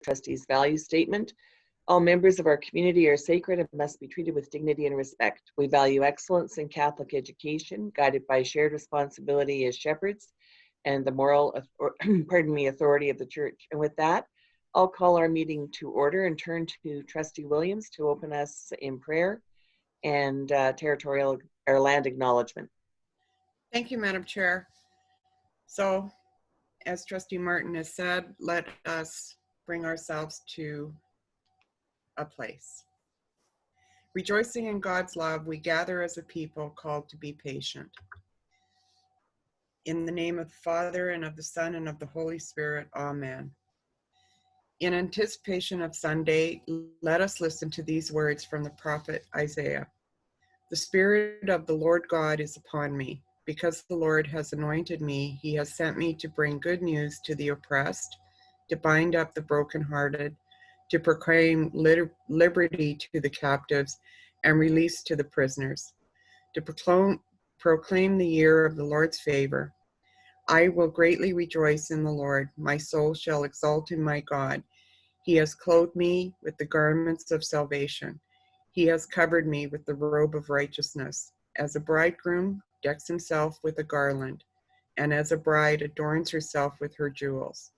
Trustees value statement. All members of our community are sacred and must be treated with dignity and respect. We value excellence in Catholic education, guided by shared responsibility as shepherds and the moral, authority of the Church. And with that, I'll call our meeting to order and turn to Trustee Williams to open us in prayer and territorial or land acknowledgement. Thank you, Madam Chair. So, as Trustee Martin has said, let us bring ourselves to a place. Rejoicing in God's love, we gather as a people called to be patient. In the name of the Father, and of the Son, and of the Holy Spirit, amen. In anticipation of Sunday, let us listen to these words from the prophet Isaiah. The Spirit of the Lord God is upon me, because the Lord has anointed me. He has sent me to bring good news to the oppressed, to bind up the brokenhearted, to proclaim liberty to the captives and release to the prisoners, to proclaim the year of the Lord's favor. I will greatly rejoice in the Lord. My soul shall exult in my God. He has clothed me with the garments of salvation. He has covered me with the robe of righteousness. As a bridegroom decks himself with a garland, and as a bride adorns herself with her jewels.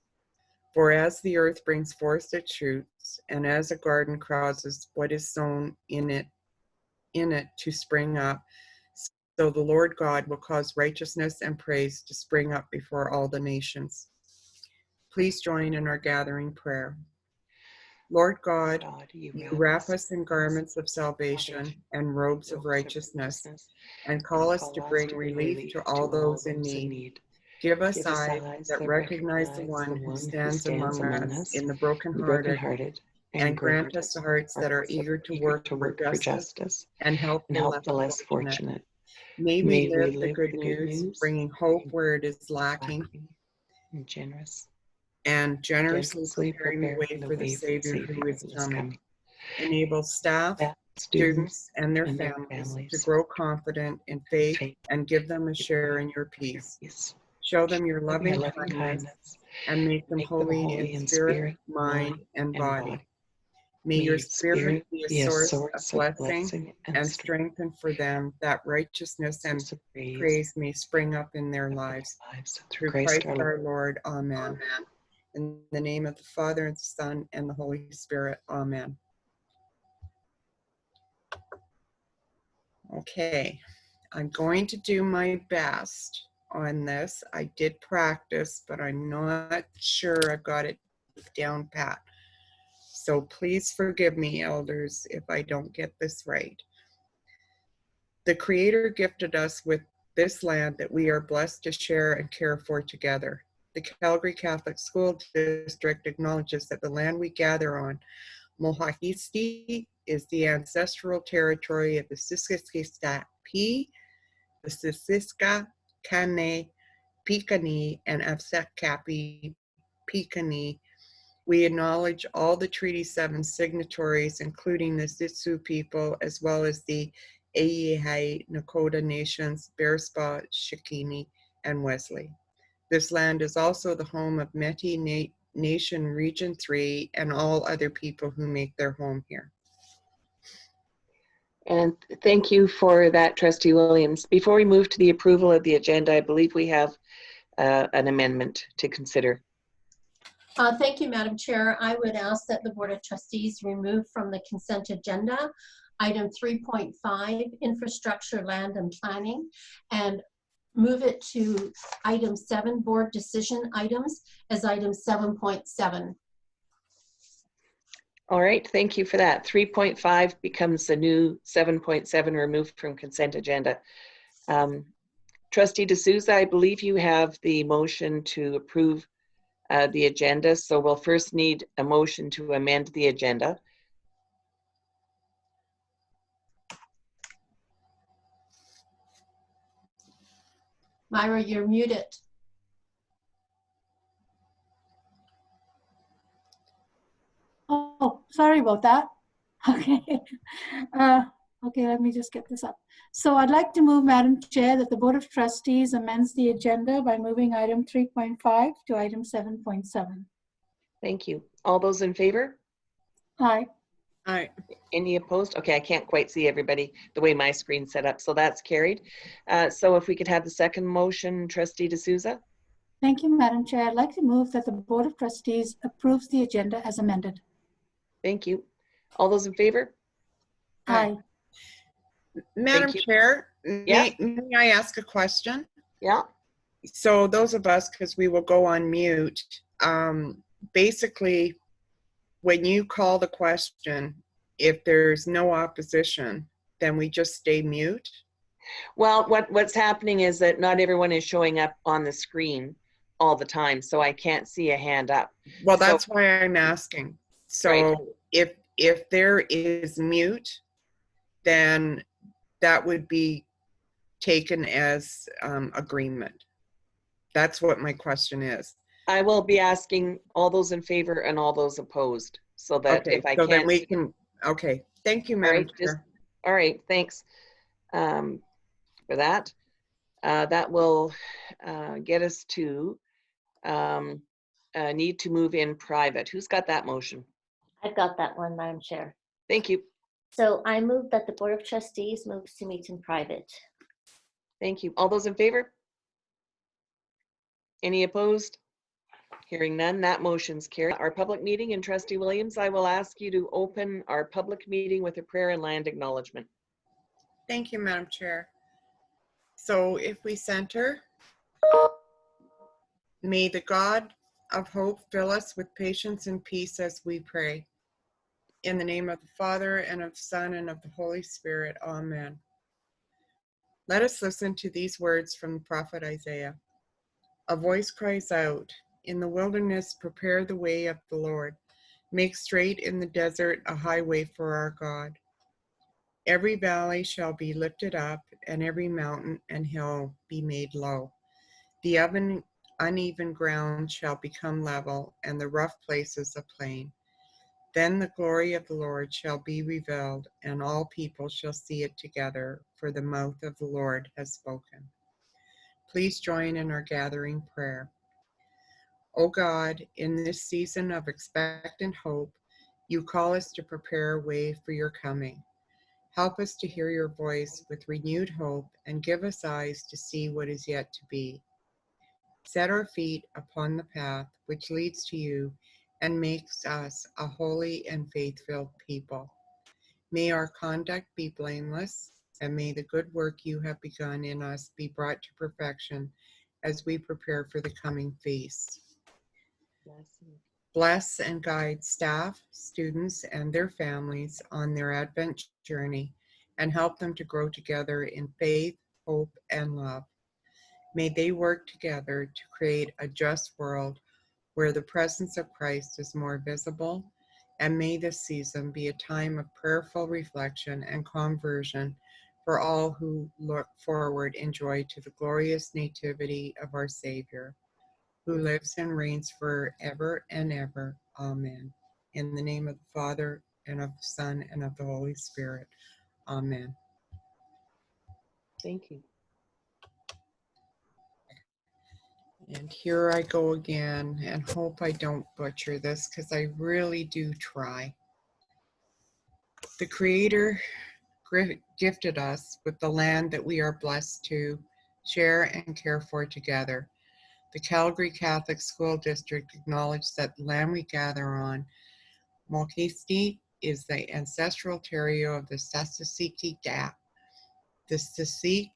For as the earth brings forth its shoots, and as a garden causes what is sown in it to spring up, so the Lord God will cause righteousness and praise to spring up before all the nations. Please join in our gathering prayer. Lord God, you wrap us in garments of salvation and robes of righteousness, and call us to bring relief to all those in need. Give us eyes that recognize the one who stands among us in the brokenhearted, and grant us hearts that are eager to work for justice and help the less fortunate. May we live the good news, bringing hope where it is lacking, and generously preparing the way for the Savior who is coming. Enable staff, students, and their families to grow confident in faith and give them a share in your peace. Show them your loving kindness and make them holy in spirit, mind, and body. May your Spirit be a source of blessing and strengthen for them, that righteousness and praise may spring up in their lives. Through Christ our Lord, amen. In the name of the Father, and the Son, and the Holy Spirit, amen. Okay, I'm going to do my best on this. I did practice, but I'm not sure I've got it down pat. So please forgive me, elders, if I don't get this right. The Creator gifted us with this land that we are blessed to share and care for together. The Calgary Catholic School District acknowledges that the land we gather on, Mohahisi, is the ancestral territory of the Siskiska P, the Siskiska, Kane, Piikani, and Afsekapi Piikani. We acknowledge all the Treaty 7 signatories, including the Sitsu people, as well as the Aihai Nakota nations, Bearspaw, Shikini, and Wesley. This land is also the home of Métis Nation Region 3 and all other people who make their home here. And thank you for that, Trustee Williams. Before we move to the approval of the agenda, I believe we have an amendment to consider. Thank you, Madam Chair. I would ask that the Board of Trustees remove from the consent agenda item 3.5, infrastructure, land, and planning, and move it to item 7, board decision items, as item 7.7. All right, thank you for that. 3.5 becomes the new 7.7 removed from consent agenda. Trustee D'Souza, I believe you have the motion to approve the agenda, so we'll first need a motion to amend the agenda. Myra, you're muted. Oh, sorry about that. Okay. Okay, let me just get this up. So I'd like to move, Madam Chair, that the Board of Trustees amends the agenda by moving item 3.5 to item 7.7. Thank you. All those in favor? Aye. Aye. Any opposed? Okay, I can't quite see everybody the way my screen's set up, so that's carried. So if we could have the second motion, Trustee D'Souza? Thank you, Madam Chair. I'd like to move that the Board of Trustees approves the agenda as amended. Thank you. All those in favor? Aye. Madam you. Chair, Yeah. may I ask a question? Yeah. So those of us, because we will go on mute, basically, when you call the question, if there's no opposition, then we just stay mute? Well, what's happening is that not everyone is showing up on the screen all the time, so I can't see a hand up. Well, So- that's why I'm asking. So Right. if there is mute, then that would be taken as agreement. That's what my question is. I will be asking all those in favor and all those opposed, so that Okay, if I so then can't. we can, okay, thank you, All Madam right, Chair. all right, thanks for that. That will get us to need to move in private. Who's got that motion? I've got that one, Madam Chair. Thank you. So I move that the Board of Trustees moves to meet in private. Thank you. All those in favor? Any opposed? Hearing none, that motion's carried. Our public meeting, and Trustee Williams, I will ask you to open our public meeting with a prayer and land acknowledgement. Thank you, Madam Chair. So if we center, may the God of hope fill us with patience and peace as we pray. In the name of the Father, and of the Son, and of the Holy Spirit. Amen. Let us listen to these words from the prophet Isaiah. A voice cries out, "In the wilderness, prepare the way of the Lord. Make straight in the desert a highway for our God. Every valley shall be lifted up, and every mountain and hill be made low. The uneven ground shall become level, and the rough places a plain. Then the glory of the Lord shall be revealed, and all people shall see it together, for the mouth of the Lord has spoken." Please join in our gathering prayer. O God, in this season of expectant hope, you call us to prepare a way for your coming. Help us to hear your voice with renewed hope, and give us eyes to see what is yet to be. Set our feet upon the path which leads to you, and makes us a holy and faith-filled people. May our conduct be blameless, and may the good work you have begun in us be brought to perfection as we prepare for the coming feast. Bless and guide staff, students, and their families on their Advent journey, and help them to grow together in faith, hope, and love. May they work together to create a just world where the presence of Christ is more visible, and may this season be a time of prayerful reflection and conversion for all who look forward in joy to the glorious nativity of our Savior, who lives and reigns forever and ever. Amen. In the name of the Father, and of the Son, and of the Holy Spirit. Amen. Thank you. And here I go again, and hope I don't butcher this, because I really do try. The Creator gifted us with the land that we are blessed to share and care for together. The Calgary Catholic School District acknowledged that the land we gather on, Molkesti, is the ancestral territory of the Sasasiki Da, the Sasik,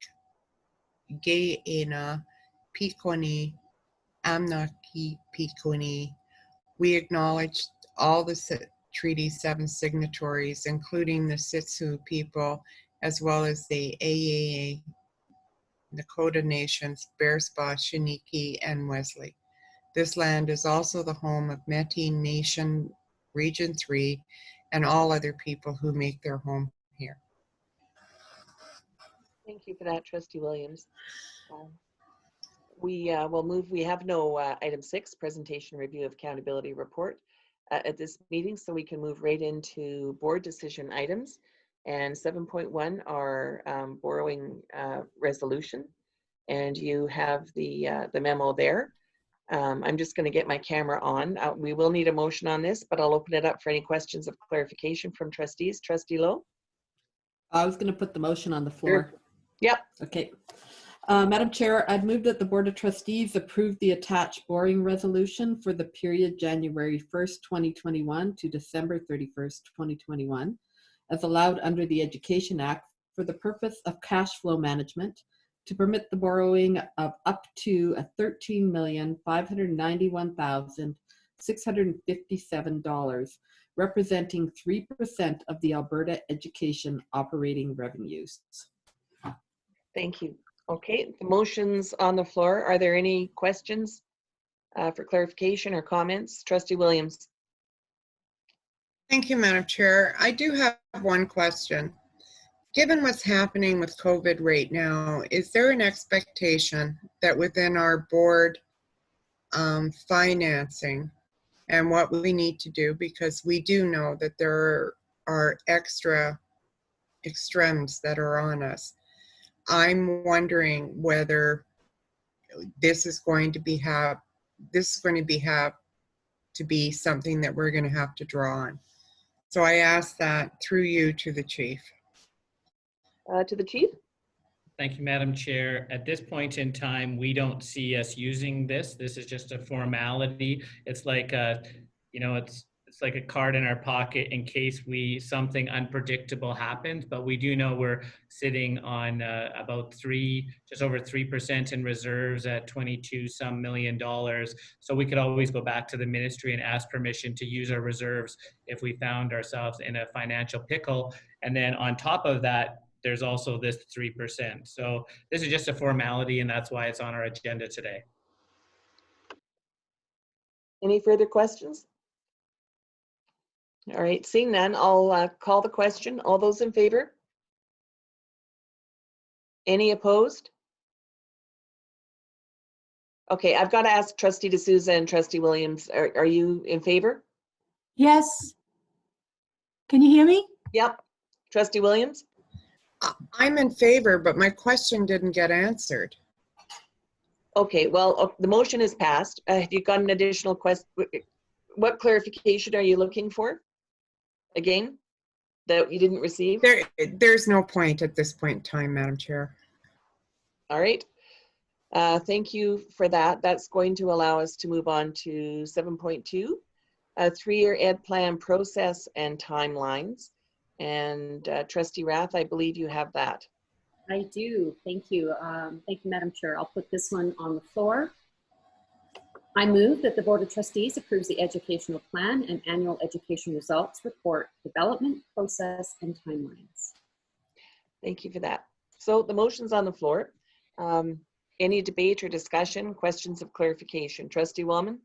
Gayena, Pikoni, Amnaki Pikuni. We acknowledge all the Treaty's 7 signatories, including the Sitsu people, as well as the AAA, Nakota Nations, Bearspaw, Shiniki, and Wesley. This land is also the home of Métis Nation Region 3 and all other people who make their home here. Thank you for that, Trustee Williams. We will move. We have no item 6, presentation review of accountability report at this meeting, so we can move right into board decision items. And 7.1 are borrowing resolution, and you have the memo there. I'm just going to get my camera on. We will need a motion on this, but I'll open it up for any questions of clarification from trustees. Trustee Lowe? I was going to put the motion on the floor. Sure. Yep. Okay. Madam Chair, I'd move that the Board of Trustees approve the attached borrowing resolution for the period January 1st, 2021 to December 31st, 2021, as allowed under the Education Act for the purpose of cash flow management to permit the borrowing of up to $13,591,657, representing 3% of the Alberta education operating revenues. Thank you. Okay, the motion's on the floor. Are there any questions for clarification or comments? Trustee Williams. Thank you, Madam Chair. I do have one question. Given what's happening with COVID right now, is there an expectation that within our board financing and what we need to do, because we do know that there are extra extremes that are on us. I'm wondering whether this is going to be something that we're going to have to draw on. So I ask that through you to the chief. To the chief. Thank you, Madam Chair. At this point in time, we don't see us using this. This is just a formality. It's like it's like a card in our pocket in case something unpredictable happens. But we do know we're sitting on about just over 3% in reserves at 22 some million dollars. So we could always go back to the ministry and ask permission to use our reserves if we found ourselves in a financial pickle. And then on top of that, there's also this 3%. So this is just a formality, and that's why it's on our agenda today. Any further questions? All right, seeing none, I'll call the question. All those in favor? Any opposed? Okay, I've got to ask Trustee D'Souza and Trustee Williams, are you in favor? Yes. Can you hear me? Yep. Trustee Williams? I'm in favor, but my question didn't get answered. Okay, well, the motion is passed. Have you got an additional question? What clarification are you looking for? Again, that you didn't receive? There's no point at this point in time, Madam Chair. All right. Thank you for that. That's going to allow us to move on to 7.2, a 3-year ed plan process and timelines. And Trustee Rath, I believe you have that. I do. Thank you. Thank you, Madam Chair. I'll put this one on the floor. I move that the Board of Trustees approves the educational plan and annual education results report, development, process, and timelines. Thank you for that. So the motion's on the floor. Any debate or discussion, questions of clarification? Trustee Wellman?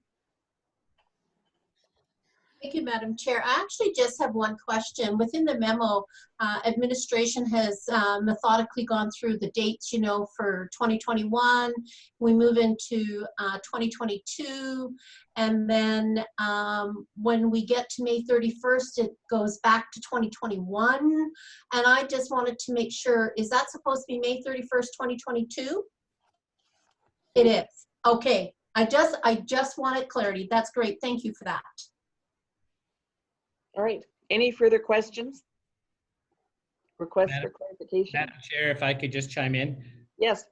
Thank you, Madam Chair. I actually just have one question. Within the memo, administration has methodically gone through the dates, you know, for 2021. We move into 2022. And then when we get to May 31st, it goes back to 2021. And I just wanted to make sure, is that supposed to be May 31st, 2022? It is. Okay. I just wanted clarity. That's great. Thank you for that. All right. Any further questions? Requests for clarification? Madam Chair, if I could just chime in. Yes.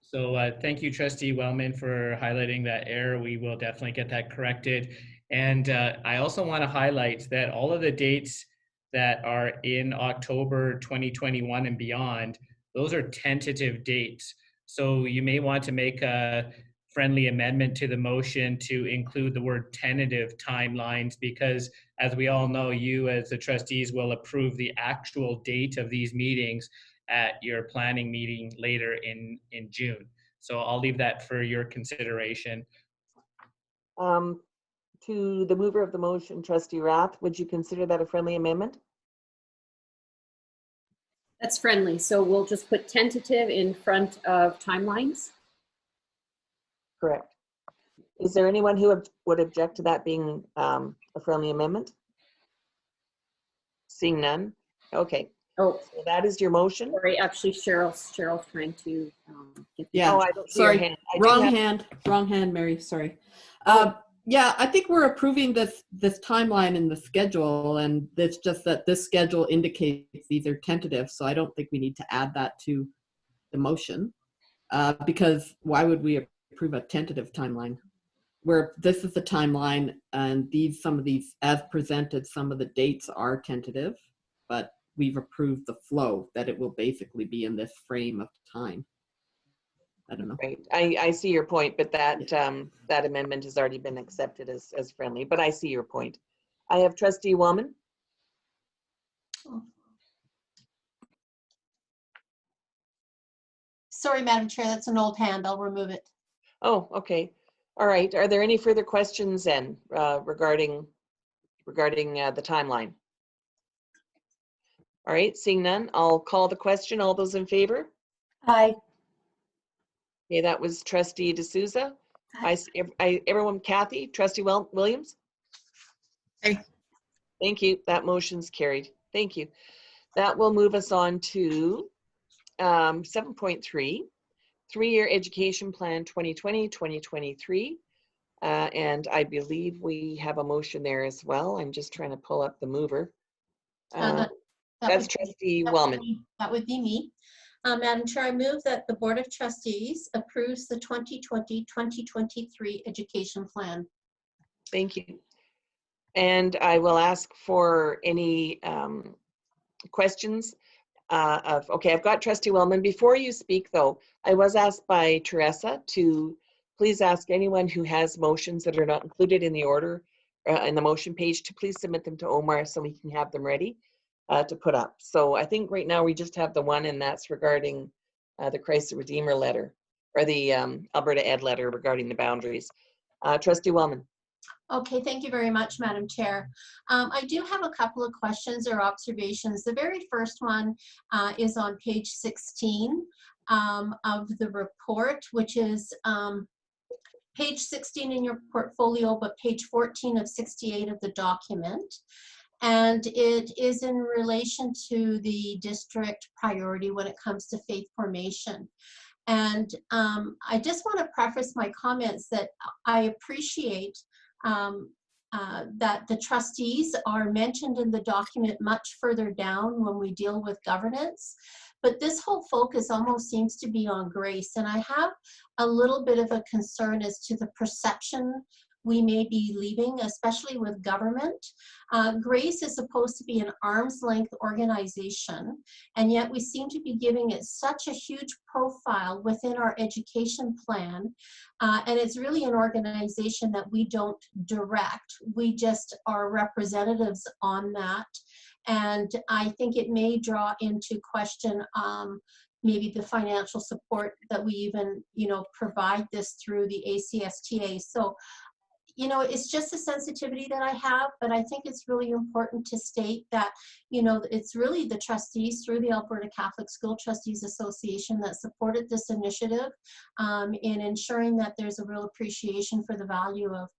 So thank you, Trustee Wellman, for highlighting that error. We will definitely get that corrected. And I also want to highlight that all of the dates that are in October 2021 and beyond, those are tentative dates. So you may want to make a friendly amendment to the motion to include the word tentative timelines, because as we all know, you as the trustees will approve the actual date of these meetings at your planning meeting later in June. So I'll leave that for your consideration. To the mover of the motion, Trustee Rath, would you consider that a friendly amendment? That's friendly. So we'll just put tentative in front of timelines. Correct. Is there anyone who would object to that being a friendly amendment? Seeing none. Okay. Oh, So that is your motion? sorry, actually Cheryl's trying to get the. Yeah. Oh, I don't see your Sorry, hand. I do wrong hand, Mary, sorry. Oh. Yeah, I think we're approving this timeline in the schedule, and it's just that this schedule indicates these are tentative, so I don't think we need to add that to the motion, because why would we approve a tentative timeline? Where this is the timeline, and some of these, as presented, some of the dates are tentative, but we've approved the flow, that it will basically be in this frame of time. I don't know. Right. I see your point, but that that amendment has already been accepted as friendly, but I see your point. I have Trustee Wellman. Sorry, Madam Chair, that's an old hand. I'll remove it. Oh, okay. All right. Are there any further questions then regarding the timeline? All right, seeing none, I'll call the question. All those in favor? Aye. Okay, that was Trustee D'Souza. Everyone, Kathy, Trustee Williams? Aye. Thank you. That motion's carried. Thank you. That will move us on to 7.3, 3-year education plan 2020-2023. And I believe we have a motion there as well. I'm just trying to pull up the mover. That's Trustee Wellman. That would be me. Madam Chair, I move that the Board of Trustees approves the 2020-2023 education plan. Thank you. And I will ask for any questions okay, I've got Trustee Wellman. Before you speak though, I was asked by Teresa to please ask anyone who has motions that are not included in the order in the motion page to please submit them to Omar so we can have them ready to put up. So I think right now we just have the one, and that's regarding the Christ the Redeemer letter, or the Alberta Ed letter regarding the boundaries. Trustee Wellman. Okay, thank you very much, Madam Chair. I do have a couple of questions or observations. The very first one is on page 16 of the report, which is page 16 in your portfolio, but page 14 of 68 of the document. And it is in relation to the district priority when it comes to faith formation. And I just want to preface my comments that I appreciate that the trustees are mentioned in the document much further down when we deal with governance. But this whole focus almost seems to be on grace. And I have a little bit of a concern as to the perception we may be leaving, especially with government. Grace is supposed to be an arm's length organization, and yet we seem to be giving it such a huge profile within our education plan. And it's really an organization that we don't direct. We just are representatives on that. And I think it may draw into question maybe the financial support that we even, provide this through the ACSTA. So, it's just a sensitivity that I have, but I think it's really important to state that, it's really the trustees through the Alberta Catholic School Trustees Association that supported this initiative in ensuring that there's a real appreciation for the value of,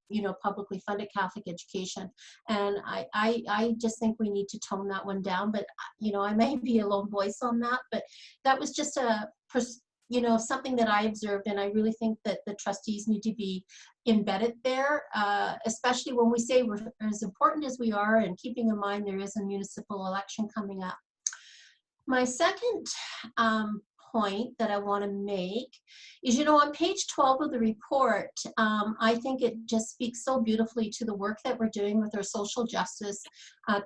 publicly funded Catholic education. And I just think we need to tone that one down, but, I may be a lone voice on that, but that was just something that I observed, and I really think that the trustees need to be embedded there, especially when we say we're as important as we are, and keeping in mind there is a municipal election coming up. My second point that I want to make is, on page 12 of the report, I think it just speaks so beautifully to the work that we're doing with our social justice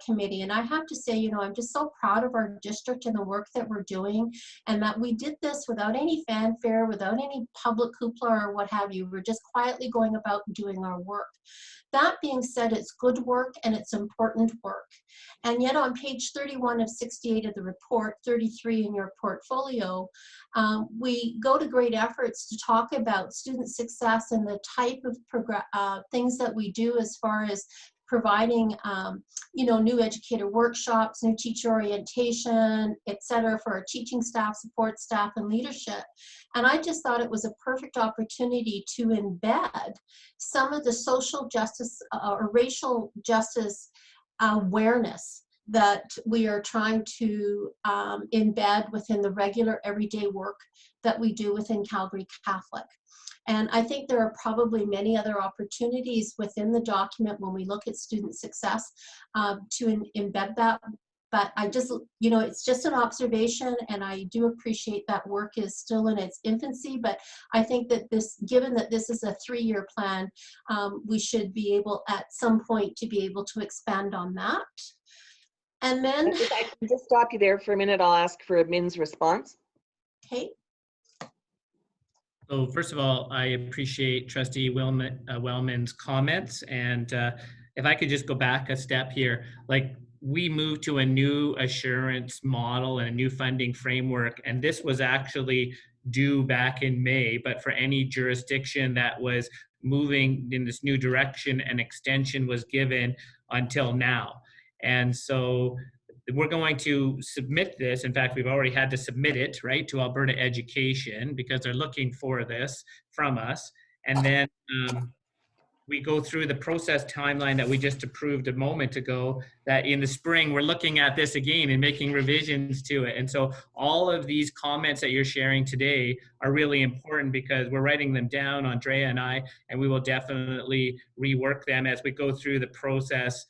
committee. And I have to say, I'm just so proud of our district and the work that we're doing, and that we did this without any fanfare, without any public hoopla or what have you. We're just quietly going about doing our work. That being said, it's good work and it's important work. And yet on page 31 of 68 of the report, 33 in your portfolio, we go to great efforts to talk about student success and the type of things that we do as far as providing, new educator workshops, new teacher orientation, etc., for our teaching staff, support staff, and leadership. And I just thought it was a perfect opportunity to embed some of the social justice or racial justice awareness that we are trying to embed within the regular everyday work that we do within Calgary Catholic. And I think there are probably many other opportunities within the document when we look at student success to embed that. But I just, you know, it's just an observation, and I do appreciate that work is still in its infancy. But I think that this, given that this is a 3-year plan, we should be able at some point to be able to expand on that. And then, If I can just stop you there for a minute, I'll ask for a Min's response. okay. So first of all, I appreciate Trustee Wellman's comments. And if I could just go back a step here, like we moved to a new assurance model and a new funding framework, and this was actually due back in May, but for any jurisdiction that was moving in this new direction, an extension was given until now. And so we're going to submit this. In fact, we've already had to submit it, right, to Alberta Education because they're looking for this from us. And then we go through the process timeline that we just approved a moment ago, that in the spring, we're looking at this again and making revisions to it. And so all of these comments that you're sharing today are really important because we're writing them down, Andrea and I, and we will definitely rework them as we go through the process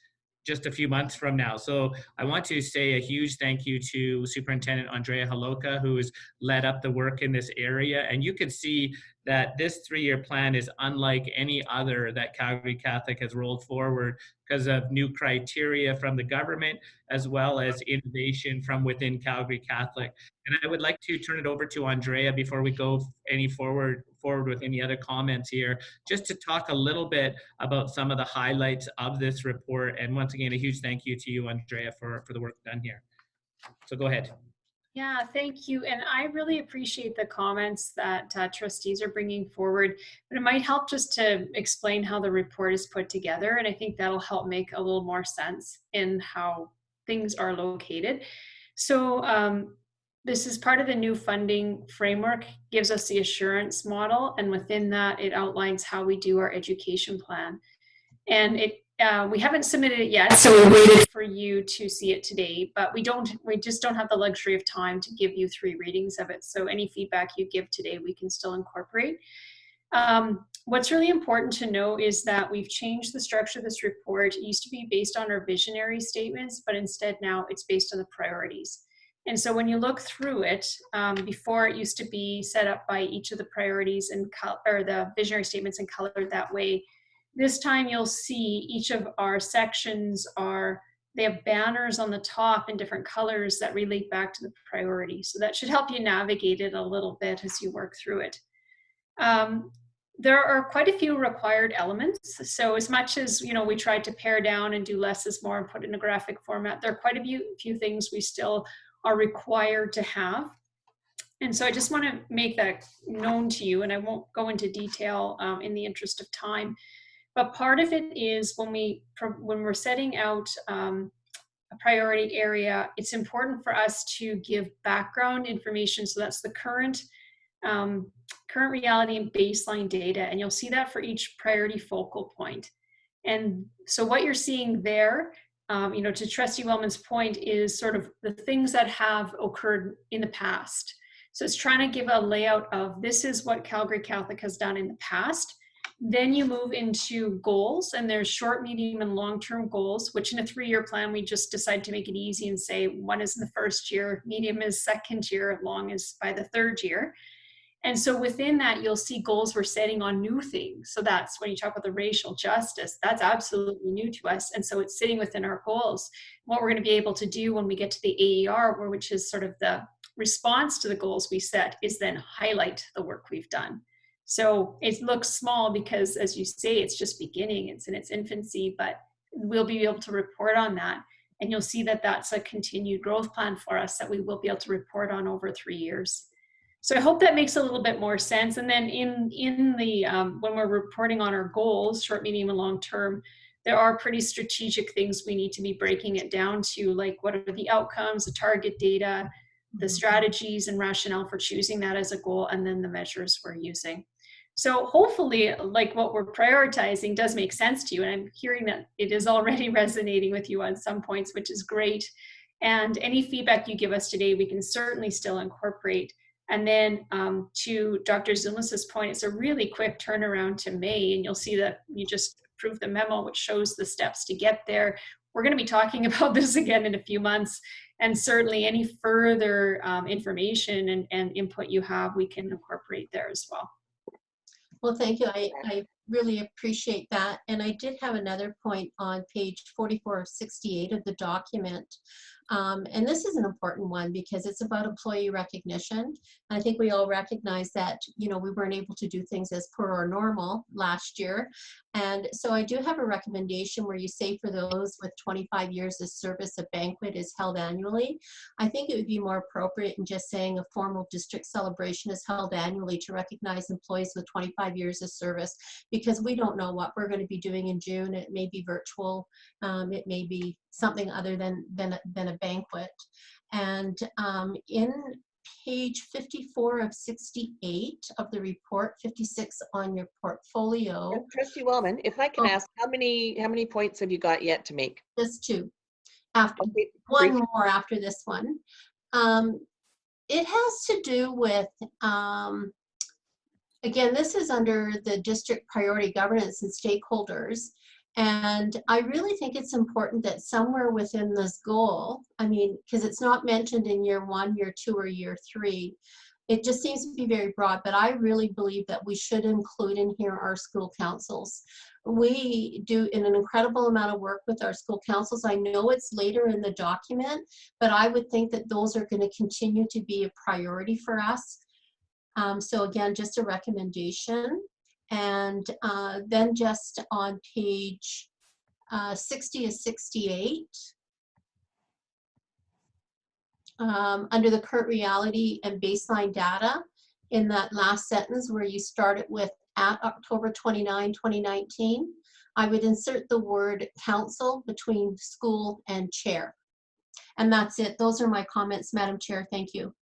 just a few months from now. So I want to say a huge thank you to Superintendent Andrea Haloka, who has led up the work in this area. And you can see that this 3-year plan is unlike any other that Calgary Catholic has rolled forward because of new criteria from the government, as well as innovation from within Calgary Catholic. And I would like to turn it over to Andrea before we go any forward with any other comments here, just to talk a little bit about some of the highlights of this report. And once again, a huge thank you to you, Andrea, for the work done here. So go ahead. Yeah, thank you. And I really appreciate the comments that trustees are bringing forward, but it might help just to explain how the report is put together. And I think that'll help make a little more sense in how things are located. So this is part of the new funding framework, gives us the assurance model. And within that, it outlines how we do our education plan. And we haven't submitted it yet, so we waited for you to see it today, but we just don't have the luxury of time to give you 3 readings of it. So any feedback you give today, we can still incorporate. What's really important to know is that we've changed the structure of this report. It used to be based on our visionary statements, but instead now it's based on the priorities. And so when you look through it, before it used to be set up by each of the priorities or the visionary statements and colored that way. This time you'll see each of our sections they have banners on the top in different colors that relate back to the priority. So that should help you navigate it a little bit as you work through it. There are quite a few required elements. So as much as, you know, we tried to pare down and do less is more and put it in a graphic format, there are quite a few things we still are required to have. And so I just want to make that known to you, and I won't go into detail in the interest of time. But part of it is when we're setting out a priority area, it's important for us to give background information. So that's the current reality and baseline data. And you'll see that for each priority focal point. And so what you're seeing there, you know, to Trustee Wellman's point, is sort of the things that have occurred in the past. So it's trying to give a layout of this is what Calgary Catholic has done in the past. Then you move into goals, and there's short, medium, and long-term goals, which in a 3-year plan, we just decide to make it easy and say one is in the first year, medium is second year, long is by the 3rd year. And so within that, you'll see goals we're setting on new things. So that's when you talk about the racial justice, that's absolutely new to us. And so it's sitting within our goals. What we're going to be able to do when we get to the AER, which is sort of the response to the goals we set, is then highlight the work we've done. So it looks small because, as you say, it's just beginning, it's in its infancy, but we'll be able to report on that. And you'll see that that's a continued growth plan for us that we will be able to report on over 3 years. So I hope that makes a little bit more sense. And then in the when we're reporting on our goals, short, medium, and long term, there are pretty strategic things we need to be breaking it down to, like what are the outcomes, the target data, the strategies and rationale for choosing that as a goal, and then the measures we're using. So hopefully, like what we're prioritizing does make sense to you. And I'm hearing that it is already resonating with you on some points, which is great. And any feedback you give us today, we can certainly still incorporate. And then to Dr. Zulis's point, it's a really quick turnaround to May, and you'll see that you just approved the memo, which shows the steps to get there. We're going to be talking about this again in a few months, and certainly any further information and input you have, we can incorporate there as well. Well, thank you. I really appreciate that. And I did have another point on page 44 of 68 of the document. And this is an important one because it's about employee recognition. I think we all recognize that, you know, we weren't able to do things as per our normal last year. And so I do have a recommendation where you say for those with 25 years of service, a banquet is held annually. I think it would be more appropriate in just saying a formal district celebration is held annually to recognize employees with 25 years of service, because we don't know what we're going to be doing in June. It may be virtual. It may be something other than a banquet. And in page 54 of 68 of the report, 56 on your portfolio. Trustee Wellman, if I can ask, how many points have you got yet to make? Just two. After Okay, one more after this one. It has to do with, again, this is under the district priority governance and stakeholders. And I really think it's important that somewhere within this goal, I mean, because it's not mentioned in year 1, year 2, or year 3, it just seems to be very broad, but I really believe that we should include in here our school councils. We do an incredible amount of work with our school councils. I know it's later in the document, but I would think that those are going to continue to be a priority for us. So again, just a recommendation. And then just on page 60 to 68, under the current reality and baseline data, in that last sentence where you started with at October 29, 2019, I would insert the word council between school and chair. And that's it. Those are my comments, Madam Chair. Thank you.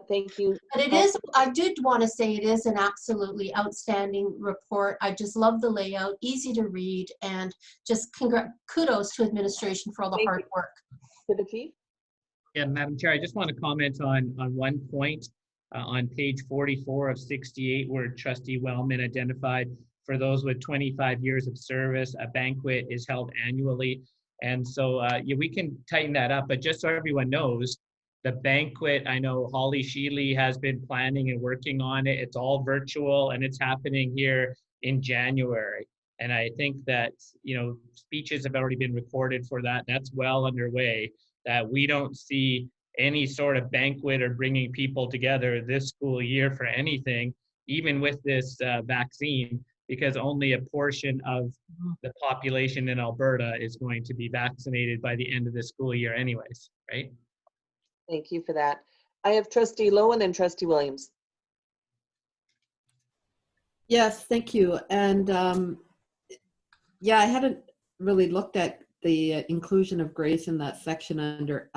Thank you. But it is, I did want to say it is an absolutely outstanding report. I just love the layout, easy to read, and just kudos to administration for all the hard work. To the chief. Yeah, Madam Chair, I just want to comment on one point on page 44 of 68, where Trustee Wellman identified for those with 25 years of service, a banquet is held annually. And so yeah, we can tighten that up, but just so everyone knows, the banquet, I know Holly Sheely has been planning and working on it. It's all virtual and it's happening here in January. And I think that, you know, speeches have already been recorded for that. That's well underway, that we don't see any sort of banquet or bringing people together this school year for anything, even with this vaccine, because only a portion of the population in Alberta is going to be vaccinated by the end of the school year anyways, right? Thank you for that. I have Trustee Lowe and then Trustee Williams. Yes, thank you. And yeah, I hadn't really looked at the inclusion of grace in that section under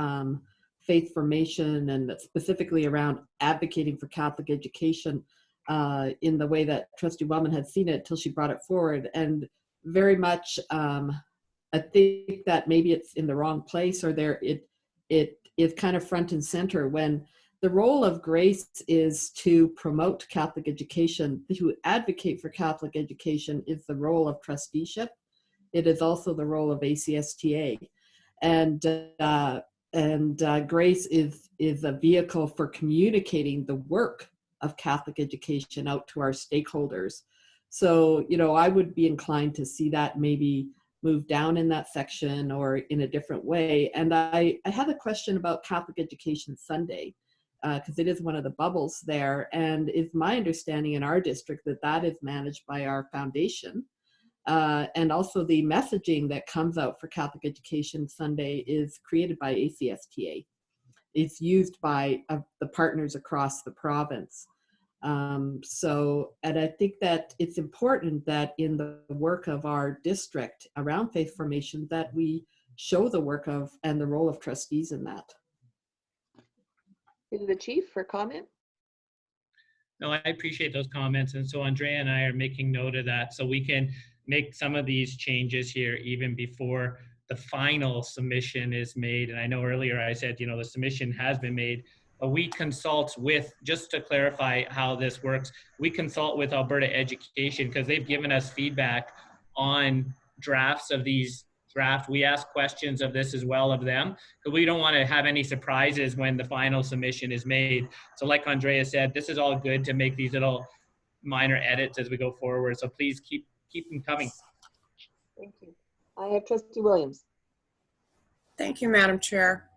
faith formation, and specifically around advocating for Catholic education in the way that Trustee Wellman had seen it till she brought it forward. And very much, I think that maybe it's in the wrong place, or it is kind of front and center when the role of grace is to promote Catholic education. To advocate for Catholic education is the role of trusteeship. It is also the role of ACSTA. And grace is a vehicle for communicating the work of Catholic education out to our stakeholders. So, you know, I would be inclined to see that maybe move down in that section or in a different way. And I have a question about Catholic Education Sunday, because it is one of the bubbles there. And it's my understanding in our district that that is managed by our foundation. And also the messaging that comes out for Catholic Education Sunday is created by ACSTA. It's used by the partners across the province. And I think that it's important that in the work of our district around faith formation, that we show the work of and the role of trustees in that. To the chief for comment. No, I appreciate those comments. And so Andrea and I are making note of that so we can make some of these changes here even before the final submission is made. And I know earlier I said, you know, the submission has been made, but we consult with, just to clarify how this works, we consult with Alberta Education because they've given us feedback on drafts of these draft. We ask questions of this as well of them because we don't want to have any surprises when the final submission is made. So like Andrea said, this is all good to make these little minor edits as we go forward. So please keep them coming. Thank you. I have Trustee Williams. Thank you, Madam Chair.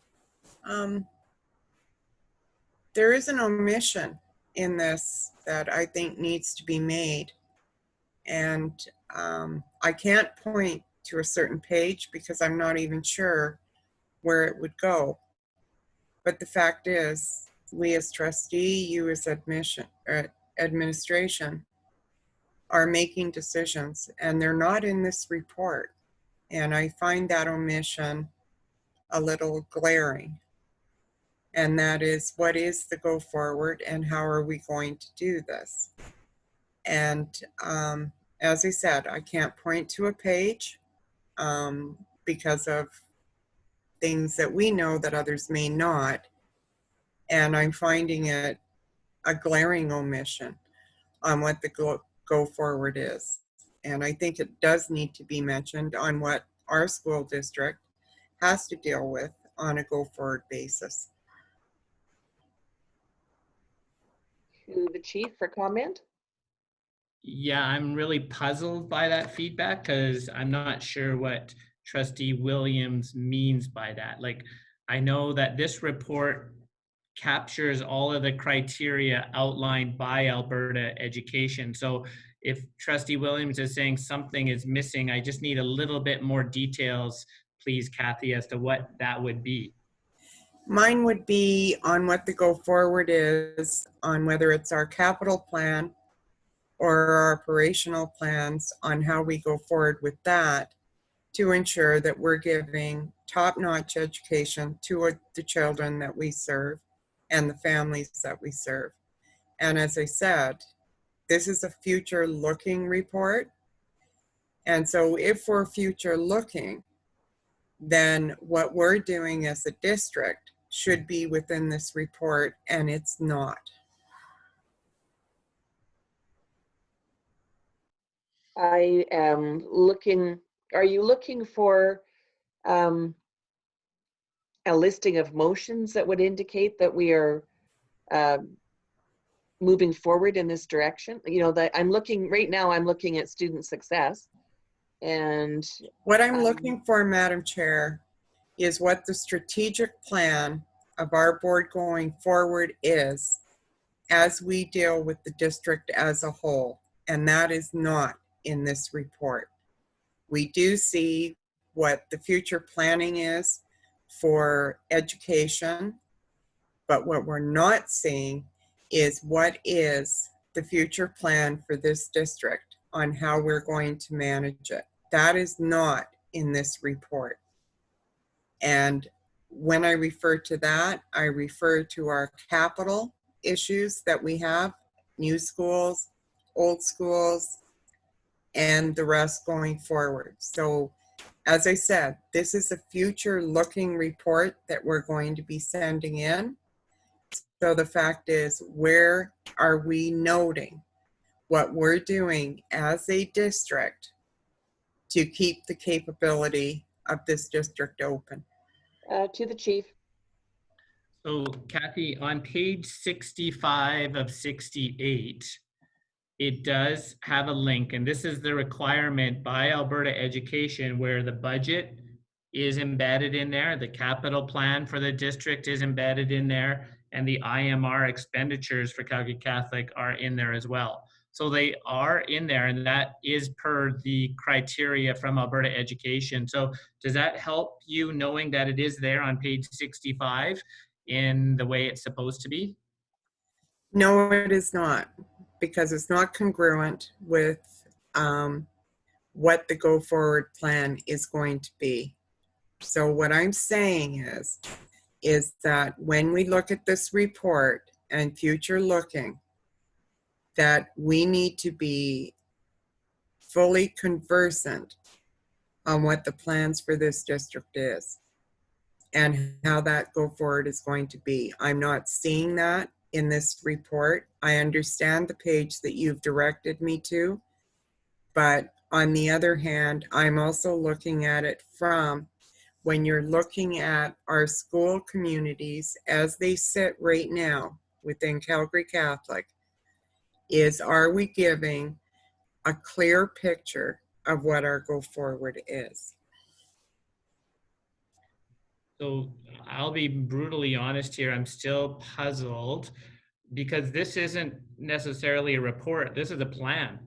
There is an omission in this that I think needs to be made. And I can't point to a certain page because I'm not even sure where it would go. But the fact is, we as trustee, you as administration are making decisions and they're not in this report. And I find that omission a little glaring. And that is, what is the go forward and how are we going to do this? And as I said, I can't point to a page because of things that we know that others may not. And I'm finding it a glaring omission on what the go forward is. And I think it does need to be mentioned on what our school district has to deal with on a go forward basis. To the chief for comment. Yeah, I'm really puzzled by that feedback because I'm not sure what Trustee Williams means by that. Like, I know that this report captures all of the criteria outlined by Alberta Education. So if Trustee Williams is saying something is missing, I just need a little bit more details, please, Kathy, as to what that would be. Mine would be on what the go forward is, on whether it's our capital plan or our operational plans, on how we go forward with that to ensure that we're giving top-notch education to the children that we serve and the families that we serve. And as I said, this is a future-looking report. And so if we're future-looking, then what we're doing as a district should be within this report, and it's not. I am looking, are you looking for a listing of motions that would indicate that we are moving forward in this direction? You know, that I'm looking, right now I'm looking at student success. And what I'm looking for, Madam Chair, is what the strategic plan of our board going forward is as we deal with the district as a whole. And that is not in this report. We do see what the future planning is for education, but what we're not seeing is what is the future plan for this district on how we're going to manage it. That is not in this report. And when I refer to that, I refer to our capital issues that we have, new schools, old schools, and the rest going forward. So as I said, this is a future looking report that we're going to be sending in. So the fact is, where are we noting what we're doing as a district to keep the capability of this district open? to the chief. So Kathy, on page 65 of 68, it does have a link, and this is the requirement by Alberta Education where the budget is embedded in there, the capital plan for the district is embedded in there, and the IMR expenditures for Calgary Catholic are in there as well. So they are in there, and that is per the criteria from Alberta Education. So does that help you knowing that it is there on page 65 in the way it's supposed to be? No, it is not, because it's not congruent with what the go forward plan is going to be. So what I'm saying is that when we look at this report and future looking, that we need to be fully conversant on what the plans for this district is and how that go forward is going to be. I'm not seeing that in this report. I understand the page that you've directed me to, but on the other hand, I'm also looking at it from when you're looking at our school communities as they sit right now within Calgary Catholic, is are we giving a clear picture of what our go forward is? So I'll be brutally honest here. I'm still puzzled because this isn't necessarily a report. This is a plan.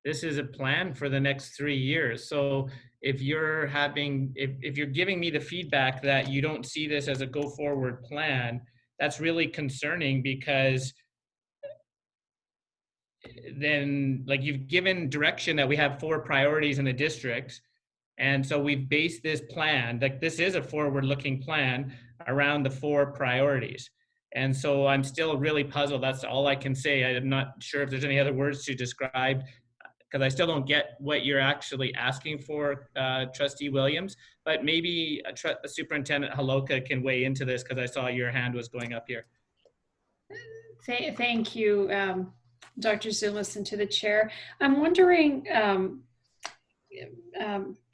This is a plan for the next 3 years. So if you're having, if you're giving me the feedback that you don't see this as a go forward plan, that's really concerning, because then, like, you've given direction that we have 4 priorities in the district. And so we've based this plan, like this is a forward-looking plan, around the 4 priorities. And so I'm still really puzzled. That's all I can say. I'm not sure if there's any other words to describe, because I still don't get what you're actually asking for, Trustee Williams. But maybe Superintendent Holoka can weigh into this, because I saw your hand was going up here. Thank you, Dr. Zulis, and to the chair. I'm wondering,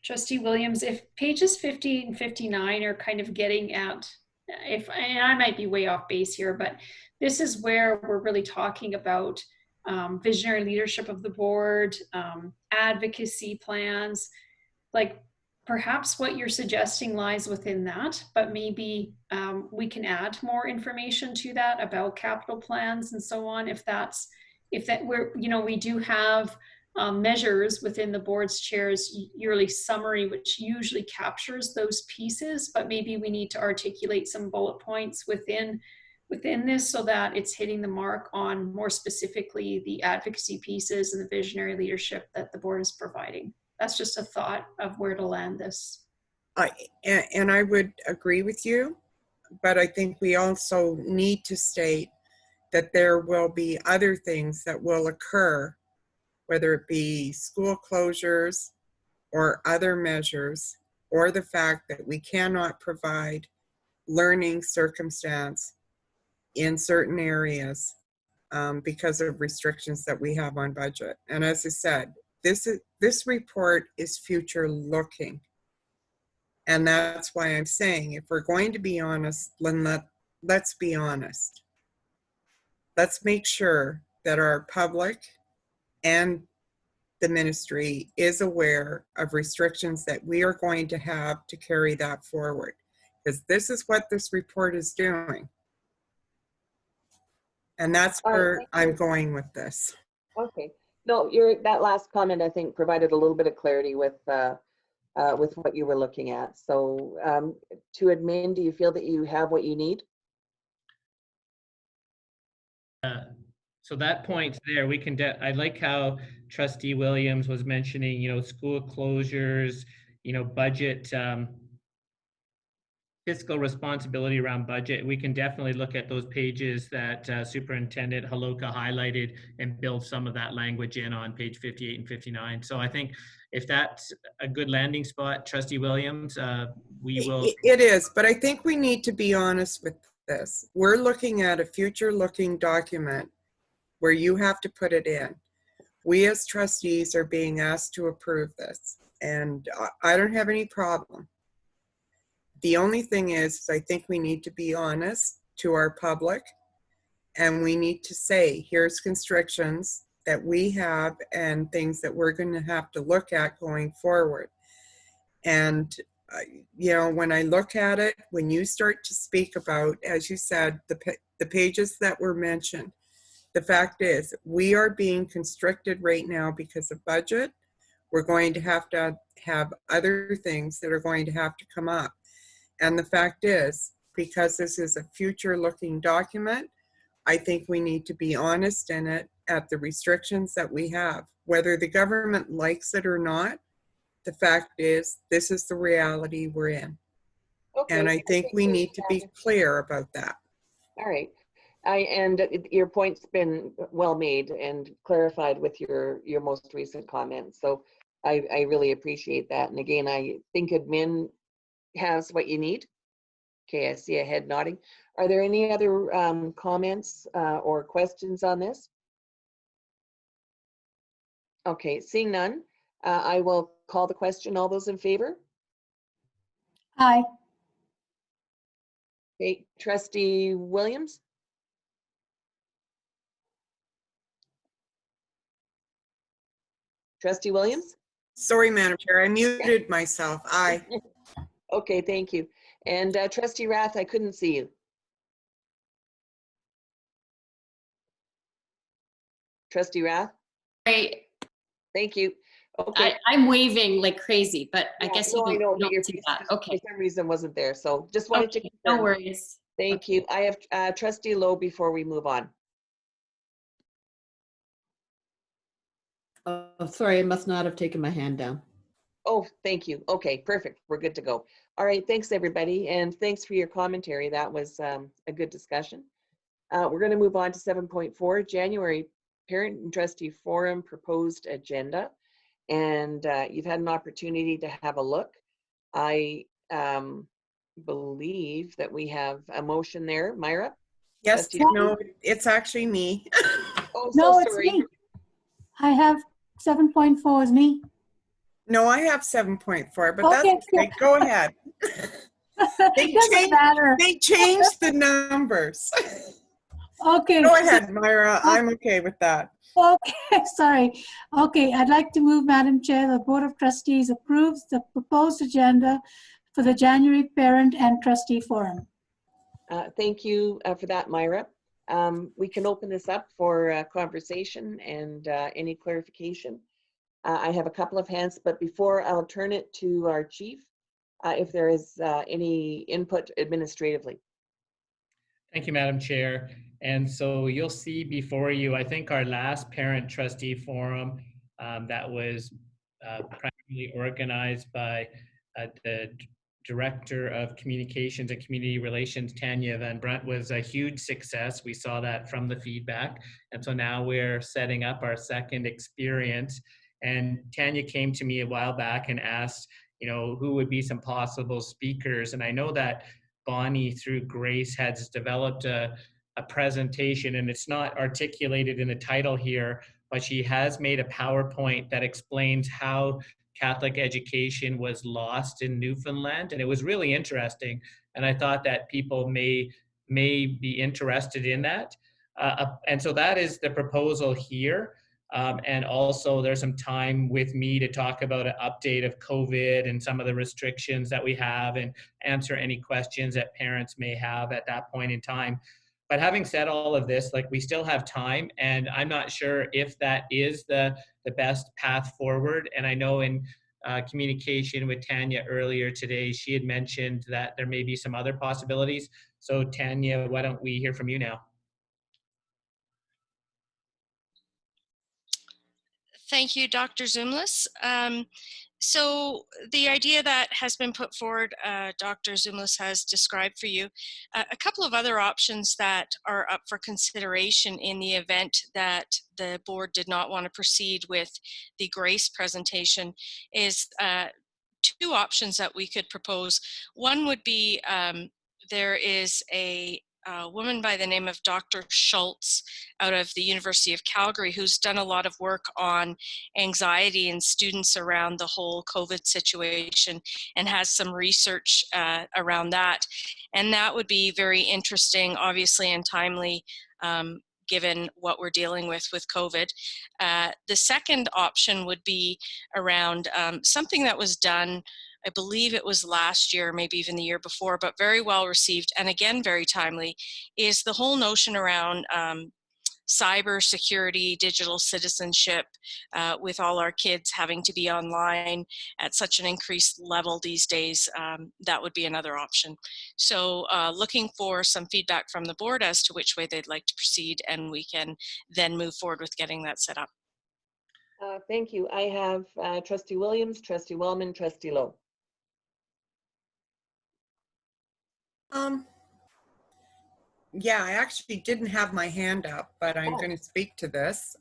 Trustee Williams, if pages 50 and 59 are kind of getting at, and I might be way off base here, but this is where we're really talking about visionary leadership of the board, advocacy plans, like perhaps what you're suggesting lies within that, but maybe we can add more information to that about capital plans and so on. If that we're, we do have measures within the board's chair's yearly summary, which usually captures those pieces, but maybe we need to articulate some bullet points within this so that it's hitting the mark on more specifically the advocacy pieces and the visionary leadership that the board is providing. That's just a thought of where to land this. And I would agree with you, but I think we also need to state that there will be other things that will occur, whether it be school closures or other measures, or the fact that we cannot provide learning circumstance in certain areas because of restrictions that we have on budget. And as I said, this report is future looking. And that's why I'm saying, if we're going to be honest, then let's be honest. Let's make sure that our public and the ministry is aware of restrictions that we are going to have to carry that forward, because this is what this report is doing. And that's where I'm going with this. Okay. No, that last comment, I think, provided a little bit of clarity with what you were looking at. So to admin, do you feel that you have what you need? So that point there, we can, I like how Trustee Williams was mentioning, school closures, budget, fiscal responsibility around budget. We can definitely look at those pages that Superintendent Holoka highlighted and build some of that language in on page 58 and 59. So I think if that's a good landing spot, Trustee Williams, we will. It is, but I think we need to be honest with this. We're looking at a future-looking document where you have to put it in. We as trustees are being asked to approve this, and I don't have any problem. The only thing is I think we need to be honest to our public, and we need to say, here's constrictions that we have and things that we're going to have to look at going forward. And, when I look at it, when you start to speak about, as you said, the pages that were mentioned, the fact is we are being constricted right now because of budget. We're going to have other things that are going to have to come up. And the fact is, because this is a future-looking document, I think we need to be honest in it at the restrictions that we have. Whether the government likes it or not, the fact is, this is the reality we're in. Okay. And I think we need to be clear about that. All right. And your point's been well made and clarified with your most recent comments. So I really appreciate that. And again, I think admin has what you need. Okay, I see a head nodding. Are there any other comments or questions on this? Okay, seeing none, I will call the question. All those in favor? Aye. Okay, Trustee Williams? Trustee Williams? Sorry, Madam Chair, I muted myself. Aye. Okay, thank you. And Trustee Rath, I couldn't see you. Trustee Rath? Right. Thank you. Okay. I'm waving like crazy, but I guess you no, I know, don't, but your see face that. just Okay. for some reason wasn't there. So just wanted to Okay, confirm. no worries. Thank you. I have Trustee Lowe before we move on. Oh, sorry, I must not have taken my hand down. Oh, thank you. Okay, perfect. We're good to go. All right, thanks everybody. And thanks for your commentary. That was a good discussion. We're going to move on to 7.4, January Parent and Trustee Forum Proposed Agenda. And you've had an opportunity to have a look. I believe that we have a motion there. Myra? Yes, Trustee- no, it's actually me. Oh, No, so it's sorry. me. I have 7.4 is me. No, I have 7.4, but Okay, that's okay. Go ahead. They Doesn't matter. They changed the numbers. Okay. Go ahead, Myra. I'm okay with that. Okay, sorry. Okay, I'd like to move, Madam Chair, the Board of Trustees approves the proposed agenda for the January Parent and Trustee Forum. Thank you for that, Myra. We can open this up for conversation and any clarification. I have a couple of hands, but before I'll turn it to our chief, if there is any input administratively. Thank you, Madam Chair. And so you'll see before you, I think our last parent trustee forum that was primarily organized by the Director of Communications and Community Relations, Tanya Van Brunt, was a huge success. We saw that from the feedback. And so now we're setting up our second experience. And Tanya came to me a while back and asked, who would be some possible speakers. And I know that Bonnie, through Grace, has developed a presentation, and it's not articulated in the title here, but she has made a PowerPoint that explains how Catholic education was lost in Newfoundland, and it was really interesting. And I thought that people may be interested in that. And so that is the proposal here. And also there's some time with me to talk about an update of COVID and some of the restrictions that we have and answer any questions that parents may have at that point in time. But having said all of this, we still have time, and I'm not sure if that is the best path forward. And I know in communication with Tanya earlier today, she had mentioned that there may be some other possibilities. So Tanya, why don't we hear from you now? Thank you, Dr. Zumlis. So the idea that has been put forward, Dr. Zumlis has described for you, a couple of other options that are up for consideration in the event that the board did not want to proceed with the GRACE presentation is two options that we could propose. One would be there is a woman by the name of Dr. Schultz out of the University of Calgary who's done a lot of work on anxiety in students around the whole COVID situation and has some research around that. And that would be very interesting, obviously, and timely given what we're dealing with COVID. The second option would be around something that was done, I believe it was last year, maybe even the year before, but very well received, and again, very timely, is the whole notion around cyber security, digital citizenship, with all our kids having to be online at such an increased level these days. That would be another option. So looking for some feedback from the board as to which way they'd like to proceed, and we can then move forward with getting that set up. Thank you. I have Trustee Williams, Trustee Wellman, Trustee Lowe. Yeah, I actually didn't have my hand up, but I'm going to speak to this.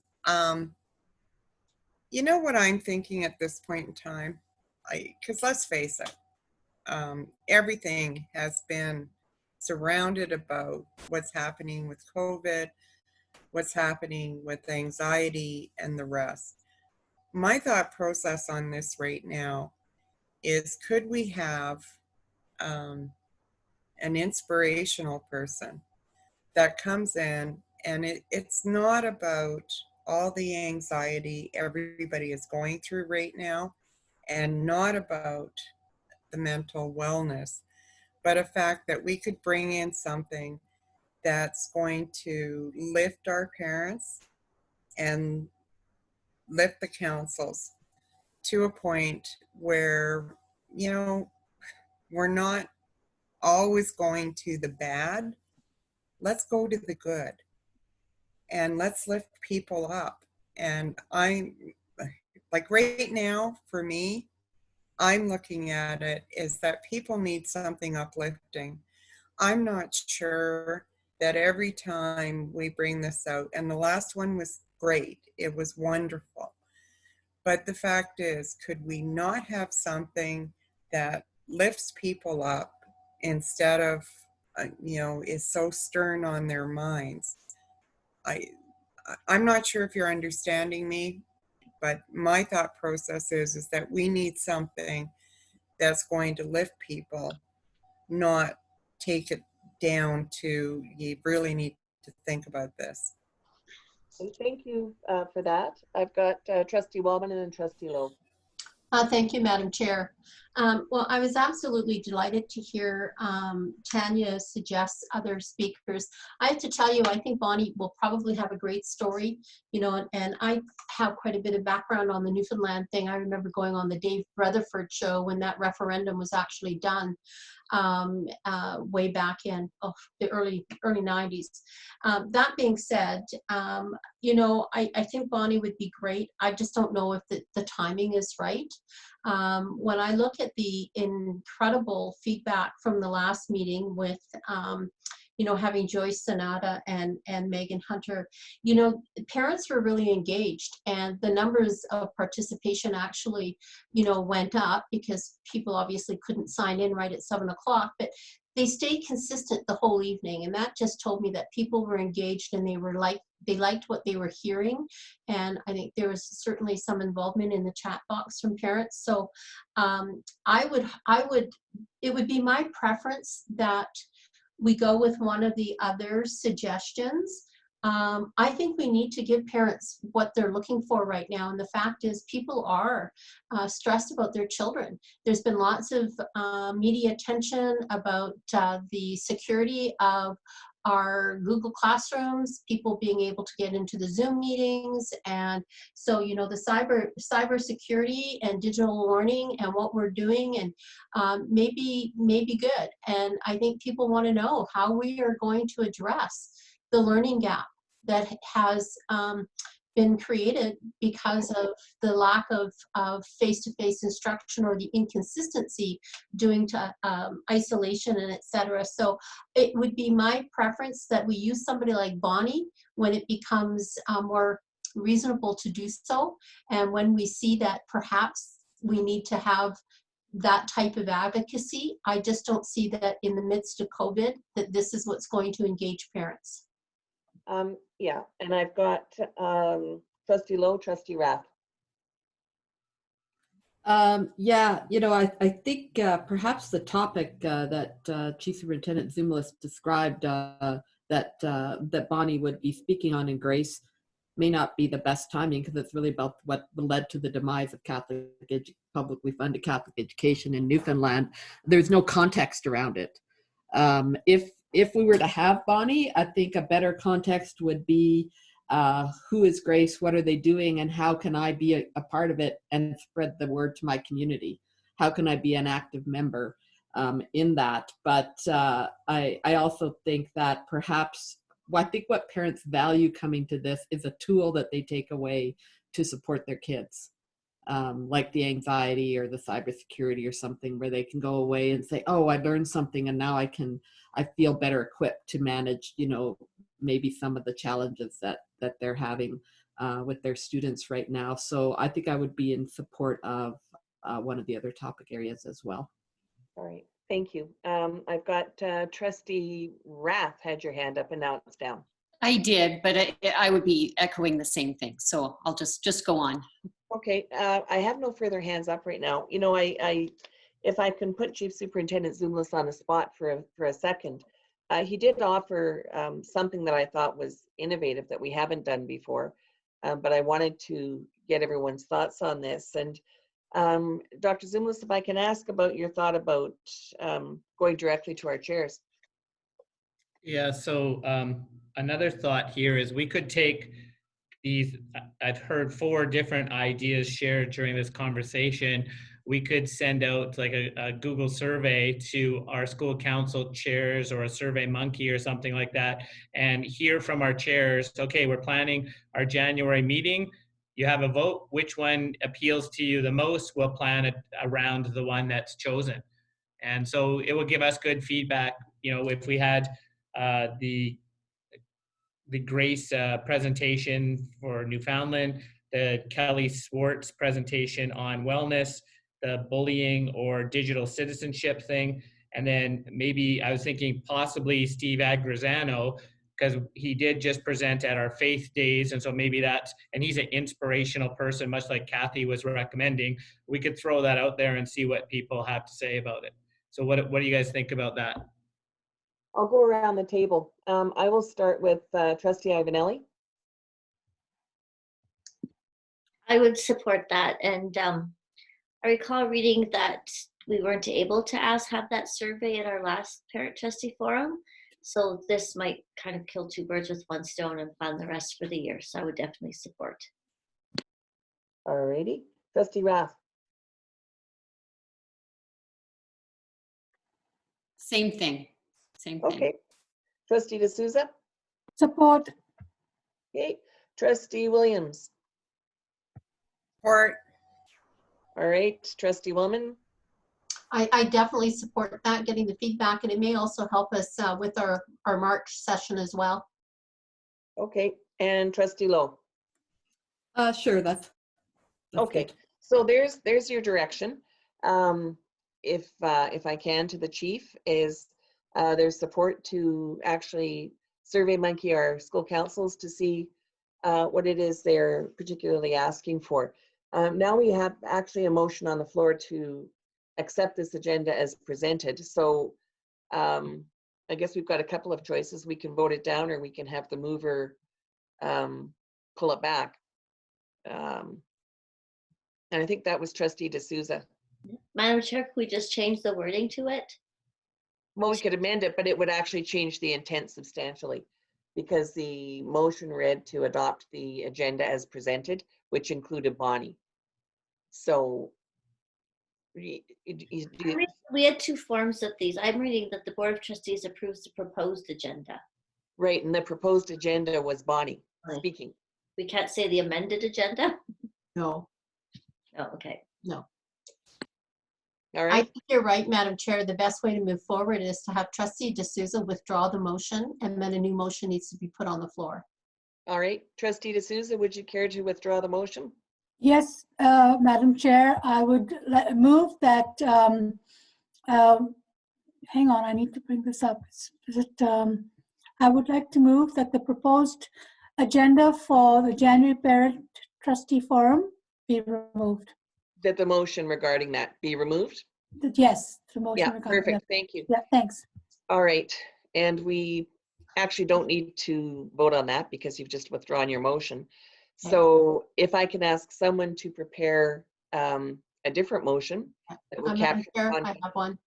You know what I'm thinking at this point in time? Because let's face it, everything has been surrounded about what's happening with COVID, what's happening with anxiety, and the rest. My thought process on this right now is, could we have an inspirational person that comes in, and it's not about all the anxiety everybody is going through right now, and not about the mental wellness, but a fact that we could bring in something that's going to lift our parents and lift the councils to a point where, you know, we're not always going to the bad. Let's go to the good and let's lift people up. And I'm like, right now, for me, I'm looking at it is that people need something uplifting. I'm not sure that every time we bring this out, and the last one was great, it was wonderful. But the fact is, could we not have something that lifts people up instead of, is so stern on their minds? I'm not sure if you're understanding me, but my thought process is that we need something that's going to lift people, not take it down to, you really need to think about this. And thank you for that. I've got Trustee Wellman and then Trustee Lowe. Thank you, Madam Chair. Well, I was absolutely delighted to hear Tanya suggest other speakers. I have to tell you, I think Bonnie will probably have a great story, and I have quite a bit of background on the Newfoundland thing. I remember going on the Dave Rutherford show when that referendum was actually done. Way back in the early 90s. That being said, I think Bonnie would be great. I just don't know if the timing is right. When I look at the incredible feedback from the last meeting with having Joyce Sonata and Megan Hunter, parents were really engaged, and the numbers of participation actually, went up because people obviously couldn't sign in right at 7 o'clock, but they stayed consistent the whole evening. And that just told me that people were engaged and they liked what they were hearing. And I think there was certainly some involvement in the chat box from parents. So it would be my preference that we go with one of the other suggestions. I think we need to give parents what they're looking for right now. And the fact is, people are stressed about their children. There's been lots of media attention about the security of our Google Classrooms, people being able to get into the Zoom meetings. And so, the cyber security and digital learning and what we're doing and may be good. And I think people want to know how we are going to address the learning gap that has been created because of the lack of face-to-face instruction or the inconsistency due to isolation and etc. So it would be my preference that we use somebody like Bonnie when it becomes more reasonable to do so, and when we see that perhaps we need to have that type of advocacy. I just don't see that in the midst of COVID that this is what's going to engage parents. Yeah, and I've got Trustee Lowe, Trustee Rath. Yeah, I think perhaps the topic that Chief Superintendent Zumlis described that Bonnie would be speaking on in Grace may not be the best timing, because it's really about what led to the demise of publicly funded Catholic education in Newfoundland. There's no context around it. If we were to have Bonnie, I think a better context would be who is Grace, what are they doing, and how can I be a part of it and spread the word to my community? How can I be an active member in that? But I also think that perhaps, I think what parents value coming to this is a tool that they take away to support their kids. like the anxiety or the cybersecurity or something, where they can go away and say, oh, I learned something and now I feel better equipped to manage, maybe some of the challenges that they're having with their students right now. So I think I would be in support of one of the other topic areas as well. All right, thank you. I've got Trustee Rath had your hand up and now it's down. I did, but I would be echoing the same thing. So I'll just go on. Okay, I have no further hands up right now. If I can put Chief Superintendent Zumlis on the spot for a second, he did offer something that I thought was innovative that we haven't done before, but I wanted to get everyone's thoughts on this. And Dr. Zumlis, if I can ask about your thought about going directly to our chairs. Yeah, so another thought here is we could take these, I've heard 4 different ideas shared during this conversation. We could send out like a Google survey to our school council chairs or a Survey Monkey or something like that and hear from our chairs, okay, we're planning our January meeting. You have a vote, which one appeals to you the most? We'll plan around the one that's chosen. And so it will give us good feedback. If we had the Grace presentation for Newfoundland, the Kelly Swartz presentation on wellness, the bullying or digital citizenship thing, and then maybe I was thinking possibly Steve Agrizzano, because he did just present at our faith days, and so maybe and he's an inspirational person, much like Kathy was recommending. We could throw that out there and see what people have to say about it. So what do you guys think about that? I'll go around the table. I will start with Trustee Ivanelli. I would support that. And I recall reading that we weren't able to have that survey at our last parent trustee forum. So this might kind of kill 2 birds with 1 stone and plan the rest for the year. So I would definitely support. All righty. Trustee Rath. Same thing. Same thing. Okay. Trustee D'Souza. Support. Okay. Trustee Williams. Support. All right. Trustee Willman. I definitely support that, getting the feedback, and it may also help us with our March session as well. Okay. And Trustee Lowe. Sure, that's okay. Good. So there's your direction. If I can, to the chief, is there's support to actually Survey Monkey our school councils to see what it is they're particularly asking for. Now we have actually a motion on the floor to accept this agenda as presented. So I guess we've got a couple of choices. We can vote it down or we can have the mover pull it back. And I think that was Trustee D'Souza. Madam Chair, could we just change the wording to it? Well, we could amend it, but it would actually change the intent substantially because the motion read to adopt the agenda as presented, which included Bonnie. So We had 2 forms of these. I'm reading that the Board of Trustees approves the proposed agenda. Right, and the proposed agenda was Bonnie speaking. We can't say the amended agenda? No. Oh, okay. No. All right. I think you're right, Madam Chair. The best way to move forward is to have Trustee D'Souza withdraw the motion, and then a new motion needs to be put on the floor. All right. Trustee D'Souza, would you care to withdraw the motion? Yes, Madam Chair, I would move that, hang on, I need to bring this up. I would like to move that the proposed agenda for the January Parent Trustee Forum be removed. That the motion regarding that be removed? Yes, the motion. Yeah, regarding perfect. that. Thank you. Yeah, thanks. All right. And we actually don't need to vote on that because you've just withdrawn your motion. So if I can ask someone to prepare a different motion that will Madam capture. Chair, I have one.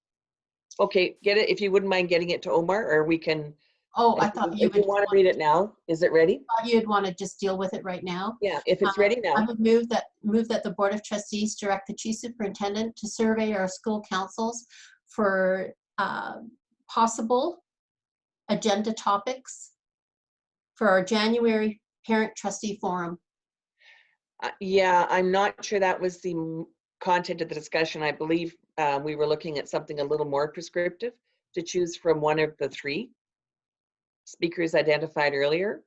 Okay, get it, if you wouldn't mind getting it to Omar, or we can. Oh, I thought you would. If you want to read it now, is it ready? I thought you'd want to just deal with it right now. Yeah, if it's ready now. I would move that the Board of Trustees direct the Chief Superintendent to survey our school councils for possible agenda topics for our January Parent Trustee Forum. Yeah, I'm not sure that was the content of the discussion. I believe we were looking at something a little more prescriptive to choose from one of the three speakers identified earlier.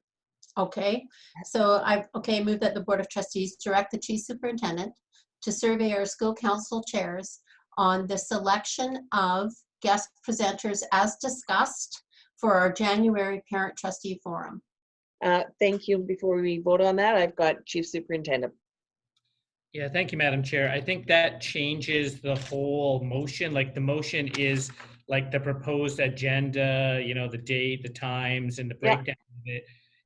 Okay, so move that the Board of Trustees direct the Chief Superintendent to survey our school council chairs on the selection of guest presenters as discussed for our January Parent Trustee Forum. Thank you. Before we vote on that, I've got Chief Superintendent. Yeah, thank you, Madam Chair. I think that changes the whole motion. Like the motion is like the proposed agenda, you know, the date, the times, and the breakdown of it.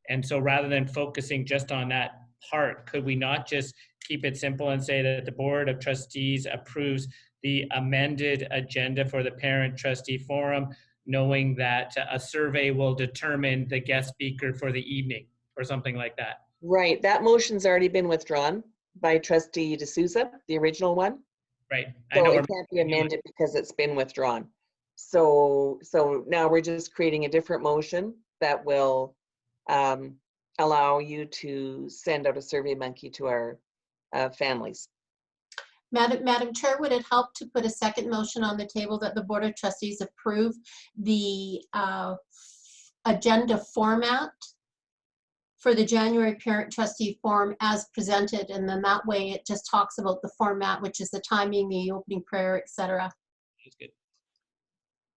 And so rather than focusing just on that part, could we not just keep it simple and say that the Board of Trustees approves the amended agenda for the Parent Trustee Forum, knowing that a survey will determine the guest speaker for the evening or something like that? Right, that motion's already been withdrawn by Trustee D'Souza, the original one. Right. So it can't be amended because it's been withdrawn. So now we're just creating a different motion that will allow you to send out a survey monkey to our families. Madam Chair, would it help to put a second motion on the table that the Board of Trustees approve the agenda format for the January Parent Trustee Forum as presented, and then that way it just talks about the format, which is the timing, the opening prayer, etc. That's good.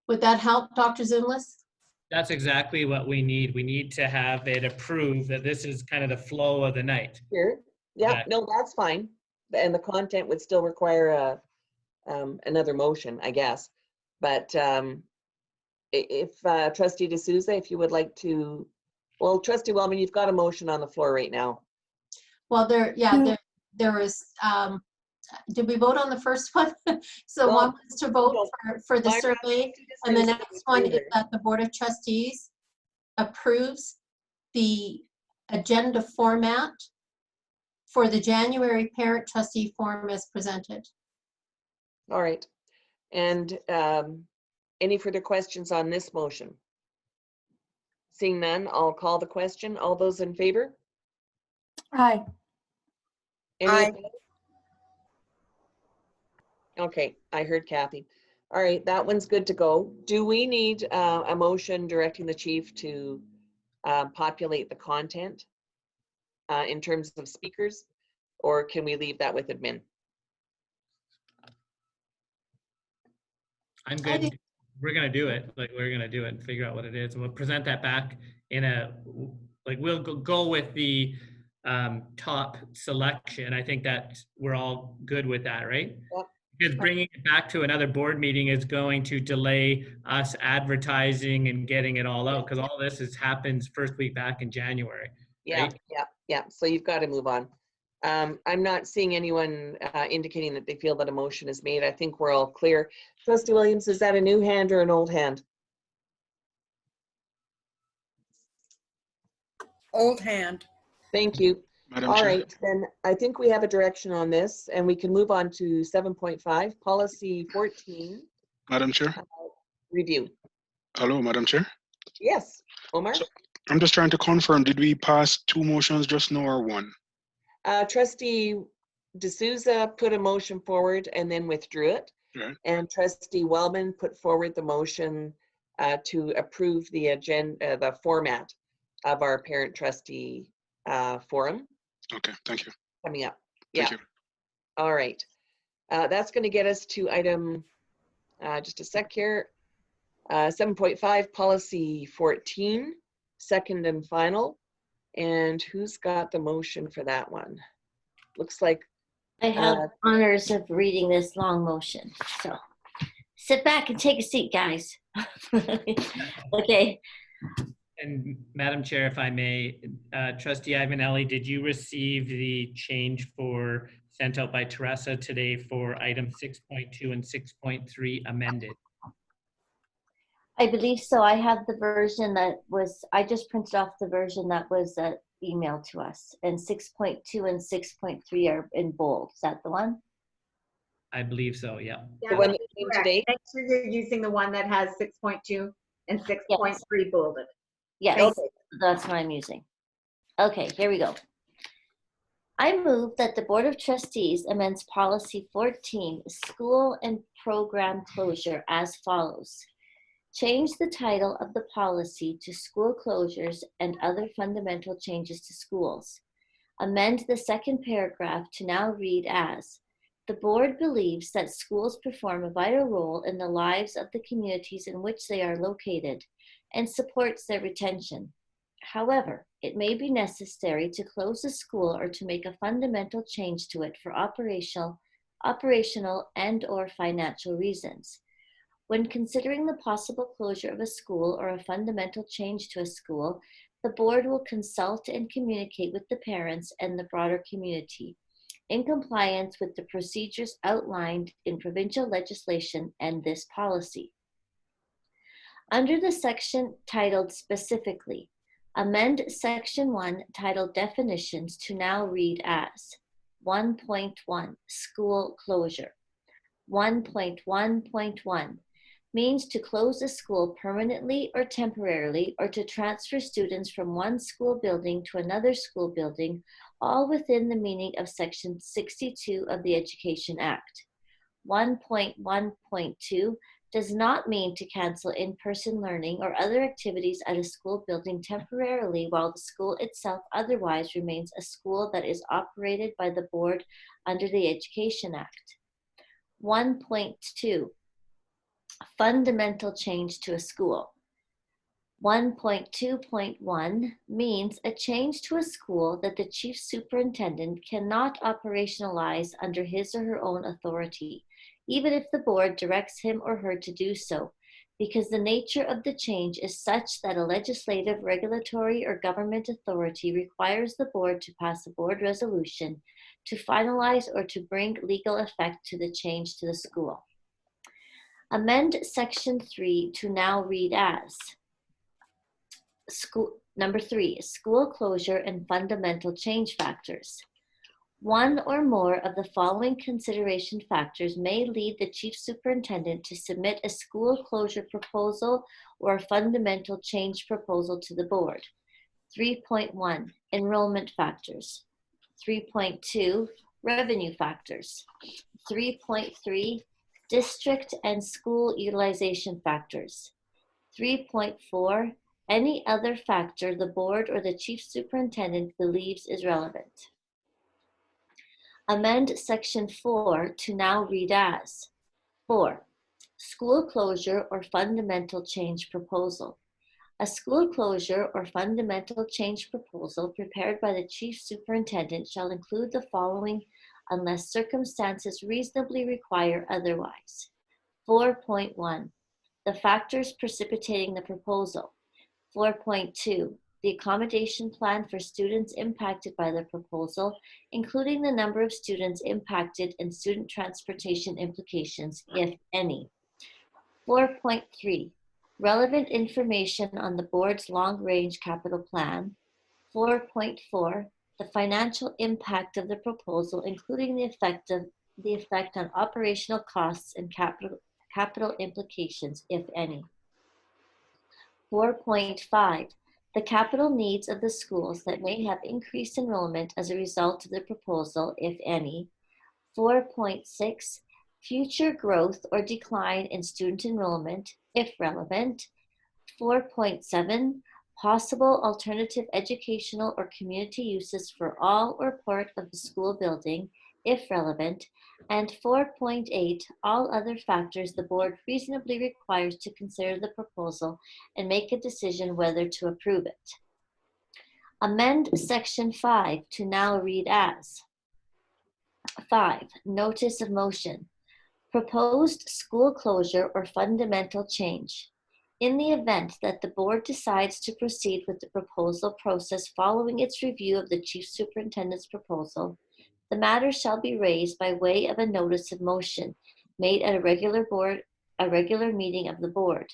Would that help, Dr. Zumlis? That's exactly what we need. We need to have it approved that this is kind of the flow of the night. Sure. Yeah, Exactly. no, that's fine. And the content would still require another motion, I guess. But if Trustee D'Souza, if you would like to, well, Trustee Wellman, you've got a motion on the floor right now. Well, there was, did we vote on the first one? So Well, one was to vote for the survey, and the next one is that the Board of Trustees approves the agenda format for the January Parent Trustee Forum as presented. All right. And any further questions on this motion? Seeing none, I'll call the question. All those in favor? Aye. Any opposed? Okay, I heard Kathy. All right, that one's good to go. Do we need a motion directing the chief to populate the content in terms of speakers, or can we leave that with admin? I'm good. We're gonna do it. Like we're gonna do it and figure out what it is, and we'll present that back in a we'll go with the top selection. I think that we're all good with that, right? Yep. Because bringing it back to another board meeting is going to delay us advertising and getting it all out, because all this happens first week back in January. Yeah, right? yeah. So you've got to move on. I'm not seeing anyone indicating that they feel that a motion is made. I think we're all clear. Trustee Williams, is that a new hand or an old hand? Old hand. Thank you. Madam All Chair. right, then I think we have a direction on this, and we can move on to 7.5, policy 14. Madam Chair. Review. Hello, Madam Chair. Yes, Omar. So, I'm just trying to confirm, did we pass two motions just now or one? Trustee D'Souza put a motion forward and then withdrew it. Right. And Trustee Wellman put forward the motion to approve the agenda, the format of our parent trustee forum. Okay, thank you. Coming up. Thank Yeah. you. All right. That's going to get us to item, just a sec here, 7.5, policy 14, second and final. And who's got the motion for that one? Looks like I have honors of reading this long motion. So sit back and take a seat, guys. Okay. And Madam Chair, if I may, Trustee Ivanelli, did you receive the change sent out by Teresa today for item 6.2 and 6.3 amended? I believe so. I have the version that was, I just printed off the version that was emailed to us, and 6.2 and 6.3 are in bold. Is that the one? I believe so, yeah. the one that came today. Make sure you're using the one that has 6.2 and 6.3 bolded. Yes, Okay. that's what I'm using. Okay, here we go. I move that the Board of Trustees amends Policy 14, School and Program Closure, as follows. Change the title of the policy to School Closures and Other Fundamental Changes to Schools. Amend the second paragraph to now read as, the board believes that schools perform a vital role in the lives of the communities in which they are located and supports their retention. However, it may be necessary to close a school or to make a fundamental change to it for operational and/or financial reasons. When considering the possible closure of a school or a fundamental change to a school, the board will consult and communicate with the parents and the broader community in compliance with the procedures outlined in provincial legislation and this policy. Under the section titled Specifically, amend Section 1 titled Definitions to now read as 1.1 School Closure. 1.1.1 means to close a school permanently or temporarily, or to transfer students from one school building to another school building, all within the meaning of Section 62 of the Education Act. 1.1.2 does not mean to cancel in-person learning or other activities at a school building temporarily while the school itself otherwise remains a school that is operated by the board under the Education Act. 1.2, fundamental change to a school. 1.2.1 means a change to a school that the chief superintendent cannot operationalize under his or her own authority, even if the board directs him or her to do so, because the nature of the change is such that a legislative, regulatory, or government authority requires the board to pass a board resolution to finalize or to bring legal effect to the change to the school. Amend Section 3 to now read as Number 3, School Closure and Fundamental Change Factors. One or more of the following consideration factors may lead the chief superintendent to submit a school closure proposal or a fundamental change proposal to the board. 3.1, Enrollment Factors. 3.2, Revenue Factors. 3.3, District and School Utilization Factors. 3.4, any other factor the board or the chief superintendent believes is relevant. Amend Section 4 to now read as 4. School closure or fundamental change proposal. A school closure or fundamental change proposal prepared by the chief superintendent shall include the following unless circumstances reasonably require otherwise. 4.1. The factors precipitating the proposal. 4.2. The accommodation plan for students impacted by the proposal, including the number of students impacted and student transportation implications, if any. 4.3. Relevant information on the board's long-range capital plan. 4.4. The financial impact of the proposal, including the effect on operational costs and capital implications, if any. 4.5. The capital needs of the schools that may have increased enrollment as a result of the proposal, if any. 4.6. Future growth or decline in student enrollment, if relevant. 4.7. Possible alternative educational or community uses for all or part of the school building, if relevant. And 4.8, all other factors the board reasonably requires to consider the proposal and make a decision whether to approve it. Amend Section 5 to now read as 5. Notice of motion. Proposed school closure or fundamental change. In the event that the board decides to proceed with the proposal process following its review of the chief superintendent's proposal, the matter shall be raised by way of a notice of motion made at a regular meeting of the board.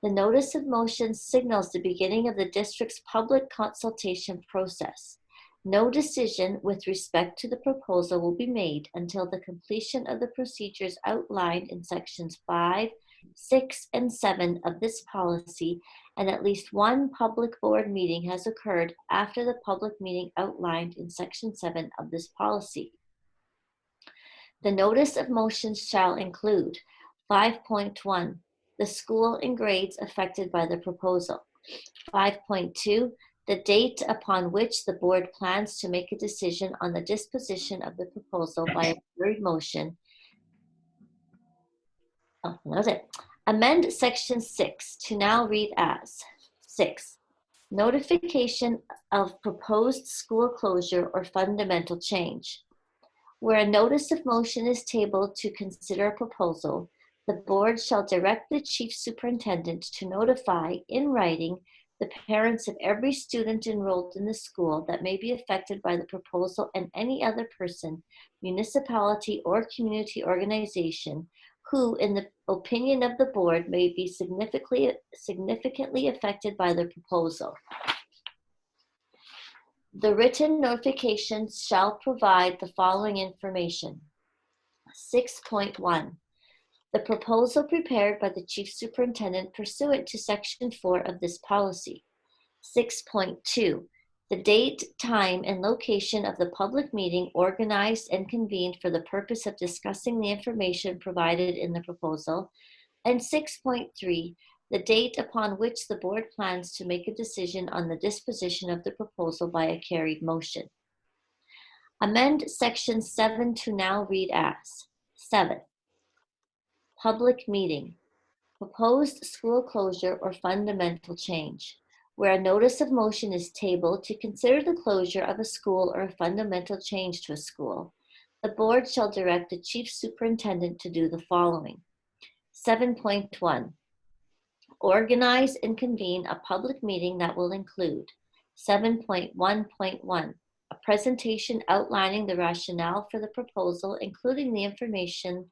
The notice of motion signals the beginning of the district's public consultation process. No decision with respect to the proposal will be made until the completion of the procedures outlined in sections 5, 6, and 7 of this policy, and at least one public board meeting has occurred after the public meeting outlined in Section 7 of this policy. The notice of motions shall include 5.1, the school and grades affected by the proposal. 5.2, the date upon which the board plans to make a decision on the disposition of the proposal by a carried motion. Oh, that was it. Amend Section 6 to now read as 6. Notification of proposed school closure or fundamental change. Where a notice of motion is tabled to consider a proposal, the board shall direct the chief superintendent to notify in writing the parents of every student enrolled in the school that may be affected by the proposal and any other person, municipality, or community organization who, in the opinion of the board, may be significantly affected by the proposal. The written notifications shall provide the following information. 6.1. The proposal prepared by the Chief Superintendent pursuant to Section 4 of this policy. 6.2. The date, time, and location of the public meeting organized and convened for the purpose of discussing the information provided in the proposal. And 6.3. The date upon which the board plans to make a decision on the disposition of the proposal by a carried motion. Amend Section 7 to now read as 7. Public meeting. Proposed school closure or fundamental change. Where a notice of motion is tabled to consider the closure of a school or a fundamental change to a school, the board shall direct the chief superintendent to do the following. 7.1. Organize and convene a public meeting that will include 7.1.1, a presentation outlining the rationale for the proposal, including the information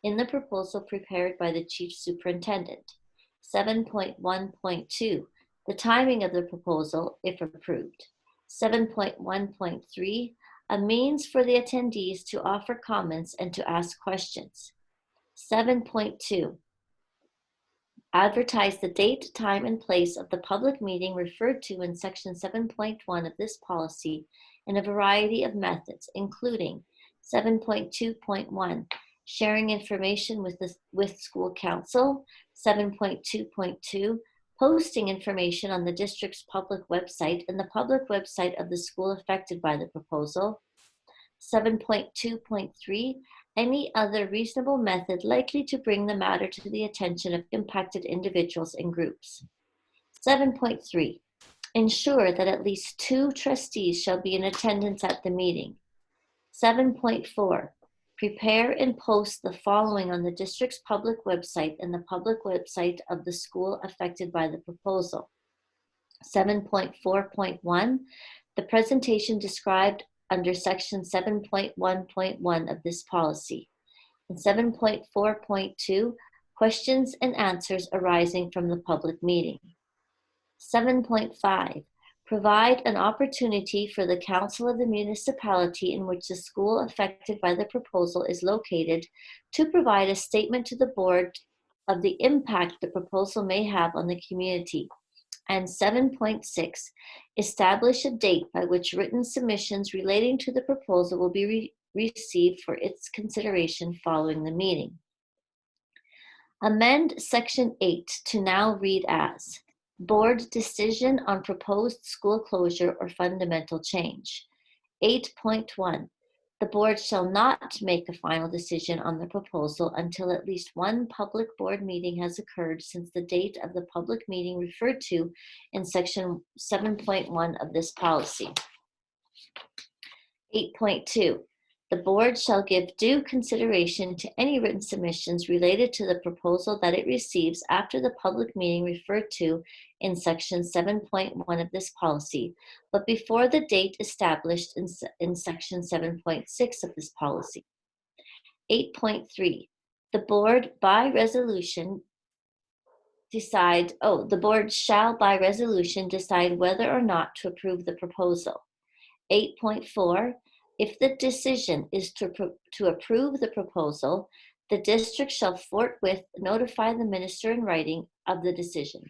in the proposal prepared by the chief superintendent. 7.1.2, the timing of the proposal, if approved. 7.1.3, a means for the attendees to offer comments and to ask questions. 7.2, advertise the date, time, and place of the public meeting referred to in Section 7.1 of this policy in a variety of methods, including 7.2.1, sharing information with school council. 7.2.2, posting information on the district's public website and the public website of the school affected by the proposal. 7.2.3, any other reasonable method likely to bring the matter to the attention of impacted individuals and groups. 7.3, ensure that at least 2 trustees shall be in attendance at the meeting. 7.4, prepare and post the following on the district's public website and the public website of the school affected by the proposal. 7.4.1, the presentation described under Section 7.1.1 of this policy. And 7.4.2, questions and answers arising from the public meeting. 7.5, provide an opportunity for the council of the municipality in which the school affected by the proposal is located to provide a statement to the board of the impact the proposal may have on the community. And 7.6, establish a date by which written submissions relating to the proposal will be received for its consideration following the meeting. Amend Section 8 to now read as Board Decision on Proposed School Closure or Fundamental Change. 8.1, the board shall not make a final decision on the proposal until at least one public board meeting has occurred since the date of the public meeting referred to in Section 7.1 of this policy. 8.2, the board shall give due consideration to any written submissions related to the proposal that it receives after the public meeting referred to in Section 7.1 of this policy, but before the date established in Section 7.6 of this policy. 8.3, the board by resolution the board shall by resolution decide whether or not to approve the proposal. 8.4, if the decision is to approve the proposal, The district shall forthwith notify the minister in writing of the decision.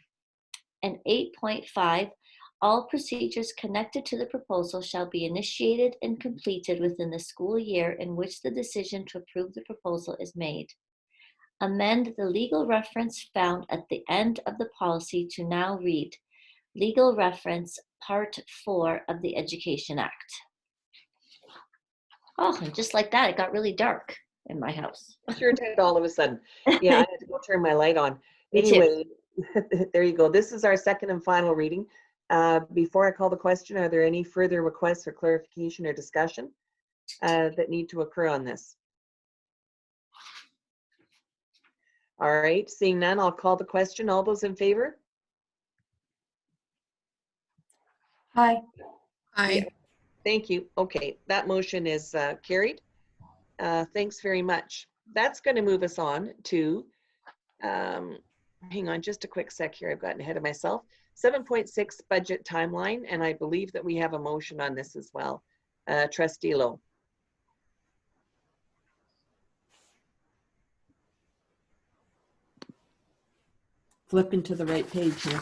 And 8.5, all procedures connected to the proposal shall be initiated and completed within the school year in which the decision to approve the proposal is made. Amend the legal reference found at the end of the policy to now read Legal Reference Part 4 of the Education Act. Oh, and just like that, it got really dark in my house. Sure did all of a sudden. Yeah, I had to go turn my light on. Me too. Anyway, there you go. This is our second and final reading. Before I call the question, are there any further requests for clarification or discussion that need to occur on this? All right, seeing none, I'll call the question. All those in favor? Aye. Aye. Yeah. Thank you. Okay, that motion is carried. Thanks very much. That's going to move us on to, hang on just a quick sec here. I've gotten ahead of myself. 7.6 budget timeline, and I believe that we have a motion on this as well. Trustee Lowe. Flipping to the right page here.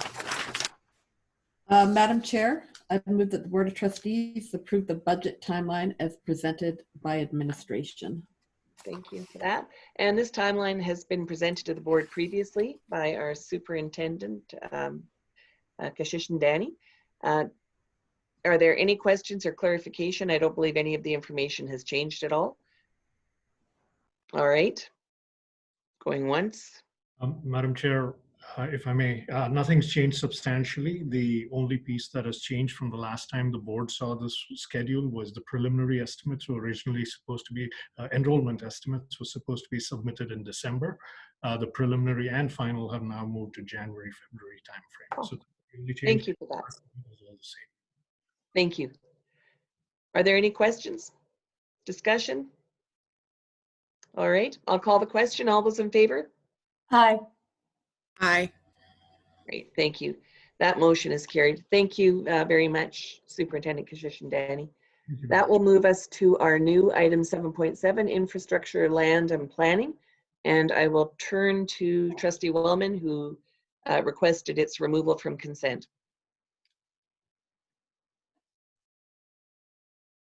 Madam Chair, I move that the Board of Trustees approve the budget timeline as presented by administration. Thank you for that. And this timeline has been presented to the board previously by our superintendent, Kashish and Danny. Are there any questions or clarification? I don't believe any of the information has changed at all. All right, going once. Madam Chair, if I may, nothing's changed substantially. The only piece that has changed from the last time the board saw this schedule was the preliminary estimates were originally supposed to be, enrollment estimates were supposed to be submitted in December. The preliminary and final have now moved to January, February timeframe. Oh, so the only change thank you for that. Thank you. Are there any questions? Discussion? All right, I'll call the question. All those in favor? Aye. Aye. Great, thank you. That motion is carried. Thank you very much, Superintendent Kashish and Danny. That will move us to our new item 7.7, infrastructure, land, and planning. And I will turn to Trustee Wellman, who requested its removal from consent.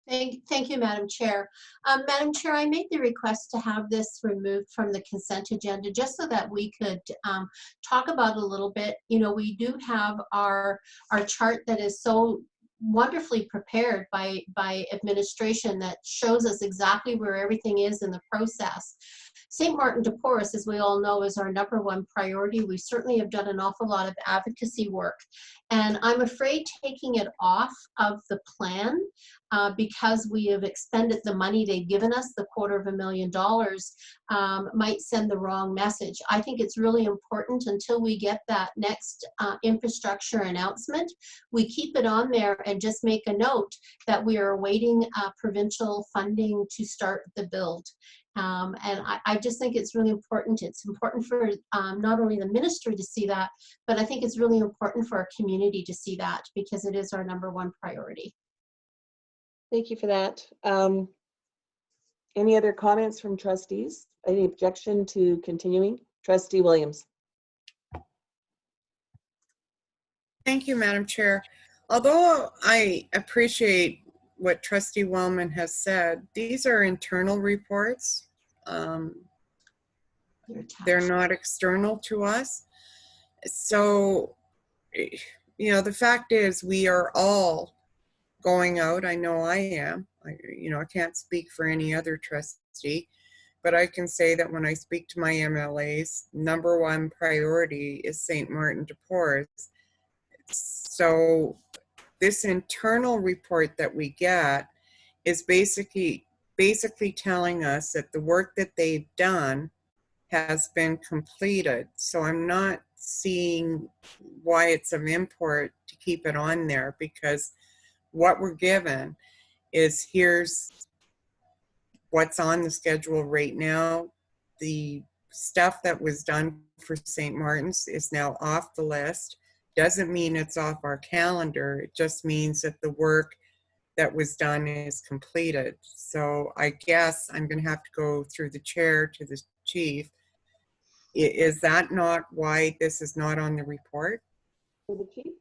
Thank you, Madam Chair. Madam Chair, I made the request to have this removed from the consent agenda just so that we could talk about it a little bit. You know, we do have our chart that is so wonderfully prepared by administration that shows us exactly where everything is in the process. St. Martin de Porres, as we all know, is our #1 priority. We certainly have done an awful lot of advocacy work. And I'm afraid taking it off of the plan because we have expended the money they've given us, the $250,000, might send the wrong message. I think it's really important until we get that next infrastructure announcement, we keep it on there and just make a note that we are awaiting provincial funding to start the build. And I just think it's really important. It's important for not only the ministry to see that, but I think it's really important for our community to see that because it is our #1 priority. Thank you for that. Any other comments from trustees? Any objection to continuing? Trustee Williams. Thank you, Madam Chair. Although I appreciate what Trustee Wellman has said, these are internal reports. They're not external to us. So, you know, the fact is we are all going out. I know I am. I can't speak for any other trustee, but I can say that when I speak to my MLAs, #1 priority is St. Martin de Porres. So this internal report that we get is basically telling us that the work that they've done has been completed. So I'm not seeing why it's of import to keep it on there, because what we're given is here's what's on the schedule right now. The stuff that was done for St. Martin's is now off the list. Doesn't mean it's off our calendar. It just means that the work that was done is completed. So I guess I'm going to have to go through the chair to the chief. Is that not why this is not on the report? For the chief?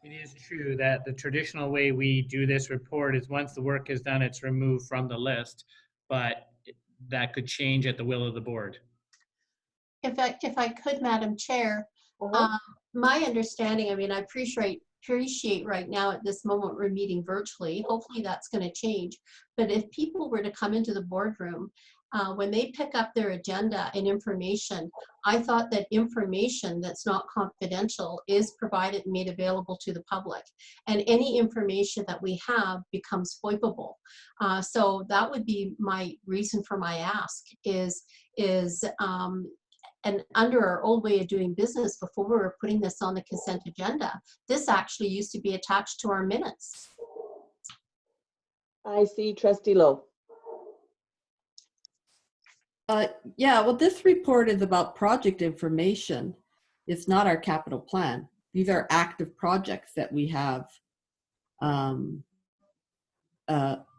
It is true that the traditional way we do this report is once the work is done, it's removed from the list, but that could change at the will of the board. If I could, Madam Chair, my understanding, I mean, I appreciate right now at this moment we're meeting virtually. Hopefully that's going to change. But if people were to come into the boardroom, when they pick up their agenda and information, I thought that information that's not confidential is provided and made available to the public. And any information that we have becomes FOIPable. So that would be my reason for my ask is and under our old way of doing business, before we were putting this on the consent agenda, this actually used to be attached to our minutes. I see Trustee Lowe. Yeah, well, this report is about project information. It's not our capital plan. These are active projects that we have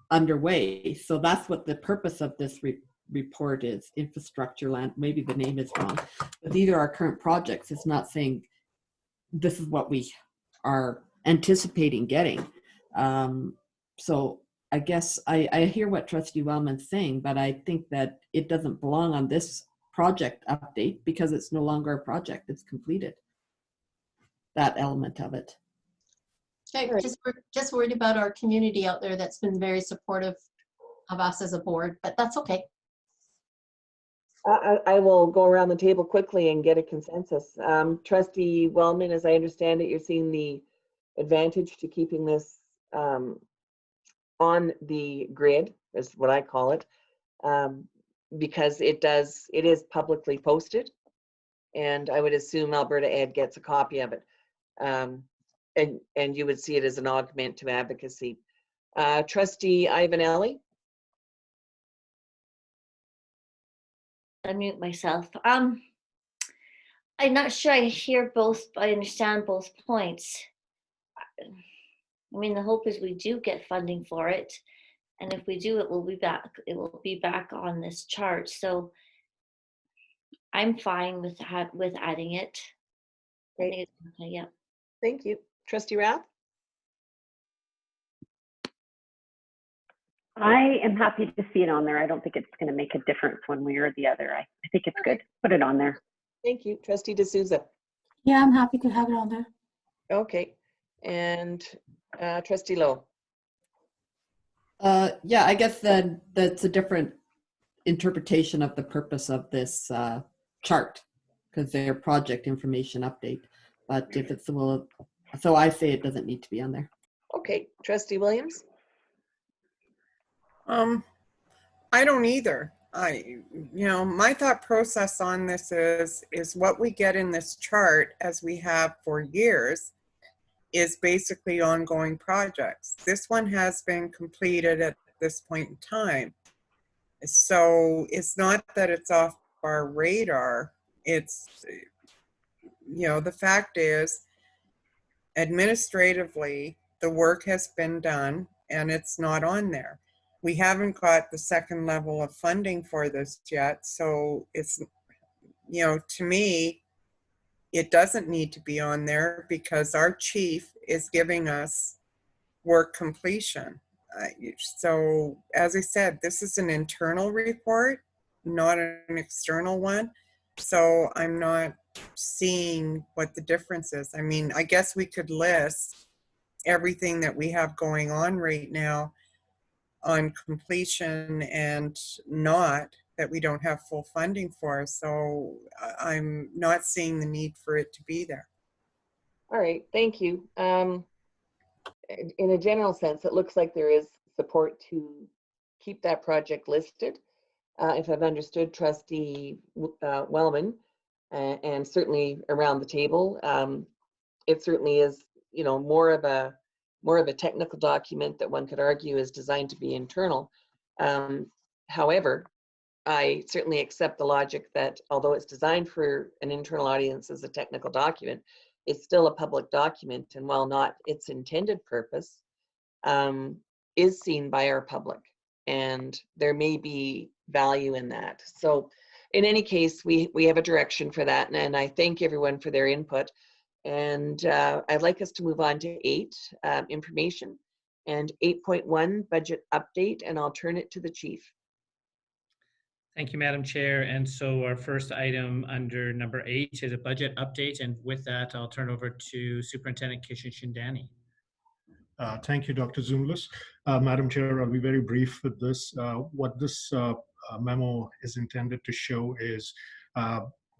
underway. So that's what the purpose of this report is, infrastructure land. Maybe the name is wrong, but these are our current projects. It's not saying this is what we are anticipating getting. So I guess I hear what Trustee Wellman's saying, but I think that it doesn't belong on this project update because it's no longer a project. It's completed. That element of it. Okay, just worried about our community out there that's been very supportive of us as a board, but that's okay. I will go around the table quickly and get a consensus. Trustee Wellman, as I understand it, you're seeing the advantage to keeping this on the grid, is what I call it, because it is publicly posted, and I would assume Alberta Ed gets a copy of it, and you would see it as an augment to advocacy. Trustee Ivanelli. Unmute myself. I'm not sure I hear both. I understand both points. I mean, the hope is we do get funding for it, and if we do, it will be back. It will be back on this chart. So I'm fine with adding it. Great. I think it's okay. Yeah. Thank you, Trustee Rath. I am happy to see it on there. I don't think it's going to make a difference one way or the other. I think it's good. Put it on there. Thank you, Trustee D'Souza. Yeah, I'm happy to have it on there. Okay, and Trustee Lowe. Yeah, I guess then that's a different interpretation of the purpose of this chart because they're project information update. But if it's the will of, so I say it doesn't need to be on there. Okay, Trustee Williams. I don't either. My thought process on this is what we get in this chart, as we have for years, is basically ongoing projects. This one has been completed at this point in time. So it's not that it's off our radar. It's, the fact is, administratively, the work has been done and it's not on there. We haven't got the second level of funding for this yet. So it's, to me, it doesn't need to be on there because our chief is giving us work completion. So as I said, this is an internal report, not an external one. So I'm not seeing what the difference is. I mean, I guess we could list everything that we have going on right now on completion and not that we don't have full funding for. So I'm not seeing the need for it to be there. All right, thank you. In a general sense, it looks like there is support to keep that project listed. If I've understood Trustee Wellman, and certainly around the table, it certainly is, more of a technical document that one could argue is designed to be internal. However, I certainly accept the logic that although it's designed for an internal audience as a technical document, it's still a public document, and while not its intended purpose, is seen by our public. And there may be value in that. So in any case, we have a direction for that, and I thank everyone for their input. And I'd like us to move on to 8, information, and 8.1, budget update, and I'll turn it to the chief. Thank you, Madam Chair. And so our first item under number 8 is a budget update. And with that, I'll turn over to Superintendent Kishan-Shindani. Thank you, Dr. Zoomless. Madam Chair, I'll be very brief with this. What this memo is intended to show is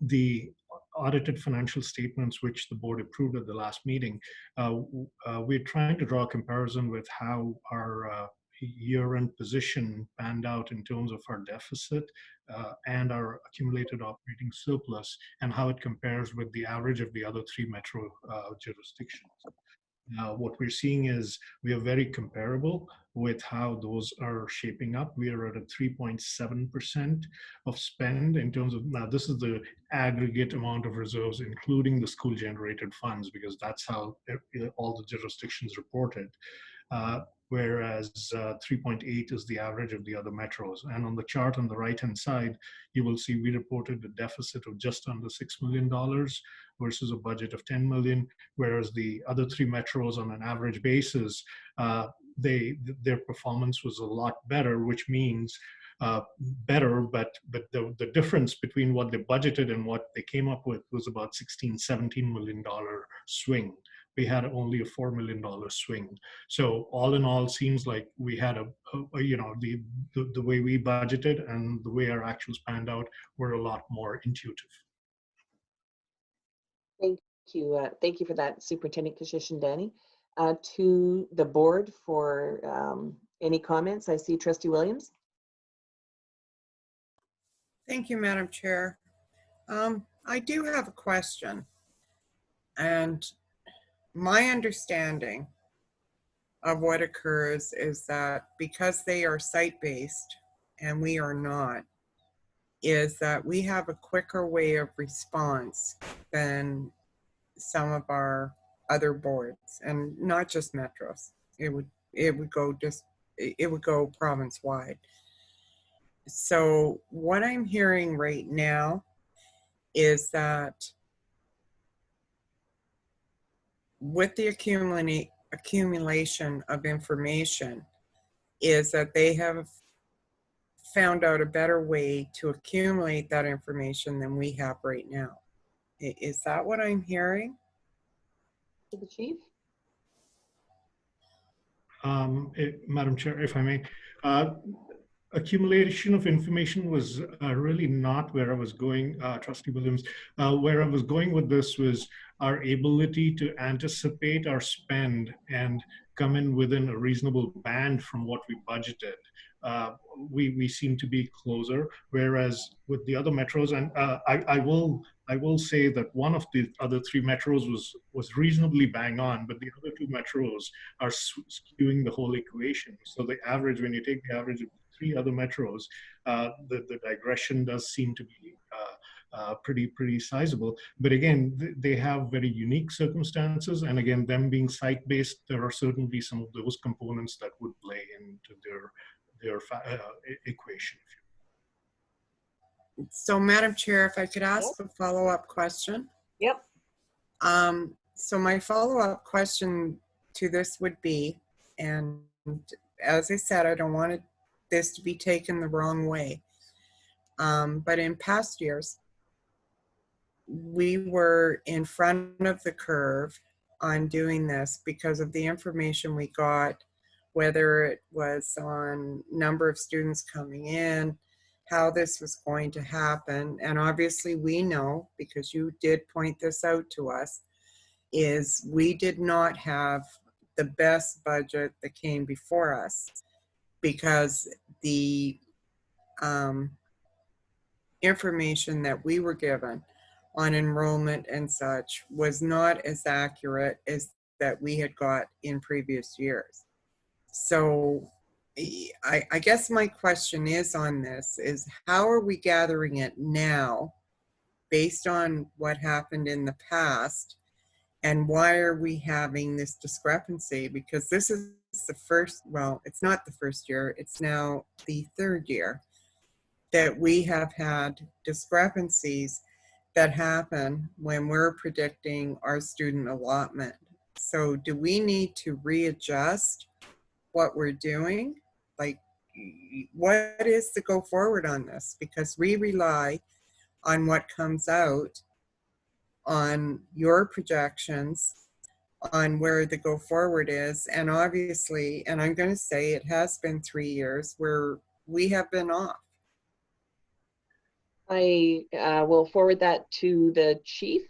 the audited financial statements which the board approved at the last meeting. We're trying to draw a comparison with how our year-end position panned out in terms of our deficit and our accumulated operating surplus, and how it compares with the average of the other 3 metro jurisdictions. What we're seeing is we are very comparable with how those are shaping up. We are at a 3.7% of spend in terms of, now this is the aggregate amount of reserves, including the school generated funds, because that's how all the jurisdictions reported. Whereas 3.8 is the average of the other metros. And on the chart on the right-hand side, you will see we reported a deficit of just under $6 million versus a budget of $10 million, whereas the other 3 metros on an average basis, their performance was a lot better, which means better, but the difference between what they budgeted and what they came up with was about $16-17 million swing. We had only a $4 million swing. So all in all, seems like we had the way we budgeted and the way our actuals panned out were a lot more intuitive. Thank you. Thank you for that, Superintendent Kishan-Shindani. To the board for any comments. I see Trustee Williams. Thank you, Madam Chair. I do have a question. And my understanding of what occurs is that because they are site-based and we are not, is that we have a quicker way of response than some of our other boards, and not just metros. It would go province-wide. So what I'm hearing right now is that with the accumulation of information is that they have found out a better way to accumulate that information than we have right now. Is that what I'm hearing? To the chief. Madam Chair, if I may, accumulation of information was really not where I was going, Trustee Williams. Where I was going with this was our ability to anticipate our spend and come in within a reasonable band from what we budgeted. We seem to be closer, whereas with the other metros, and I will say that one of the other 3 metros was reasonably bang on, but the other 2 metros are skewing the whole equation. So the average, when you take the average of 3 other metros, the digression does seem to be pretty sizable. But again, they have very unique circumstances, and again, them being site-based, there are certainly some of those components that would play into their equation. So, Madam Chair, if I could ask a follow-up question. Yep. So my follow-up question to this would be, and as I said, I don't want this to be taken the wrong way, but in past years, we were in front of the curve on doing this because of the information we got, whether it was on number of students coming in, how this was going to happen. And obviously we know, because you did point this out to us, is we did not have the best budget that came before us because the information that we were given on enrollment and such was not as accurate as that we had got in previous years. So I guess my question is on this is, how are we gathering it now based on what happened in the past, and why are we having this discrepancy? Because this is the first, well, it's not the first year, it's now the 3rd year that we have had discrepancies that happen when we're predicting our student allotment. So do we need to readjust what we're doing? Like, what is the go forward on this? Because we rely on what comes out on your projections on where the go forward is. And obviously, and I'm going to say it has been 3 years where we have been off. I will forward that to the chief.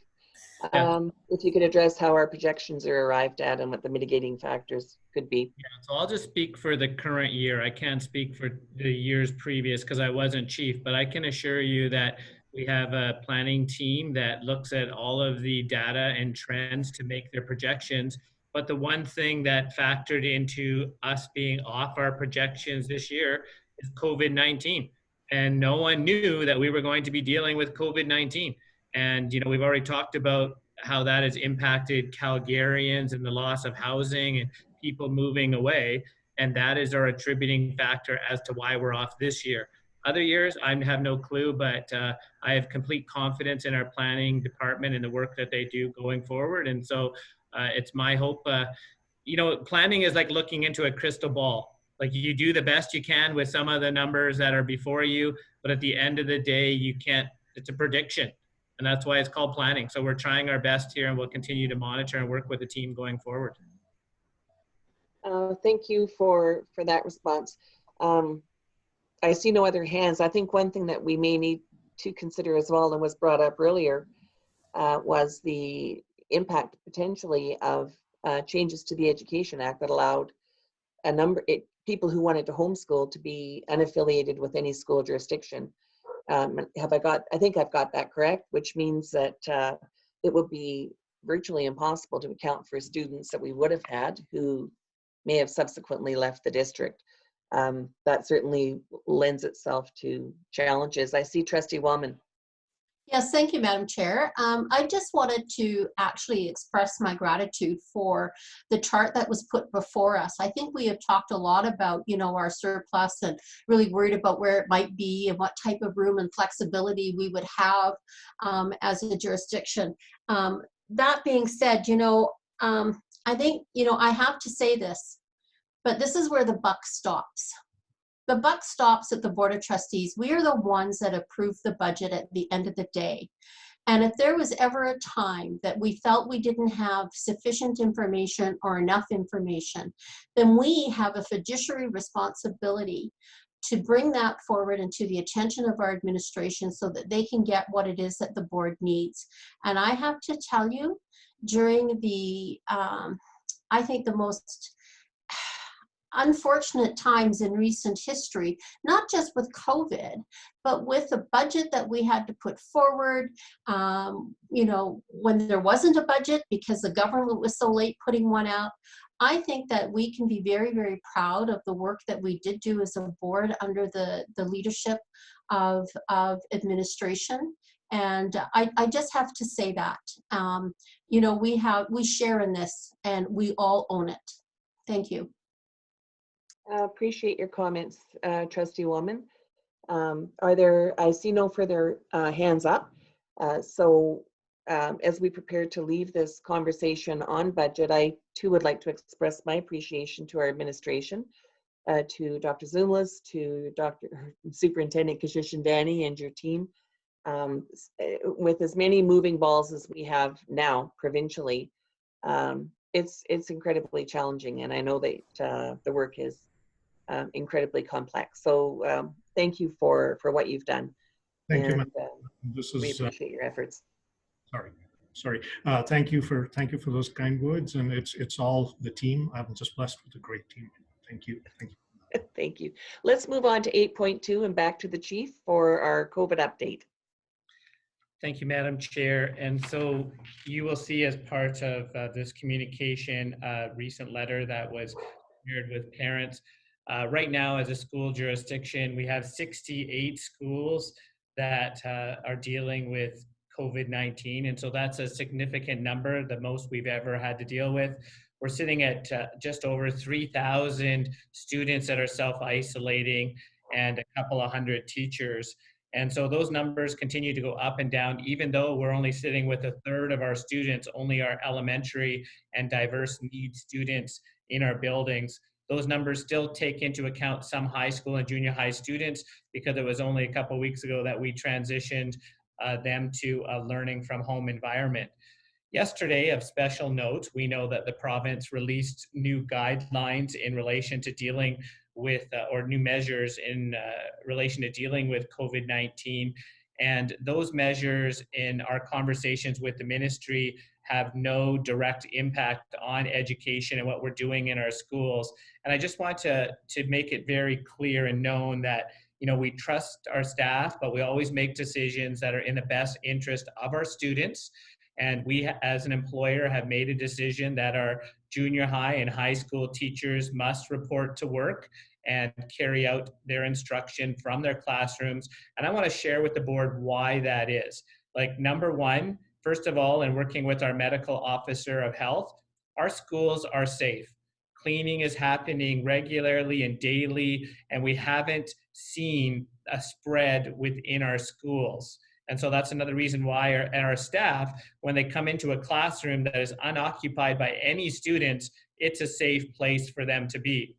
If you could address how our projections are arrived at and what the mitigating factors could be. Yeah, so I'll just speak for the current year. I can't speak for the years previous because I wasn't chief, but I can assure you that we have a planning team that looks at all of the data and trends to make their projections. But the one thing that factored into us being off our projections this year is COVID-19. And no one knew that we were going to be dealing with COVID-19. And, you know, we've already talked about how that has impacted Calgarians and the loss of housing and people moving away. And that is our attributing factor as to why we're off this year. Other years, I have no clue, but I have complete confidence in our planning department and the work that they do going forward. And so it's my hope, you know, planning is like looking into a crystal ball. Like you do the best you can with some of the numbers that are before you, but at the end of the day, you can't, it's a prediction. And that's why it's called planning. So we're trying our best here and we'll continue to monitor and work with the team going forward. Thank you for that response. I see no other hands. I think one thing that we may need to consider as well, and was brought up earlier, was the impact potentially of changes to the Education Act that allowed a number people who wanted to homeschool to be unaffiliated with any school jurisdiction. I think I've got that correct, which means that it would be virtually impossible to account for students that we would have had who may have subsequently left the district. That certainly lends itself to challenges. I see Trustee Wellman. Yes, thank you, Madam Chair. I just wanted to actually express my gratitude for the chart that was put before us. I think we have talked a lot about, you know, our surplus and really worried about where it might be and what type of room and flexibility we would have as a jurisdiction. That being said, you know, I think, you know, I have to say this, but this is where the buck stops. The buck stops at the Board of Trustees. We are the ones that approve the budget at the end of the day. And if there was ever a time that we felt we didn't have sufficient information or enough information, then we have a fiduciary responsibility to bring that forward and to the attention of our administration so that they can get what it is that the board needs. And I have to tell you, during the, I think the most unfortunate times in recent history, not just with COVID, but with the budget that we had to put forward, you know, when there wasn't a budget because the government was so late putting one out. I think that we can be very, very proud of the work that we did do as a board under the leadership of administration. And I just have to say that, you know, we share in this and we all own it. Thank you. Appreciate your comments, Trustee Woman. I see no further hands up. As we prepare to leave this conversation on budget, I too would like to express my appreciation to our administration, to Dr. Zumlas, to Dr. Superintendent Kashishin-Dani and your team. With as many moving balls as we have now provincially, it's incredibly challenging, and I know that the work is incredibly complex. So thank you for what you've done. Thank you, and, ma'am. we appreciate your efforts. Sorry. Thank you for those kind words, and it's all the team. I'm just blessed with a great team. Thank you. Thank you. Let's move on to 8.2 and back to the chief for our COVID update. Thank you, Madam Chair. And so you will see as part of this communication, recent letter that was shared with parents. Right now, as a school jurisdiction, we have 68 schools that are dealing with COVID-19. And so that's a significant number, the most we've ever had to deal with. We're sitting at just over 3,000 students that are self-isolating. and a couple of hundred teachers. And so those numbers continue to go up and down, even though we're only sitting with a third of our students, only our elementary and diverse needs students in our buildings. Those numbers still take into account some high school and junior high students, because it was only a couple of weeks ago that we transitioned them to a learning from home environment. Yesterday, of special note, we know that the province released new guidelines in relation to dealing with, or new measures in relation to dealing with COVID-19. And those measures in our conversations with the ministry have no direct impact on education and what we're doing in our schools. And I just want to make it very clear and known that, you know, we trust our staff, but we always make decisions that are in the best interest of our students. And we, as an employer, have made a decision that our junior high and high school teachers must report to work and carry out their instruction from their classrooms. And I want to share with the board why that is. Like, number one, first of all, in working with our medical officer of health, our schools are safe. Cleaning is happening regularly and daily, and we haven't seen a spread within our schools. And so that's another reason why our staff, when they come into a classroom that is unoccupied by any students, it's a safe place for them to be.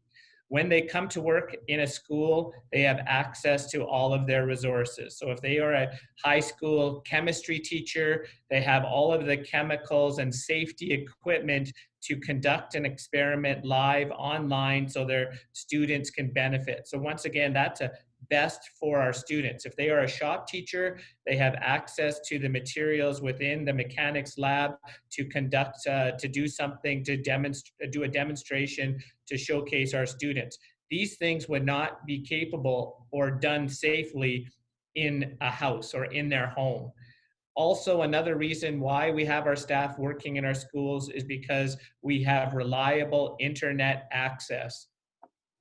When they come to work in a school, they have access to all of their resources. So if they are a high school chemistry teacher, they have all of the chemicals and safety equipment to conduct an experiment live online so their students can benefit. So once again, that's a best for our students. If they are a shop teacher, they have access to the materials within the mechanics lab to conduct, to do something, to do a demonstration to showcase our students. These things would not be capable or done safely in a house or in their home. Also, another reason why we have our staff working in our schools is because we have reliable internet access.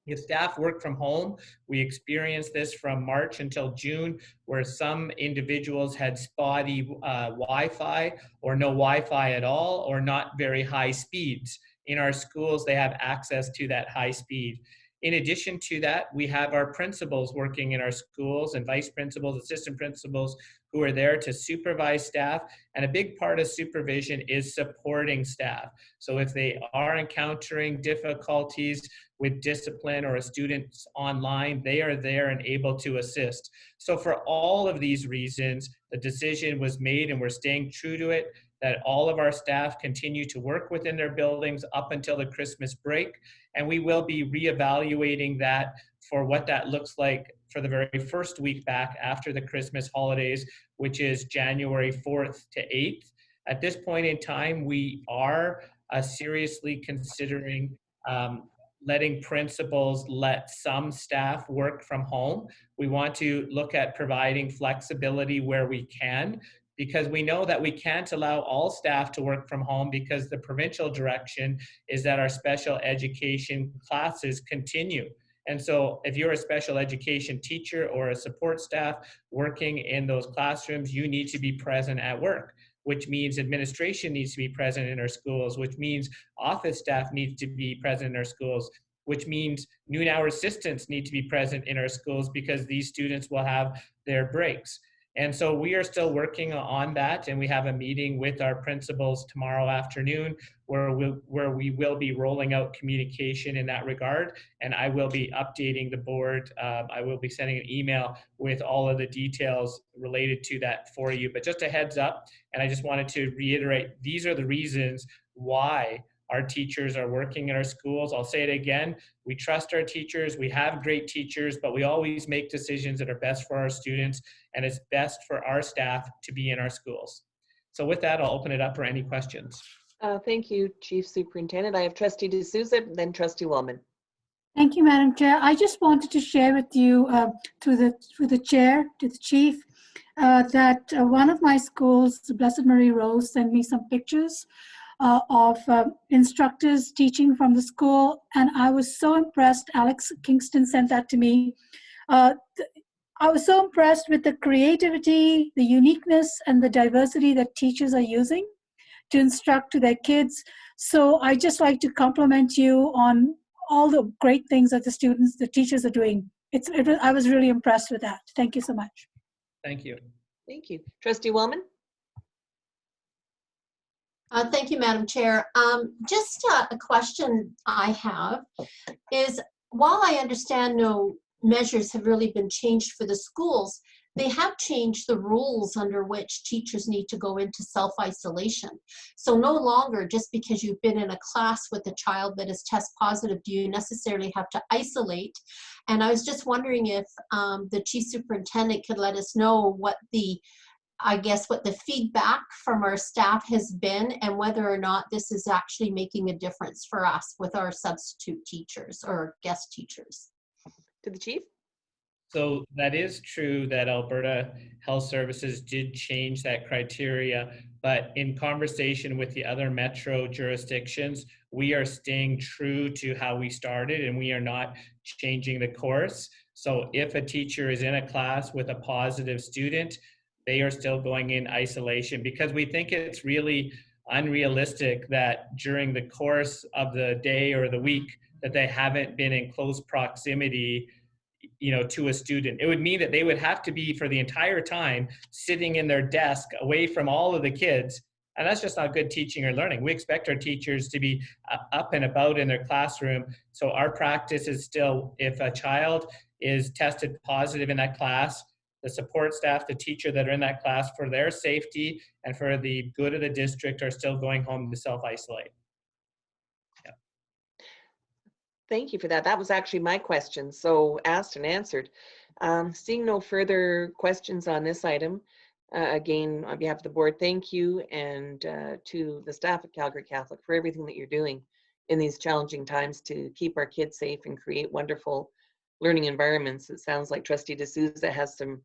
If staff work from home, we experienced this from March until June, where some individuals had spotty Wi-Fi or no Wi-Fi at all, or not very high speeds. In our schools, they have access to that high speed. In addition to that, we have our principals working in our schools, and vice principals, assistant principals, who are there to supervise staff. And a big part of supervision is supporting staff. So if they are encountering difficulties with discipline or a student online, they are there and able to assist. So for all of these reasons, the decision was made, and we're staying true to it, that all of our staff continue to work within their buildings up until the Christmas break. And we will be reevaluating that for what that looks like for the very first week back after the Christmas holidays, which is January 4th to 8th. At this point in time, we are seriously considering letting principals let some staff work from home. We want to look at providing flexibility where we can, because we know that we can't allow all staff to work from home, because the provincial direction is that our special education classes continue. And so if you're a special education teacher or a support staff working in those classrooms, you need to be present at work, which means administration needs to be present in our schools, which means office staff needs to be present in our schools, which means noon hour assistants need to be present in our schools, because these students will have their breaks. And so we are still working on that, and we have a meeting with our principals tomorrow afternoon where we will be rolling out communication in that regard, and I will be updating the board. I will be sending an email with all of the details related to that for you. But just a heads up, and I just wanted to reiterate, these are the reasons why our teachers are working in our schools. I'll say it again, we trust our teachers, we have great teachers, but we always make decisions that are best for our students, and it's best for our staff to be in our schools. So with that, I'll open it up for any questions. Thank you, Chief Superintendent. I have Trustee D'Souza, then Trustee Wellman. Thank you, Madam Chair. I just wanted to share with you, through the chair, to the chief, that one of my schools, Blessed Mary Rose, sent me some pictures of instructors teaching from the school, and I was so impressed. Alex Kingston sent that to me. I was so impressed with the creativity, the uniqueness, and the diversity that teachers are using to instruct to their kids. So I just like to compliment you on all the great things that the teachers are doing. I was really impressed with that. Thank you so much. Thank you. Thank you. Trustee Wellman? Thank you, Madam Chair. Just a question I have is, while I understand no measures have really been changed for the schools, they have changed the rules under which teachers need to go into self-isolation. So no longer, just because you've been in a class with a child that is test positive, do you necessarily have to isolate. And I was just wondering if the chief superintendent could let us know what the feedback from our staff has been, and whether or not this is actually making a difference for us with our substitute teachers or guest teachers. To the chief? So that is true that Alberta Health Services did change that criteria, but in conversation with the other metro jurisdictions, we are staying true to how we started and we are not changing the course. So if a teacher is in a class with a positive student, they are still going in isolation, because we think it's really unrealistic that during the course of the day or the week that they haven't been in close proximity, to a student. It would mean that they would have to be for the entire time sitting in their desk away from all of the kids. And that's just not good teaching or learning. We expect our teachers to be up and about in their classroom. So our practice is still, if a child is tested positive in that class, the support staff, the teacher that are in that class, for their safety and for the good of the district, are still going home to self-isolate. Thank you for that. That was actually my question, so asked and answered. Seeing no further questions on this item, again, on behalf of the board, thank you, and to the staff at Calgary Catholic for everything that you're doing in these challenging times to keep our kids safe and create wonderful learning environments. It sounds like Trustee D'Souza has some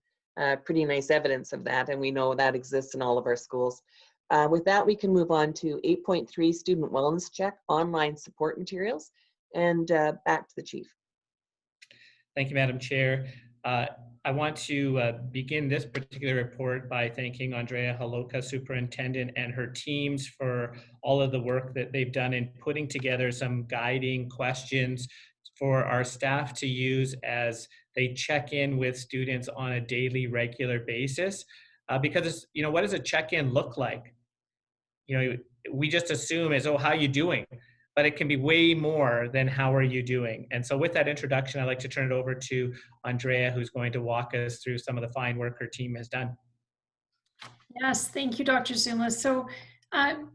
pretty nice evidence of that, and we know that exists in all of our schools. With that, we can move on to 8.3, Student Wellness Check, online support materials. And back to the chief. Thank you, Madam Chair. I want to begin this particular report by thanking Andrea Haloka, Superintendent, and her teams for all of the work that they've done in putting together some guiding questions for our staff to use as they check in with students on a daily, regular basis. Because, what does a check-in look like? We just assume as, oh, how are you doing? But it can be way more than how are you doing. And so with that introduction, I'd like to turn it over to Andrea, who's going to walk us through some of the fine work her team has done. Yes, thank you, Dr. Zumla. So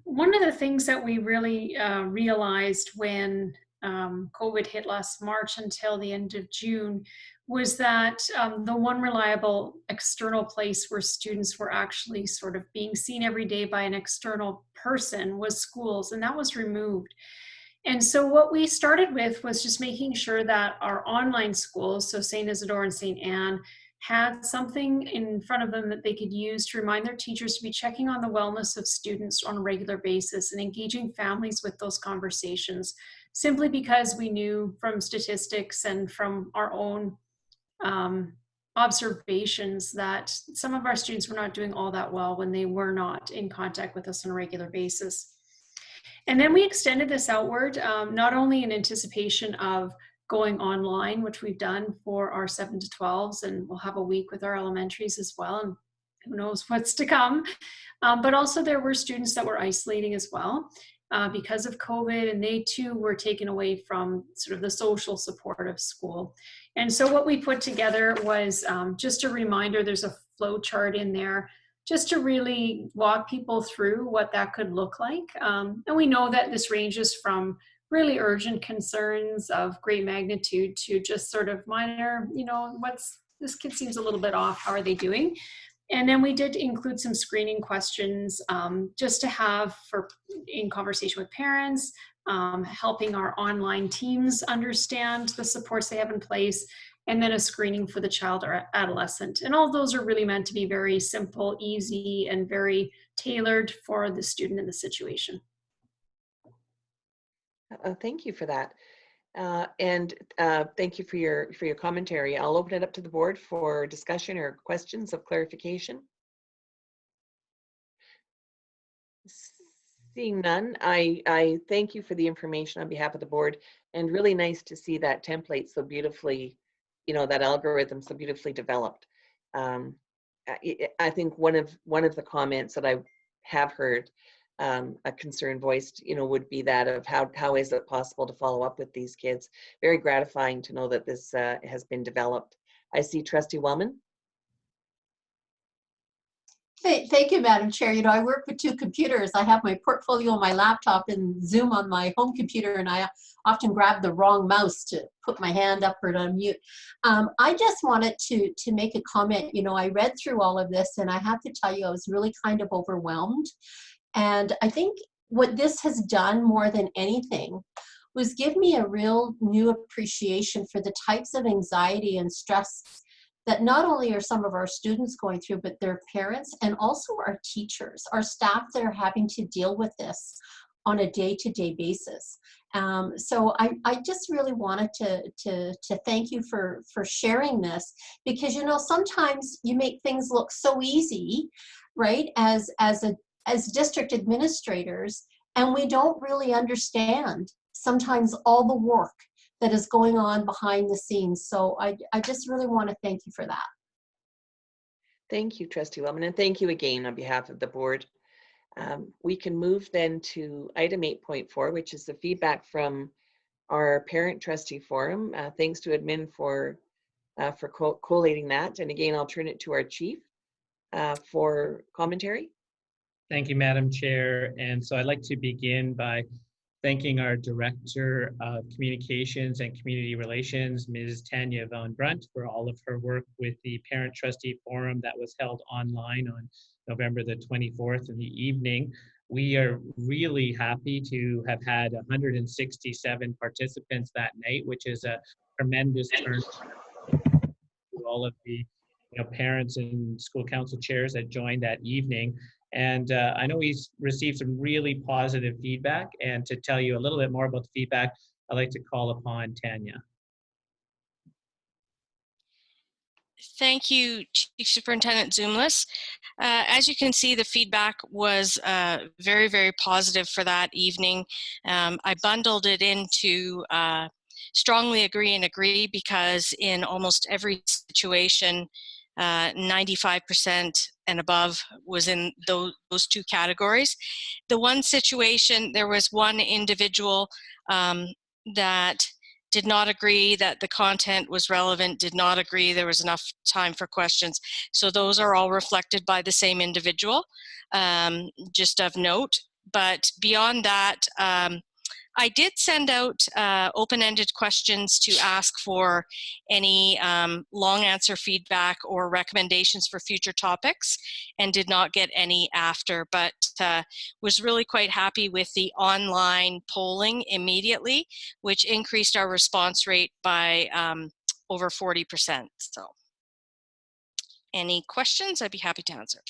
one of the things that we really realized when COVID hit last March until the end of June was that the one reliable external place where students were actually sort of being seen every day by an external person was schools, and that was removed. And so what we started with was just making sure that our online schools, so St. Isidore and St. Anne, had something in front of them that they could use to remind their teachers to be checking on the wellness of students on a regular basis and engaging families with those conversations, simply because we knew from statistics and from our own observations that some of our students were not doing all that well when they were not in contact with us on a regular basis. And then we extended this outward, not only in anticipation of going online, which we've done for our 7 to 12s, and we'll have a week with our elementaries as well, and who knows what's to come. But also there were students that were isolating as well because of COVID, and they too were taken away from sort of the social support of school. And so what we put together was just a reminder, there's a flow chart in there, just to really walk people through what that could look like. And we know that this ranges from really urgent concerns of great magnitude to just sort of minor, this kid seems a little bit off, how are they doing? And then we did include some screening questions just to have in conversation with parents, helping our online teams understand the supports they have in place, and then a screening for the child or adolescent. And all those are really meant to be very simple, easy, and very tailored for the student in the situation. Thank you for that. And thank you for your commentary. I'll open it up to the board for discussion or questions of clarification. Seeing none, I thank you for the information on behalf of the board, and really nice to see that template so beautifully you know, that algorithm so beautifully developed. I think one of the comments that I have heard, a concern voiced, you know, would be that of how is it possible to follow up with these kids? Very gratifying to know that this has been developed. I see Trustee Wellman. Thank you, Madam Chair. You know, I work with two computers. I have my portfolio on my laptop and Zoom on my home computer, and I often grab the wrong mouse to put my hand up or to unmute. I just wanted to make a comment. You know, I read through all of this, and I have to tell you, I was really kind of overwhelmed. And I think what this has done more than anything was give me a real new appreciation for the types of anxiety and stress that not only are some of our students going through, but their parents and also our teachers, our staff that are having to deal with this on a day-to-day basis. So I just really wanted to thank you for sharing this, because, you know, sometimes you make things look so easy, right, as district administrators, and we don't really understand sometimes all the work that is going on behind the scenes. So I just really want to thank you for that. Thank you, Trustee Wellman, and thank you again on behalf of the board. We can move then to item 8.4, which is the feedback from our parent trustee forum. Thanks to admin for collating that. And again, I'll turn it to our chief for commentary. Thank you, Madam Chair. And so I'd like to begin by thanking our Director of Communications and Community Relations, Ms. Tanya Von Brunt, for all of her work with the Parent Trustee Forum that was held online on November the 24th in the evening. We are really happy to have had 167 participants that night, which is a tremendous turn to all of the parents and school council chairs that joined that evening. And I know we received some really positive feedback. And to tell you a little bit more about the feedback, I'd like to call upon Tanya. Thank you, Chief Superintendent Zoomless. As you can see, the feedback was very, very positive for that evening. I bundled it into strongly agree and agree, because in almost every situation, 95% and above was in those two categories. The one situation, there was one individual that did not agree that the content was relevant, did not agree there was enough time for questions. So those are all reflected by the same individual, just of note. But beyond that, I did send out open-ended questions to ask for any long answer feedback or recommendations for future topics, and did not get any after, but was really quite happy with the online polling immediately, which increased our response rate by over 40%. So any questions, I'd be happy to answer.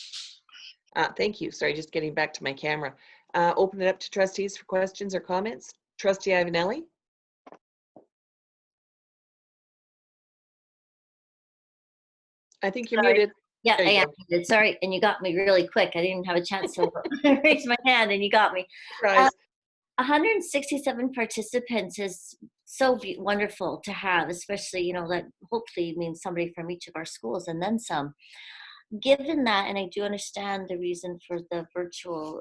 Thank you. Sorry, just getting back to my camera. Open it up to trustees for questions or comments. Trustee Ivanelli? I think you're muted. Yeah, I am muted. Sorry, and you got me really quick. I didn't have a chance to raise my hand, and you got me. 167 participants is so wonderful to have, especially, that hopefully means somebody from each of our schools and then some. Given that, and I do understand the reason for the virtual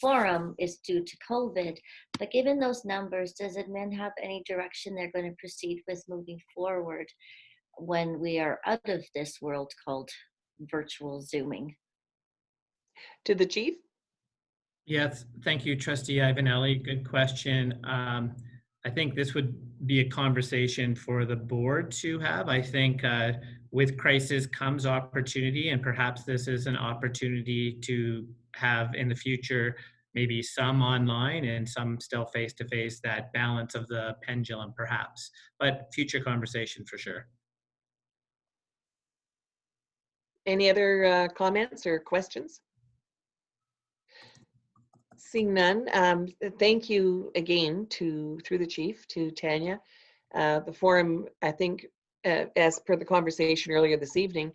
forum is due to COVID, but given those numbers, does admin have any direction they're going to proceed with moving forward when we are out of this world called virtual Zooming? To the chief? Yes, thank you, Trustee Ivanelli. Good question. I think this would be a conversation for the board to have. I think with crisis comes opportunity, and perhaps this is an opportunity to have in the future maybe some online and some still face-to-face, that balance of the pendulum perhaps, but future conversation for sure. Any other comments or questions? Seeing none, thank you again through the chief to Tanya. The forum, I think, as per the conversation earlier this evening,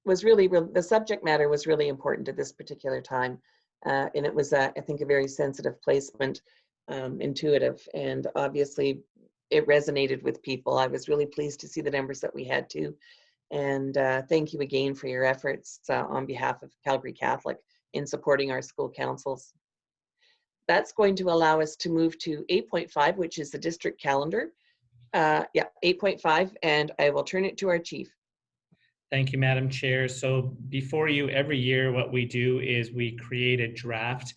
was really, the subject matter was really important at this particular time. And it was, I think, a very sensitive placement, intuitive, and obviously it resonated with people. I was really pleased to see the numbers that we had too. And thank you again for your efforts on behalf of Calgary Catholic in supporting our school councils. That's going to allow us to move to 8.5, which is the district calendar. Yeah, 8.5, and I will turn it to our chief. Thank you, Madam Chair. So before you, every year, what we do is we create a draft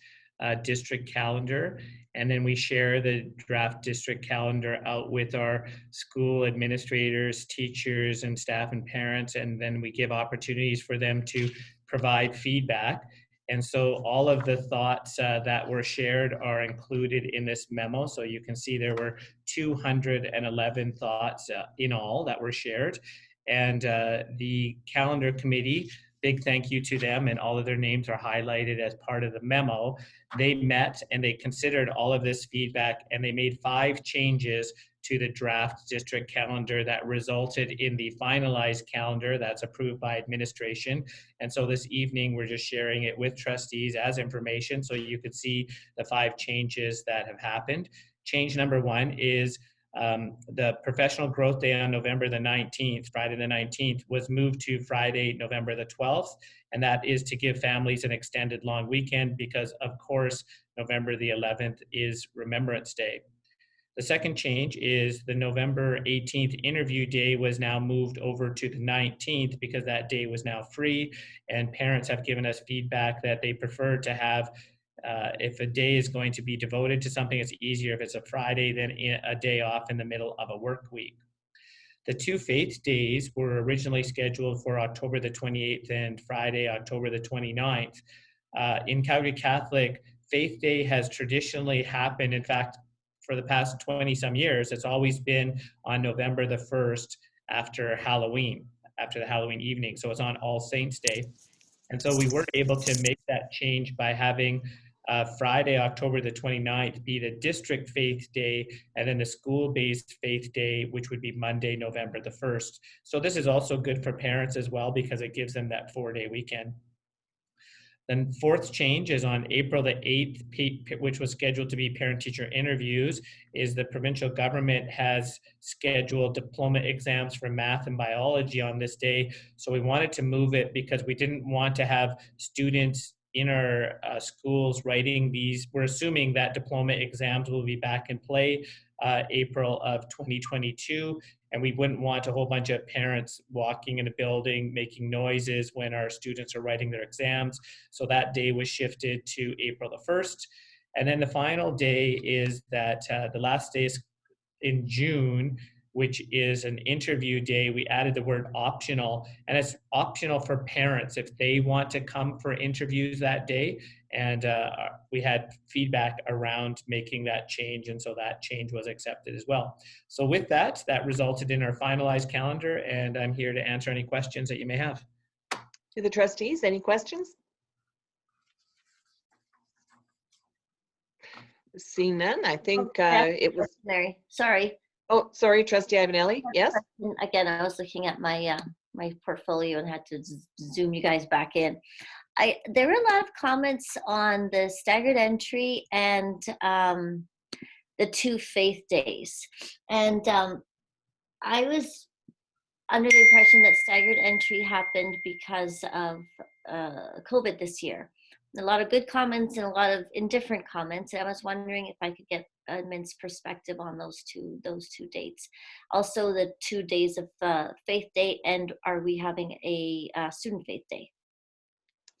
district calendar, and then we share the draft district calendar out with our school administrators, teachers, and staff and parents, and then we give opportunities for them to provide feedback. And so all of the thoughts that were shared are included in this memo. So you can see there were 211 thoughts in all that were shared. And the calendar committee, big thank you to them, and all of their names are highlighted as part of the memo. They met and they considered all of this feedback, and they made 5 changes to the draft district calendar that resulted in the finalized calendar that's approved by administration. And so this evening, we're just sharing it with trustees as information so you could see the 5 changes that have happened. Change number 1 is the professional growth day on November the 19th, Friday the 19th, was moved to Friday, November the 12th. And that is to give families an extended long weekend because, of course, November the 11th is Remembrance Day. The second change is the November 18th interview day was now moved over to the 19th because that day was now free. And parents have given us feedback that they prefer to have if a day is going to be devoted to something, it's easier if it's a Friday than a day off in the middle of a work week. The 2 faith days were originally scheduled for October the 28th and Friday, October the 29th. In Calgary Catholic, Faith Day has traditionally happened. In fact, for the past 20 some years, it's always been on November the 1st after Halloween, after the Halloween evening. So it's on All Saints Day. And so we were able to make that change by having Friday, October the 29th be the district faith day, and then the school-based faith day, which would be Monday, November the 1st. So this is also good for parents as well because it gives them that 4-day weekend. Then 4th change is on April the 8th, which was scheduled to be parent-teacher interviews, is the provincial government has scheduled diploma exams for math and biology on this day. So we wanted to move it because we didn't want to have students in our schools writing these. We're assuming that diploma exams will be back in play April of 2022. And we wouldn't want a whole bunch of parents walking in a building, making noises when our students are writing their exams. So that day was shifted to April the 1st. And then the final day is that the last day is in June, which is an interview day. We added the word optional, and it's optional for parents if they want to come for interviews that day. And we had feedback around making that change, and so that change was accepted as well. So with that, that resulted in our finalized calendar, and I'm here to answer any questions that you may have. To the trustees, any questions? Seeing none, I think it was. Mary, sorry. Oh, sorry, Trustee Ivanelli. Yes. Again, I was looking at my my portfolio and had to zoom you guys back in. There were a lot of comments on the staggered entry and the 2 faith days, and I was under the impression that staggered entry happened because of Covet this year. A lot of good comments and a lot of indifferent comments. And I was wondering if I could get admin's perspective on those two dates. Also, the 2 days of Faith Day, and are we having a Student Faith Day?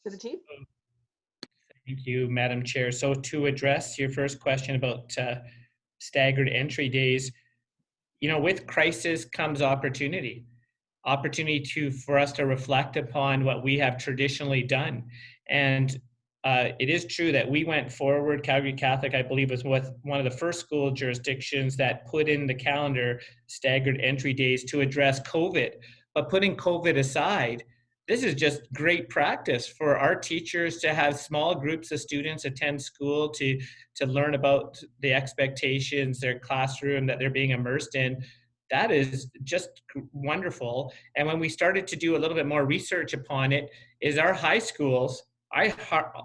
To the chief. Thank you, Madam Chair. So to address your first question about staggered entry days, you know, with crisis comes opportunity. Opportunity for us to reflect upon what we have traditionally done. And it is true that we went forward. Calgary Catholic, I believe, was one of the first school jurisdictions that put in the calendar staggered entry days to address COVID. But putting COVID aside, this is just great practice for our teachers to have small groups of students attend school to learn about the expectations, their classroom that they're being immersed in. That is just wonderful. And when we started to do a little bit more research upon it, is our high schools,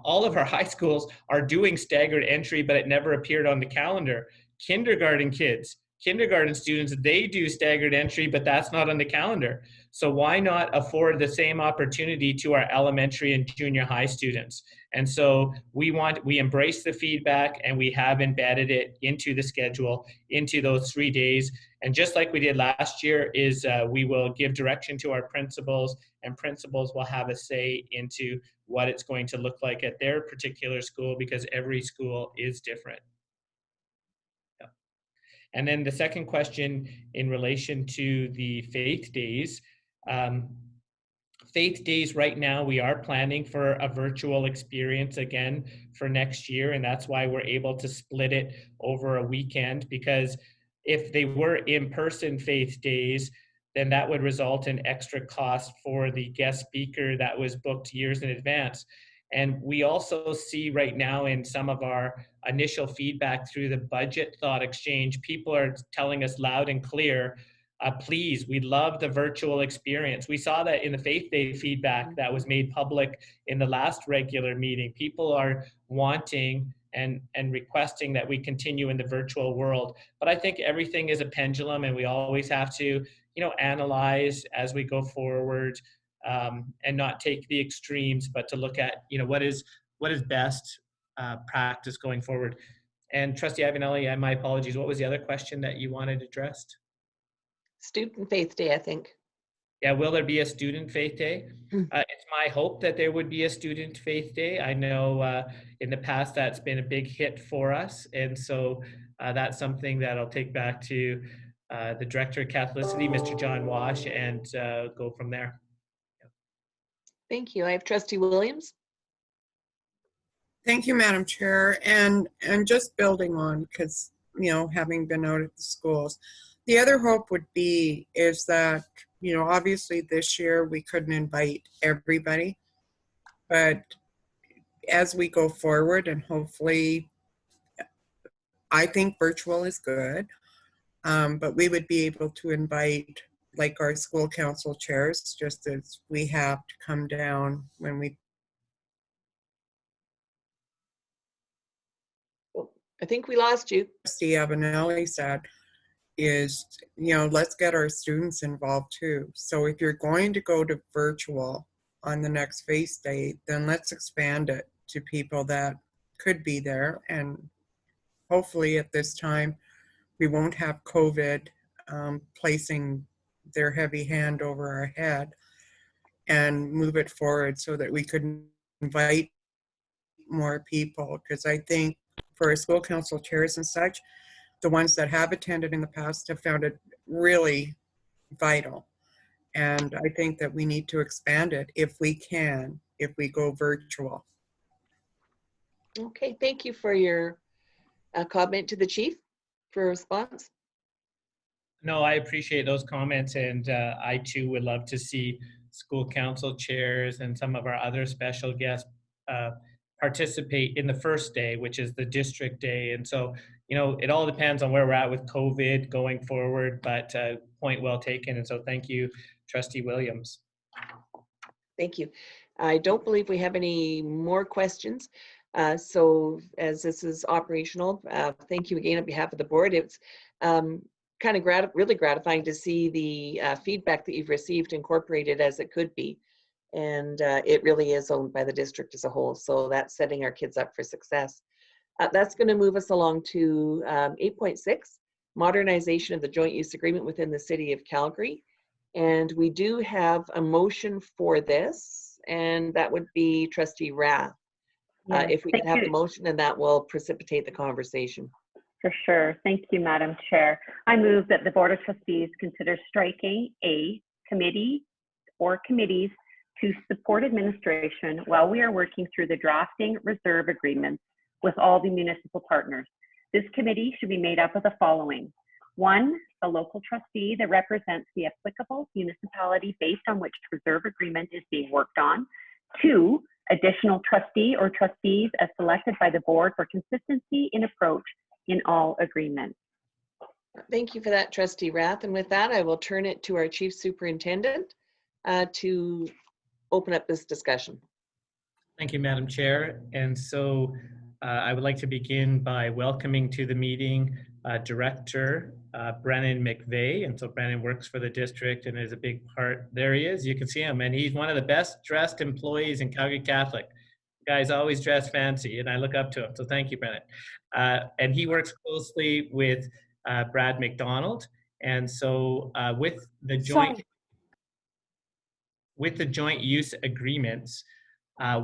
all of our high schools are doing staggered entry, but it never appeared on the calendar. Kindergarten kids kindergarten students, they do staggered entry, but that's not on the calendar. So why not afford the same opportunity to our elementary and junior high students? And so we embrace the feedback, and we have embedded it into the schedule, into those 3 days. And just like we did last year, we will give direction to our principals, and principals will have a say into what it's going to look like at their particular school, because every school is different. Yeah. And then the second question in relation to the faith days. Faith days right now, we are planning for a virtual experience again for next year, and that's why we're able to split it over a weekend, because if they were in-person faith days, then that would result in extra cost for the guest speaker that was booked years in advance. And we also see right now in some of our initial feedback through the budget thought exchange, people are telling us loud and clear, please, we love the virtual experience. We saw that in the Faith Day feedback that was made public in the last regular meeting. People are wanting and requesting that we continue in the virtual world. But I think everything is a pendulum, and we always have to, analyze as we go forward, and not take the extremes, but to look at, what is best practice going forward. And Trustee Ivanelli, my apologies, what was the other question that you wanted addressed? Student Faith Day, I think. Yeah, will there be a Student Faith Day? It's my hope that there would be a Student Faith Day. I know in the past that's been a big hit for us, and so that's something that I'll take back to the Director of Catholicity, Mr. John Wash, and go from there. Thank you. I have Trustee Williams. Thank you, Madam Chair. And just building on, because, having been out at the schools, the other hope would be is that, obviously this year we couldn't invite everybody, but as we go forward, and hopefully, I think virtual is good, but we would be able to invite like our school council chairs, just as we have to come down when we. I think we lost you. Trustee Avenelli said is, let's get our students involved too. So if you're going to go to virtual on the next Faith Day, then let's expand it to people that could be there. And hopefully at this time, we won't have COVID placing their heavy hand over our head, and move it forward so that we could invite more people. Because I think for our school council chairs and such, the ones that have attended in the past have found it really vital. And I think that we need to expand it if we can, if we go virtual. Okay, thank you for your comment to the chief for a response. No, I appreciate those comments, and I too would love to see school council chairs and some of our other special guests participate in the first day, which is the district day. And so, it all depends on where we're at with COVID going forward, but point well taken. And so thank you, Trustee Williams. Thank you. I don't believe we have any more questions. So as this is operational, thank you again on behalf of the board. It's kind of really gratifying to see the feedback that you've received incorporated as it could be. And it really is owned by the district as a whole. So that's setting our kids up for success. That's going to move us along to 8.6, modernization of the joint use agreement within the city of Calgary. And we do have a motion for this, and that would be Trustee Rath. If we can have the motion, and that will precipitate the conversation. For sure. Thank you, Madam Chair. I move that the Board of Trustees consider striking a committee or committees to support administration while we are working through the drafting reserve agreements with all the municipal partners. This committee should be made up of the following. 1, a local trustee that represents the applicable municipality based on which reserve agreement is being worked on. 2, additional trustee or trustees as selected by the board for consistency in approach in all agreements. Thank you for that, Trustee Rath. And with that, I will turn it to our Chief Superintendent to open up this discussion. Thank you, Madam Chair. And so I would like to begin by welcoming to the meeting director, Brennan McVeigh. And so Brennan works for the district and is a big part. There he is. You can see him. And he's one of the best dressed employees in Calgary Catholic. The guy's always dressed fancy, and I look up to him. So thank you, Brennan. And he works closely with Brad McDonald. And so with the joint use agreements,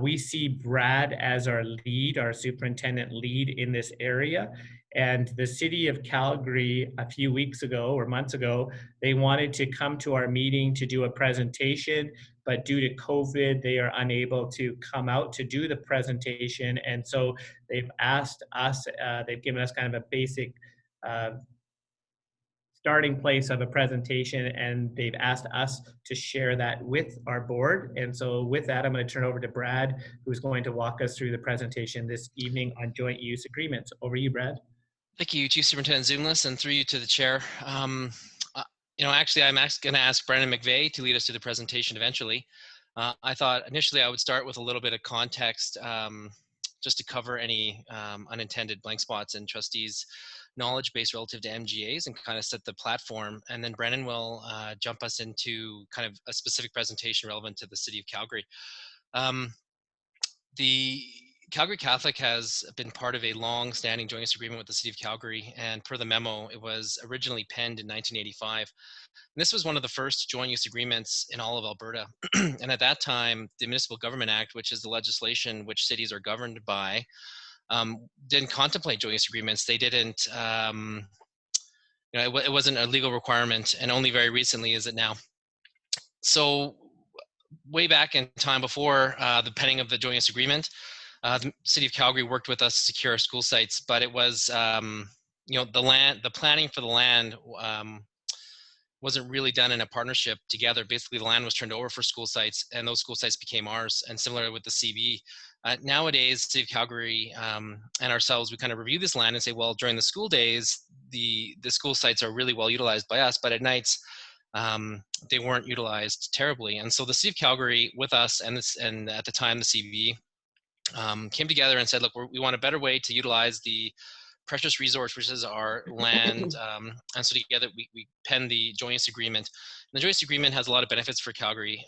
we see Brad as our lead, our superintendent lead in this area. And the city of Calgary, a few weeks ago or months ago, they wanted to come to our meeting to do a presentation, but due to COVID, they are unable to come out to do the presentation. And so they've asked us, they've given us kind of a basic starting place of a presentation, and they've asked us to share that with our board. And so with that, I'm going to turn over to Brad, who's going to walk us through the presentation this evening on joint use agreements. Over to you, Brad. Thank you, Chief Superintendent Zoomless, and through you to the chair. Actually, I'm going to ask Brennan McVeigh to lead us through the presentation eventually. I thought initially I would start with a little bit of context just to cover any unintended blank spots in trustees' knowledge base relative to MGAs and kind of set the platform. And then Brennan will jump us into kind of a specific presentation relevant to the city of Calgary. The Calgary Catholic has been part of a long-standing joint use agreement with the City of Calgary, and per the memo, it was originally penned in 1985. And this was one of the first joint use agreements in all of Alberta. And at that time, the Municipal Government Act, which is the legislation which cities are governed by, didn't contemplate joint use agreements. They didn't, it wasn't a legal requirement, and only very recently is it now. So way back in time before the penning of the joint use agreement, the City of Calgary worked with us to secure our school sites, but it was, the planning for the land wasn't really done in a partnership together. Basically, the land was turned over for school sites, and those school sites became ours. And similar with the CB. Nowadays, City of Calgary and ourselves, we kind of review this land and say, well, during the school days, the school sites are really well utilized by us, but at nights, they weren't utilized terribly. And so the City of Calgary with us and at the time the CB came together and said, look, we want a better way to utilize the precious resource, which is our land. And so together we penned the joint use agreement. And the joint use agreement has a lot of benefits for Calgary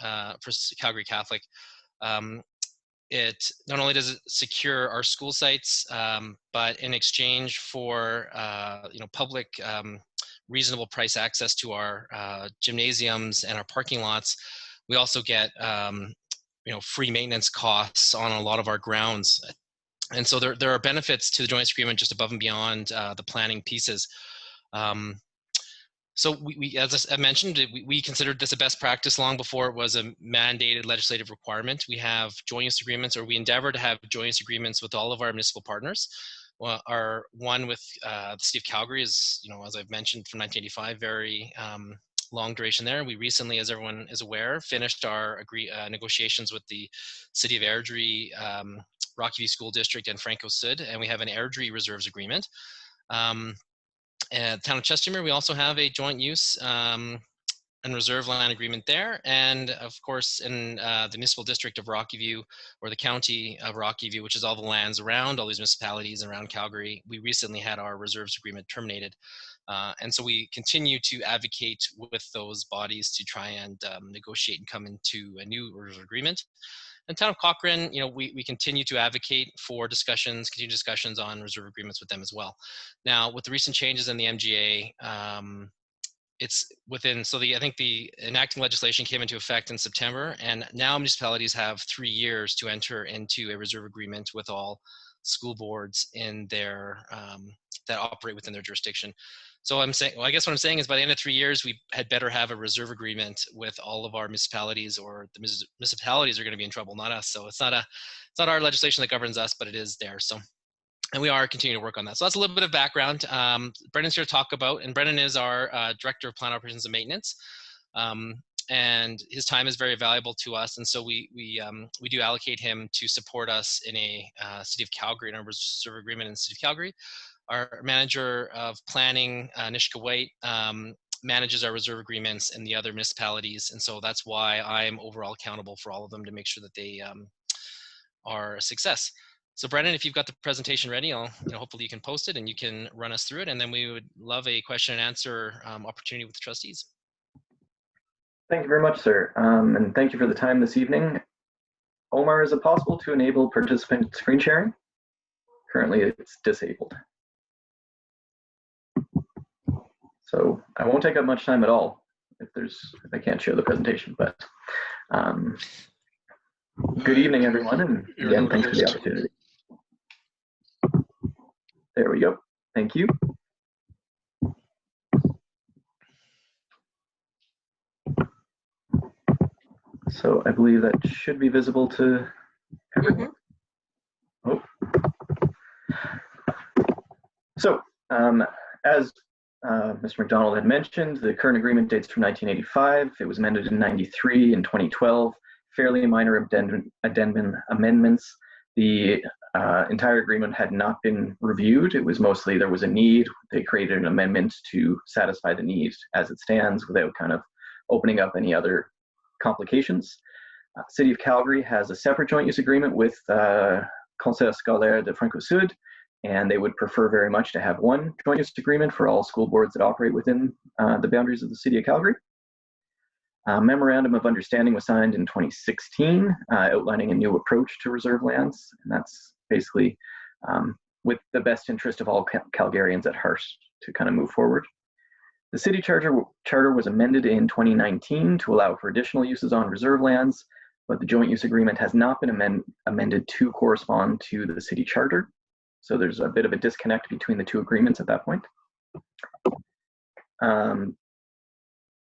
Catholic. It not only does it secure our school sites, but in exchange for public reasonable price access to our gymnasiums and our parking lots, we also get free maintenance costs on a lot of our grounds. And so there are benefits to the joint use agreement just above and beyond the planning pieces. So we, as I mentioned, we considered this a best practice long before it was a mandated legislative requirement. We have joint use agreements, or we endeavor to have joint use agreements with all of our municipal partners. Well, our one with the City of Calgary is, as I've mentioned, from 1985, very long duration there. We recently, as everyone is aware, finished our negotiations with the City of Airdrie, Rocky School District, and Franco Sud, and we have an Airdrie reserves agreement. And Town of Chestermere, we also have a joint use and reserve land agreement there. And of course, in the municipal district of Rockyview, or the county of Rockyview, which is all the lands around all these municipalities around Calgary, we recently had our reserves agreement terminated. And so we continue to advocate with those bodies to try and negotiate and come into a new reserve agreement. And Town of Cochrane, we continue to advocate for continued discussions on reserve agreements with them as well. Now, with the recent changes in the MGA, it's within, I think the enacting legislation came into effect in September, and now municipalities have 3 years to enter into a reserve agreement with all school boards in their, that operate within their jurisdiction. So I guess what I'm saying is by the end of 3 years, we had better have a reserve agreement with all of our municipalities, or the municipalities are going to be in trouble, not us. So it's not our legislation that governs us, but it is there. So, and we are continuing to work on that. So that's a little bit of background. Brendan's here to talk about, and Brendan is our Director of Plant Operations and Maintenance. And his time is very valuable to us. And so we do allocate him to support us in a City of Calgary, in our reserve agreement in the City of Calgary. Our manager of planning, Nishka White, manages our reserve agreements in the other municipalities. And so that's why I'm overall accountable for all of them to make sure that they are a success. So Brennan, if you've got the presentation ready, hopefully you can post it and you can run us through it, and then we would love a question and answer opportunity with the trustees. Thank you very much, sir. And thank you for the time this evening. Omar, is it possible to enable participant screen sharing? Currently it's disabled. So I won't take up much time at all if I can't share the presentation, but good evening, everyone, and again, thanks for the opportunity. There we go. Thank you. So I believe that should be visible to everyone. Oh. So as Mr. McDonald had mentioned, the current agreement dates from 1985. It was amended in 93 and 2012. Fairly minor addendum amendments. The entire agreement had not been reviewed. It was mostly there was a need. They created an amendment to satisfy the need as it stands without kind of opening up any other complications. City of Calgary has a separate joint use agreement with Conseil Scolaire de Franco-Sud, and they would prefer very much to have one joint use agreement for all school boards that operate within the boundaries of the City of Calgary. A memorandum of understanding was signed in 2016, outlining a new approach to reserve lands, and that's basically with the best interest of all Calgarians at heart to kind of move forward. The city charter was amended in 2019 to allow for additional uses on reserve lands, but the joint use agreement has not been amended to correspond to the city charter. So there's a bit of a disconnect between the two agreements at that point.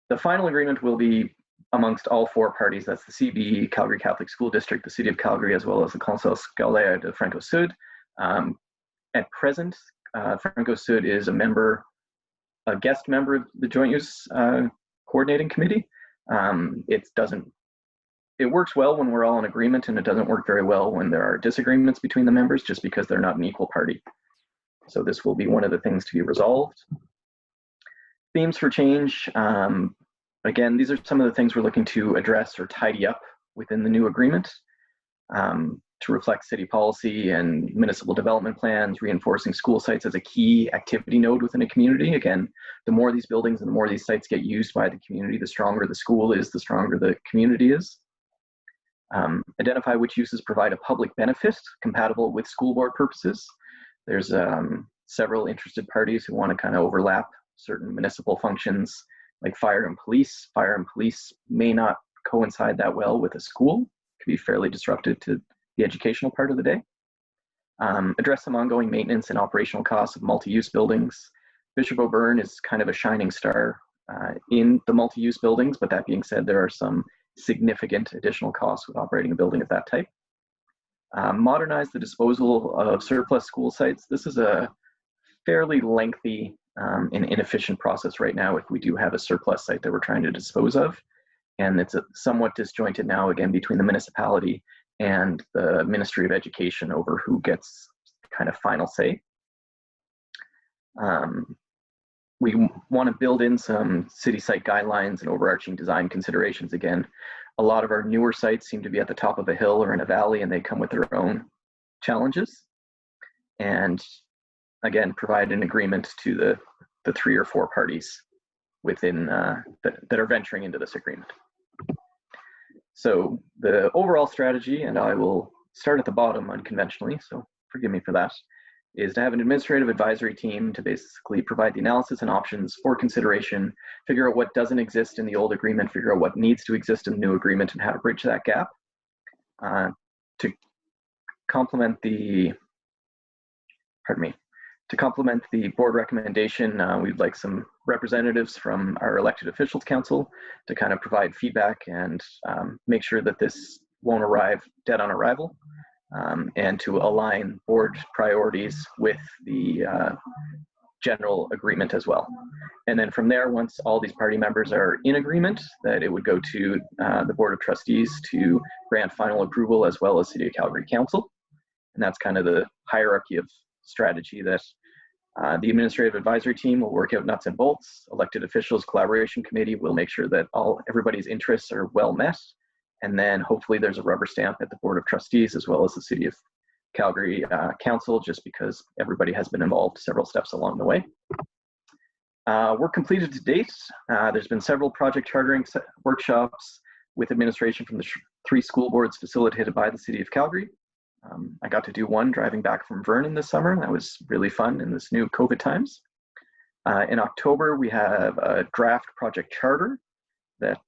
The final agreement will be amongst all four parties. That's the CB, Calgary Catholic School District, the City of Calgary, as well as the Conseil Scolaire de Franco-Sud. At present, Franco-Sud is a guest member of the Joint Use Coordinating Committee. It works well when we're all in agreement, and it doesn't work very well when there are disagreements between the members just because they're not an equal party. So this will be one of the things to be resolved. Themes for change. Again, these are some of the things we're looking to address or tidy up within the new agreement to reflect city policy and municipal development plans, reinforcing school sites as a key activity node within a community. Again, the more these buildings and the more these sites get used by the community, the stronger the school is, the stronger the community is. Identify which uses provide a public benefit compatible with school board purposes. There's several interested parties who want to kind of overlap certain municipal functions like fire and police. Fire and police may not coincide that well with a school. It can be fairly disruptive to the educational part of the day. Address some ongoing maintenance and operational costs of multi-use buildings. Bishop O'Byrne is kind of a shining star in the multi-use buildings, but that being said, there are some significant additional costs with operating a building of that type. Modernize the disposal of surplus school sites. This is a fairly lengthy and inefficient process right now if we do have a surplus site that we're trying to dispose of. And it's somewhat disjointed now, again, between the municipality and the Ministry of Education over who gets kind of final say. We want to build in some city site guidelines and overarching design considerations. Again, a lot of our newer sites seem to be at the top of a hill or in a valley, and they come with their own challenges. And again, provide an agreement to the 3 or 4 parties within that are venturing into this agreement. So the overall strategy, and I will start at the bottom unconventionally, so forgive me for that, is to have an administrative advisory team to basically provide the analysis and options for consideration, figure out what doesn't exist in the old agreement, figure out what needs to exist in the new agreement, and how to bridge that gap. To complement the board recommendation, we'd like some representatives from our elected officials council to kind of provide feedback and make sure that this won't arrive dead on arrival, and to align board priorities with the general agreement as well. And then from there, once all these party members are in agreement, that it would go to the Board of Trustees to grant final approval, as well as City of Calgary Council. And that's kind of the hierarchy of strategy that the administrative advisory team will work out nuts and bolts. Elected officials collaboration committee will make sure that everybody's interests are well met. And then hopefully there's a rubber stamp at the Board of Trustees as well as the City of Calgary Council, just because everybody has been involved several steps along the way. Work completed to date. There's been several project chartering workshops with administration from the 3 school boards facilitated by the City of Calgary. I got to do one driving back from Vernon this summer. That was really fun in this new COVID times. In October, we have a draft project charter that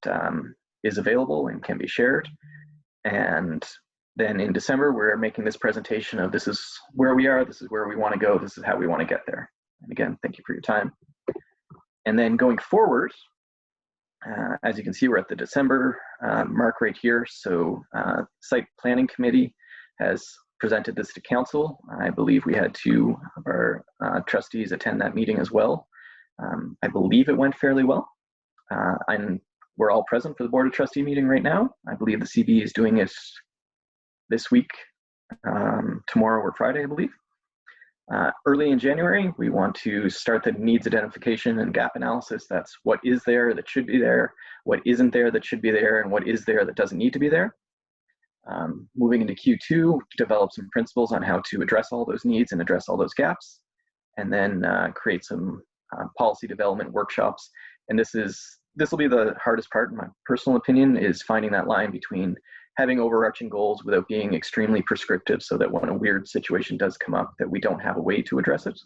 is available and can be shared. And then in December, we're making this presentation of this is where we are, this is where we want to go, this is how we want to get there. And again, thank you for your time. And then going forward, as you can see, we're at the December mark right here. So Site Planning Committee has presented this to Council. I believe we had 2 of our trustees attend that meeting as well. I believe it went fairly well. We're all present for the Board of Trustee meeting right now. I believe the CB is doing it this week, tomorrow or Friday, I believe. Early in January, we want to start the needs identification and gap analysis. That's what is there that should be there, what isn't there that should be there, and what is there that doesn't need to be there. Moving into Q2, develop some principles on how to address all those needs and address all those gaps, and then create some policy development workshops. And this will be the hardest part, in my personal opinion, is finding that line between having overarching goals without being extremely prescriptive, so that when a weird situation does come up, that we don't have a way to address it.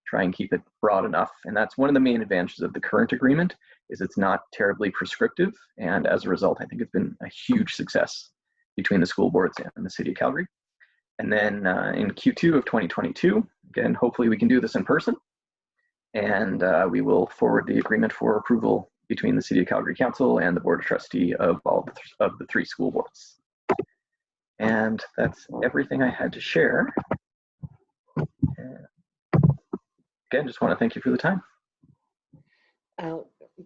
Try and keep it broad enough. And that's one of the main advantages of the current agreement, is it's not terribly prescriptive. And as a result, I think it's been a huge success between the school boards and the City of Calgary. And then in Q2 of 2022, again, hopefully we can do this in person. And we will forward the agreement for approval between the City of Calgary Council and the Board of Trustee of all of the 3 school boards. And that's everything I had to share. Again, just want to thank you for the time.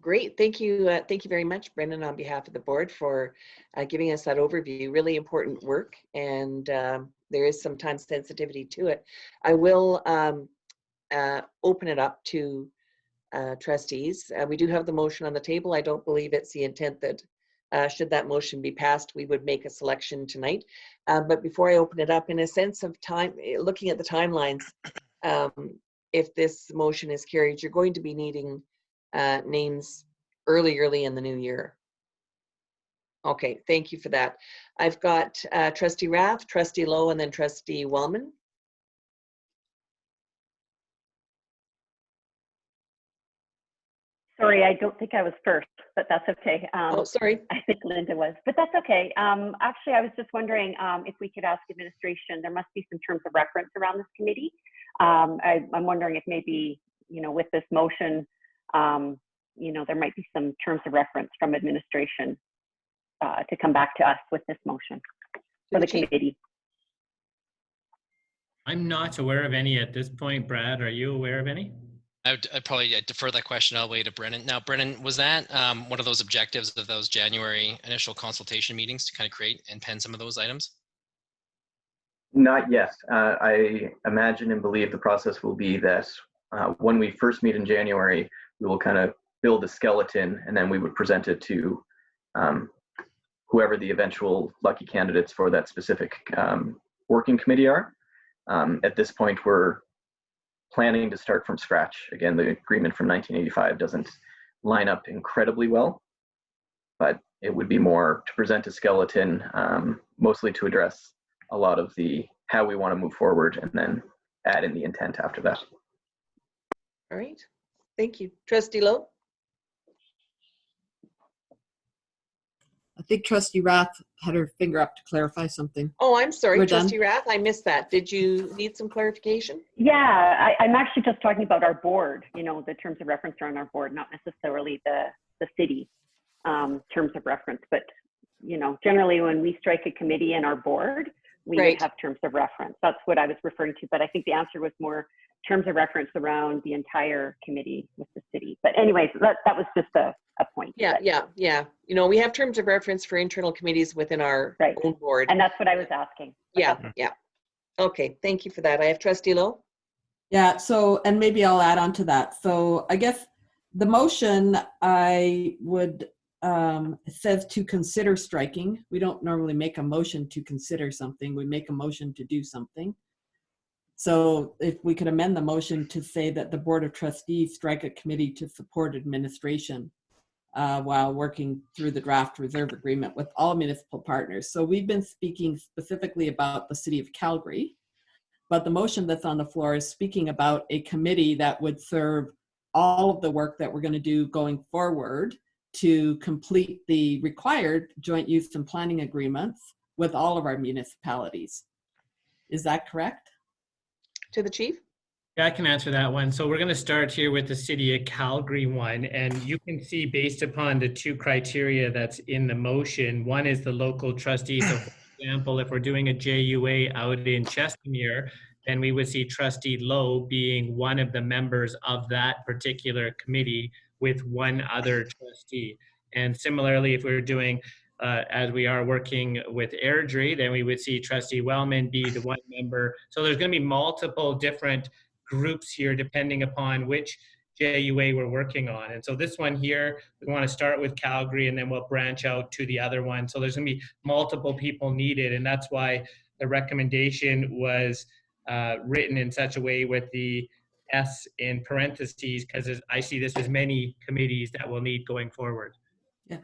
Great, thank you very much, Brendan, on behalf of the board for giving us that overview. Really important work, and there is some time sensitivity to it. I will open it up to trustees. We do have the motion on the table. I don't believe it's the intent that should that motion be passed, we would make a selection tonight. But before I open it up, in a sense of time, looking at the timelines, if this motion is carried, you're going to be needing names early in the new year. Okay, thank you for that. I've got Trustee Rath, Trustee Lowe, and then Trustee Wellman. Sorry, I don't think I was first, but that's okay. Oh, sorry. I think Linda was, but that's okay. Actually, I was just wondering if we could ask administration, there must be some terms of reference around this committee. I'm wondering if maybe, with this motion, there might be some terms of reference from administration to come back to us with this motion for the committee. I'm not aware of any at this point. Brad, are you aware of any? I'd probably defer that question all the way to Brennan. Now, Brennan, was that one of those objectives of those January initial consultation meetings to kind of create and pen some of those items? Not yet. I imagine and believe the process will be that when we first meet in January, we will kind of build a skeleton, and then we would present it to whoever the eventual lucky candidates for that specific working committee are. At this point, we're planning to start from scratch. Again, the agreement from 1985 doesn't line up incredibly well, but it would be more to present a skeleton, mostly to address a lot of the how we want to move forward, and then add in the intent after that. All right, thank you. Trustee Lowe? I think Trustee Rath had her finger up to clarify something. Oh, I'm sorry, We're Trustee done? Rath, I missed that. Did you need some clarification? Yeah, I'm actually just talking about our board, the terms of reference are on our board, not necessarily the city terms of reference, but, generally when we strike a committee in our board, we would have terms of reference. That's what I was referring to, but I think the answer was more terms of reference around the entire committee with the city. But anyways, that was just a point. Yeah. We have terms of reference for internal committees within our own board. And that's what I was asking. Yeah. Okay, thank you for that. I have Trustee Lowe. Yeah, so, and maybe I'll add on to that. So I guess the motion, I would it says to consider striking. We don't normally make a motion to consider something. We make a motion to do something. So if we could amend the motion to say that the Board of Trustees strike a committee to support administration while working through the draft reserve agreement with all municipal partners. So we've been speaking specifically about the City of Calgary, but the motion that's on the floor is speaking about a committee that would serve all of the work that we're going to do going forward to complete the required joint use and planning agreements with all of our municipalities. Is that correct? To the chief? Yeah, I can answer that one. So we're going to start here with the City of Calgary one, and you can see based upon the two criteria that's in the motion, one is the local trustee. So for example, if we're doing a JUA out in Chestermere, then we would see Trustee Lowe being one of the members of that particular committee with one other trustee. And similarly, if we were doing, as we are working with Airdrie, then we would see Trustee Wellman be the one member. So there's going to be multiple different groups here depending upon which JUA we're working on. And so this one here, we want to start with Calgary and then we'll branch out to the other one. So there's going to be multiple people needed, and that's why the recommendation was written in such a way with the S in parentheses, because I see this as many committees that we'll need going forward. Yeah.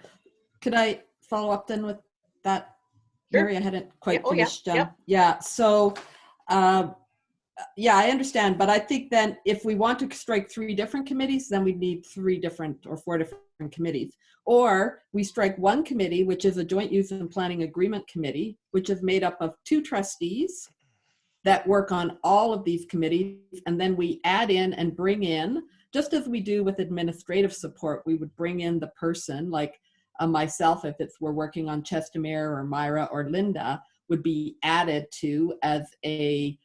Could I follow up then with that, Sure. Mary? I hadn't quite Yeah. finished. Oh, yeah. Yep. Yeah, so yeah, I understand, but I think then if we want to strike 3 different committees, then we need 3 different or 4 different committees. Or we strike one committee, which is a joint use and planning agreement committee, which is made up of 2 trustees that work on all of these committees, and then we add in and bring in, just as we do with administrative support, we would bring in the person like myself, if we're working on Chestermere, or Myra or Linda, would be added to as a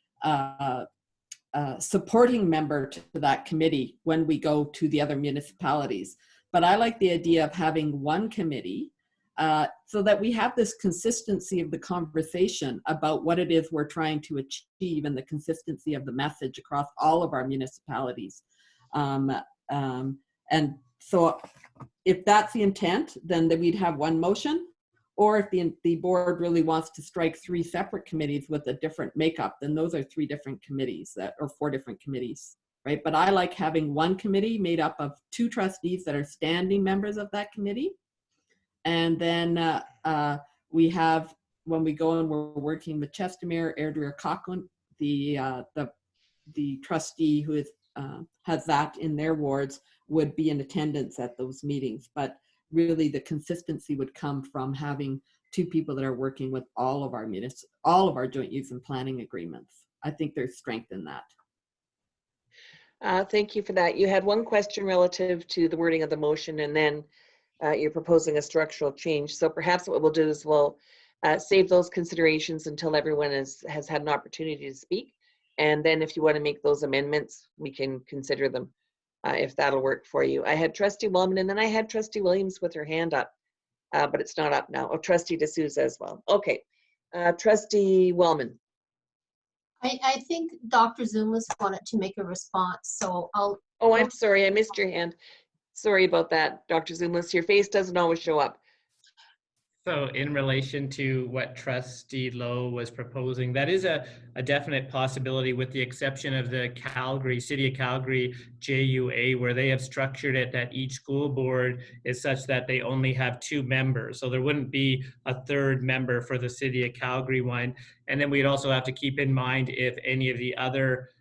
supporting member to that committee when we go to the other municipalities. But I like the idea of having one committee so that we have this consistency of the conversation about what it is we're trying to achieve and the consistency of the message across all of our municipalities. And so if that's the intent, then we'd have one motion. Or if the board really wants to strike 3 separate committees with a different makeup, then those are 3 different committees or 4 different committees, right? But I like having one committee made up of 2 trustees that are standing members of that committee. And then we have, when we go and we're working with Chestermere, Airdrie, or Cochrane, the trustee who is, has that in their wards would be in attendance at those meetings. But really the consistency would come from having 2 people that are working with all of our joint use and planning agreements. I think there's strength in that. Thank you for that. You had one question relative to the wording of the motion, and then you're proposing a structural change. So perhaps what we'll do is we'll save those considerations until everyone has had an opportunity to speak. And then if you want to make those amendments, we can consider them. If that'll work for you. I had Trustee Wellman, and then I had Trustee Williams with her hand up, but it's not up now. Oh, Trustee D'Souza as well. Okay, Trustee Wellman. I think Dr. Zumlis wanted to make a response, so I'll. Oh, I'm sorry, I missed your hand. Sorry about that, Dr. Zumlis. Your face doesn't always show up. So in relation to what Trustee Lowe was proposing, that is a definite possibility, with the exception of the Calgary, City of Calgary JUA, where they have structured it that each school board is such that they only have 2 members. So there wouldn't be a 3rd member for the City of Calgary one. And then we'd also have to keep in mind if any of the other,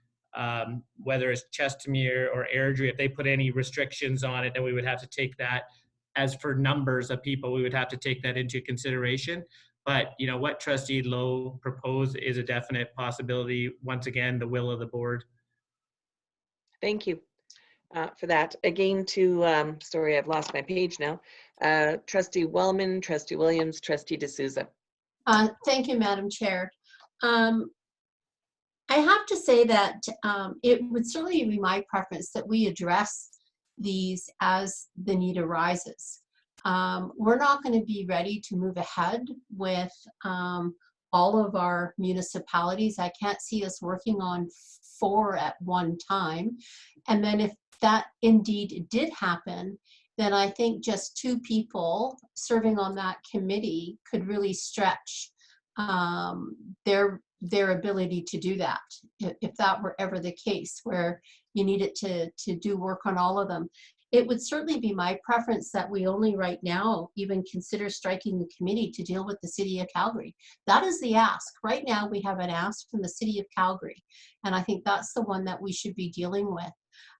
whether it's Chestermere or Airdrie, if they put any restrictions on it, then we would have to take that. As for numbers of people, we would have to take that into consideration. But you know, what Trustee Lowe proposed is a definite possibility. Once again, the will of the board. Thank you for that. Again, to, sorry, I've lost my page now. Trustee Wellman, Trustee Williams, Trustee D'Souza. Thank you, Madam Chair. I have to say that it would certainly be my preference that we address these as the need arises. We're not going to be ready to move ahead with all of our municipalities. I can't see us working on 4 at one time. And then if that indeed did happen, then I think just 2 people serving on that committee could really stretch their ability to do that, if that were ever the case where you needed to do work on all of them. It would certainly be my preference that we only right now even consider striking the committee to deal with the City of Calgary. That is the ask. Right now we have an ask from the City of Calgary, and I think that's the one that we should be dealing with.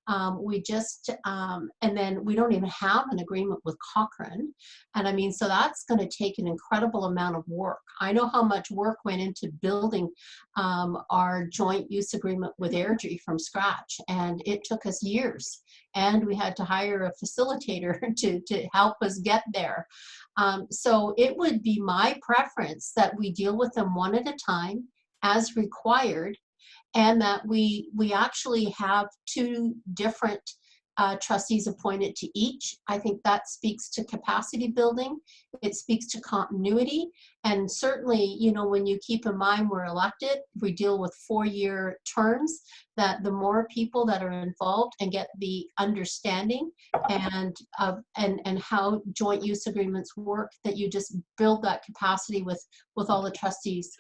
And then we don't even have an agreement with Cochrane. And I mean, so that's going to take an incredible amount of work. I know how much work went into building our joint use agreement with Airdrie from scratch. And it took us years. And we had to hire a facilitator to help us get there. So it would be my preference that we deal with them one at a time as required, and that we actually have 2 different trustees appointed to each. I think that speaks to capacity building. It speaks to continuity. And certainly, you know, when you keep in mind we're elected, we deal with 4-year terms, that the more people that are involved and get the understanding and how joint use agreements work, that you just build that capacity with all the trustees.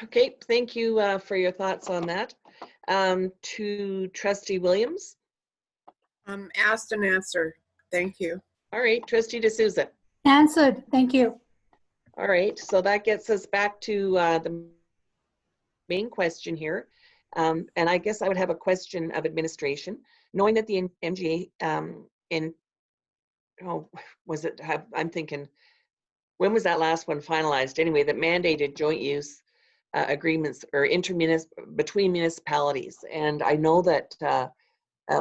Okay, thank you for your thoughts on that. To Trustee Williams. Asked and answered. Thank you. All right, Trustee D'Souza. Answered. Thank you. All right, so that gets us back to the main question here. And I guess I would have a question of administration. Knowing that the MGA I'm thinking, when was that last one finalized? Anyway, that mandated joint use agreements or between municipalities. And I know that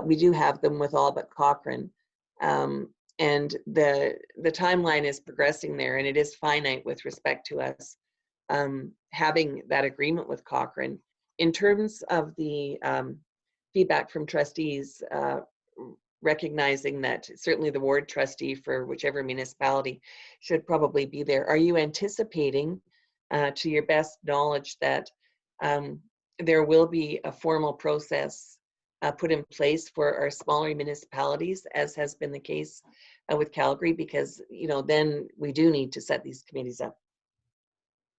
we do have them with all but Cochrane. And the timeline is progressing there, and it is finite with respect to us having that agreement with Cochrane. In terms of the feedback from trustees, recognizing that certainly the ward trustee for whichever municipality should probably be there, are you anticipating, to your best knowledge, that there will be a formal process put in place for our smaller municipalities, as has been the case with Calgary? Because, you know, then we do need to set these committees up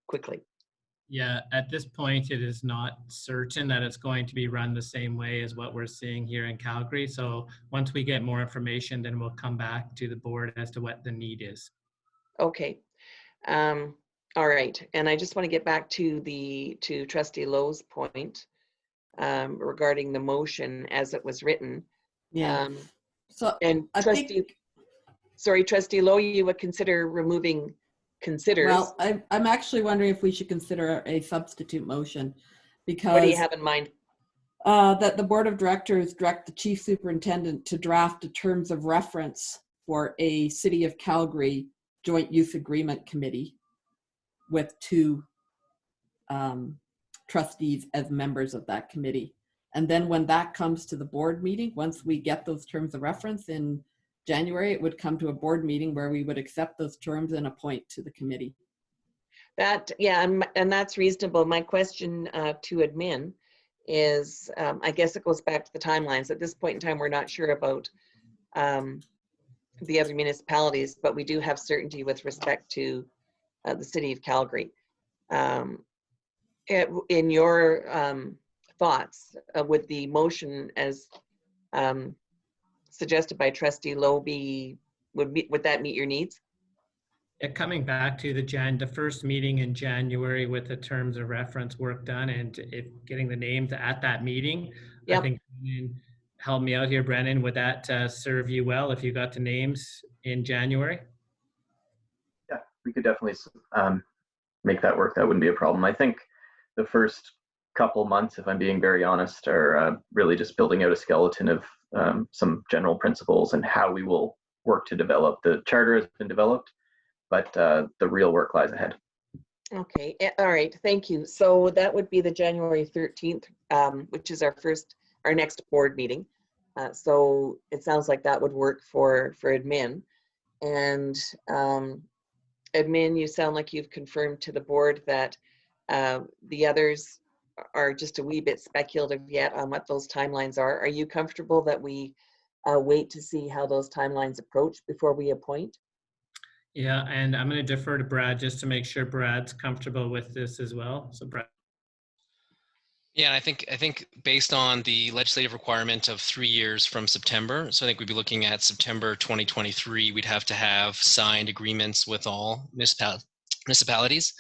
quickly. Yeah, at this point, it is not certain that it's going to be run the same way as what we're seeing here in Calgary. So once we get more information, then we'll come back to the board as to what the need is. Okay. All right. And I just want to get back to Trustee Lowe's point regarding the motion as it was written. Yeah. So and Trustee Lowe, you would consider removing considers. Well, I'm actually wondering if we should consider a substitute motion, because what do you have in mind? That the board of directors direct the chief superintendent to draft the terms of reference for a City of Calgary joint use agreement committee with 2 trustees as members of that committee. And then when that comes to the board meeting, once we get those terms of reference in January, it would come to a board meeting where we would accept those terms and appoint to the committee. Yeah, and that's reasonable. My question to admin is, I guess it goes back to the timelines. At this point in time, we're not sure about the other municipalities, but we do have certainty with respect to the City of Calgary. In your thoughts, would the motion as suggested by Trustee Lowe would that meet your needs? Coming back to the first meeting in January with the terms of reference work done, and getting the names at that meeting, yep. I think, help me out here, Brennan, would that serve you well if you got the names in January? Yeah, we could definitely make that work. That wouldn't be a problem. I think the first couple months, if I'm being very honest, are really just building out a skeleton of some general principles and how we will work to develop. The charter has been developed, but the real work lies ahead. Okay, all right, thank you. So that would be the January 13th, which is our next board meeting. So it sounds like that would work for admin. And admin, you sound like you've confirmed to the board that the others are just a wee bit speculative yet on what those timelines are. Are you comfortable that we wait to see how those timelines approach before we appoint. Yeah, and I'm going to defer to Brad just to make sure Brad's comfortable with this as well. So Brad. Yeah, and I think based on the legislative requirement of 3 years from September, so I think we'd be looking at September 2023, we'd have to have signed agreements with all municipalities.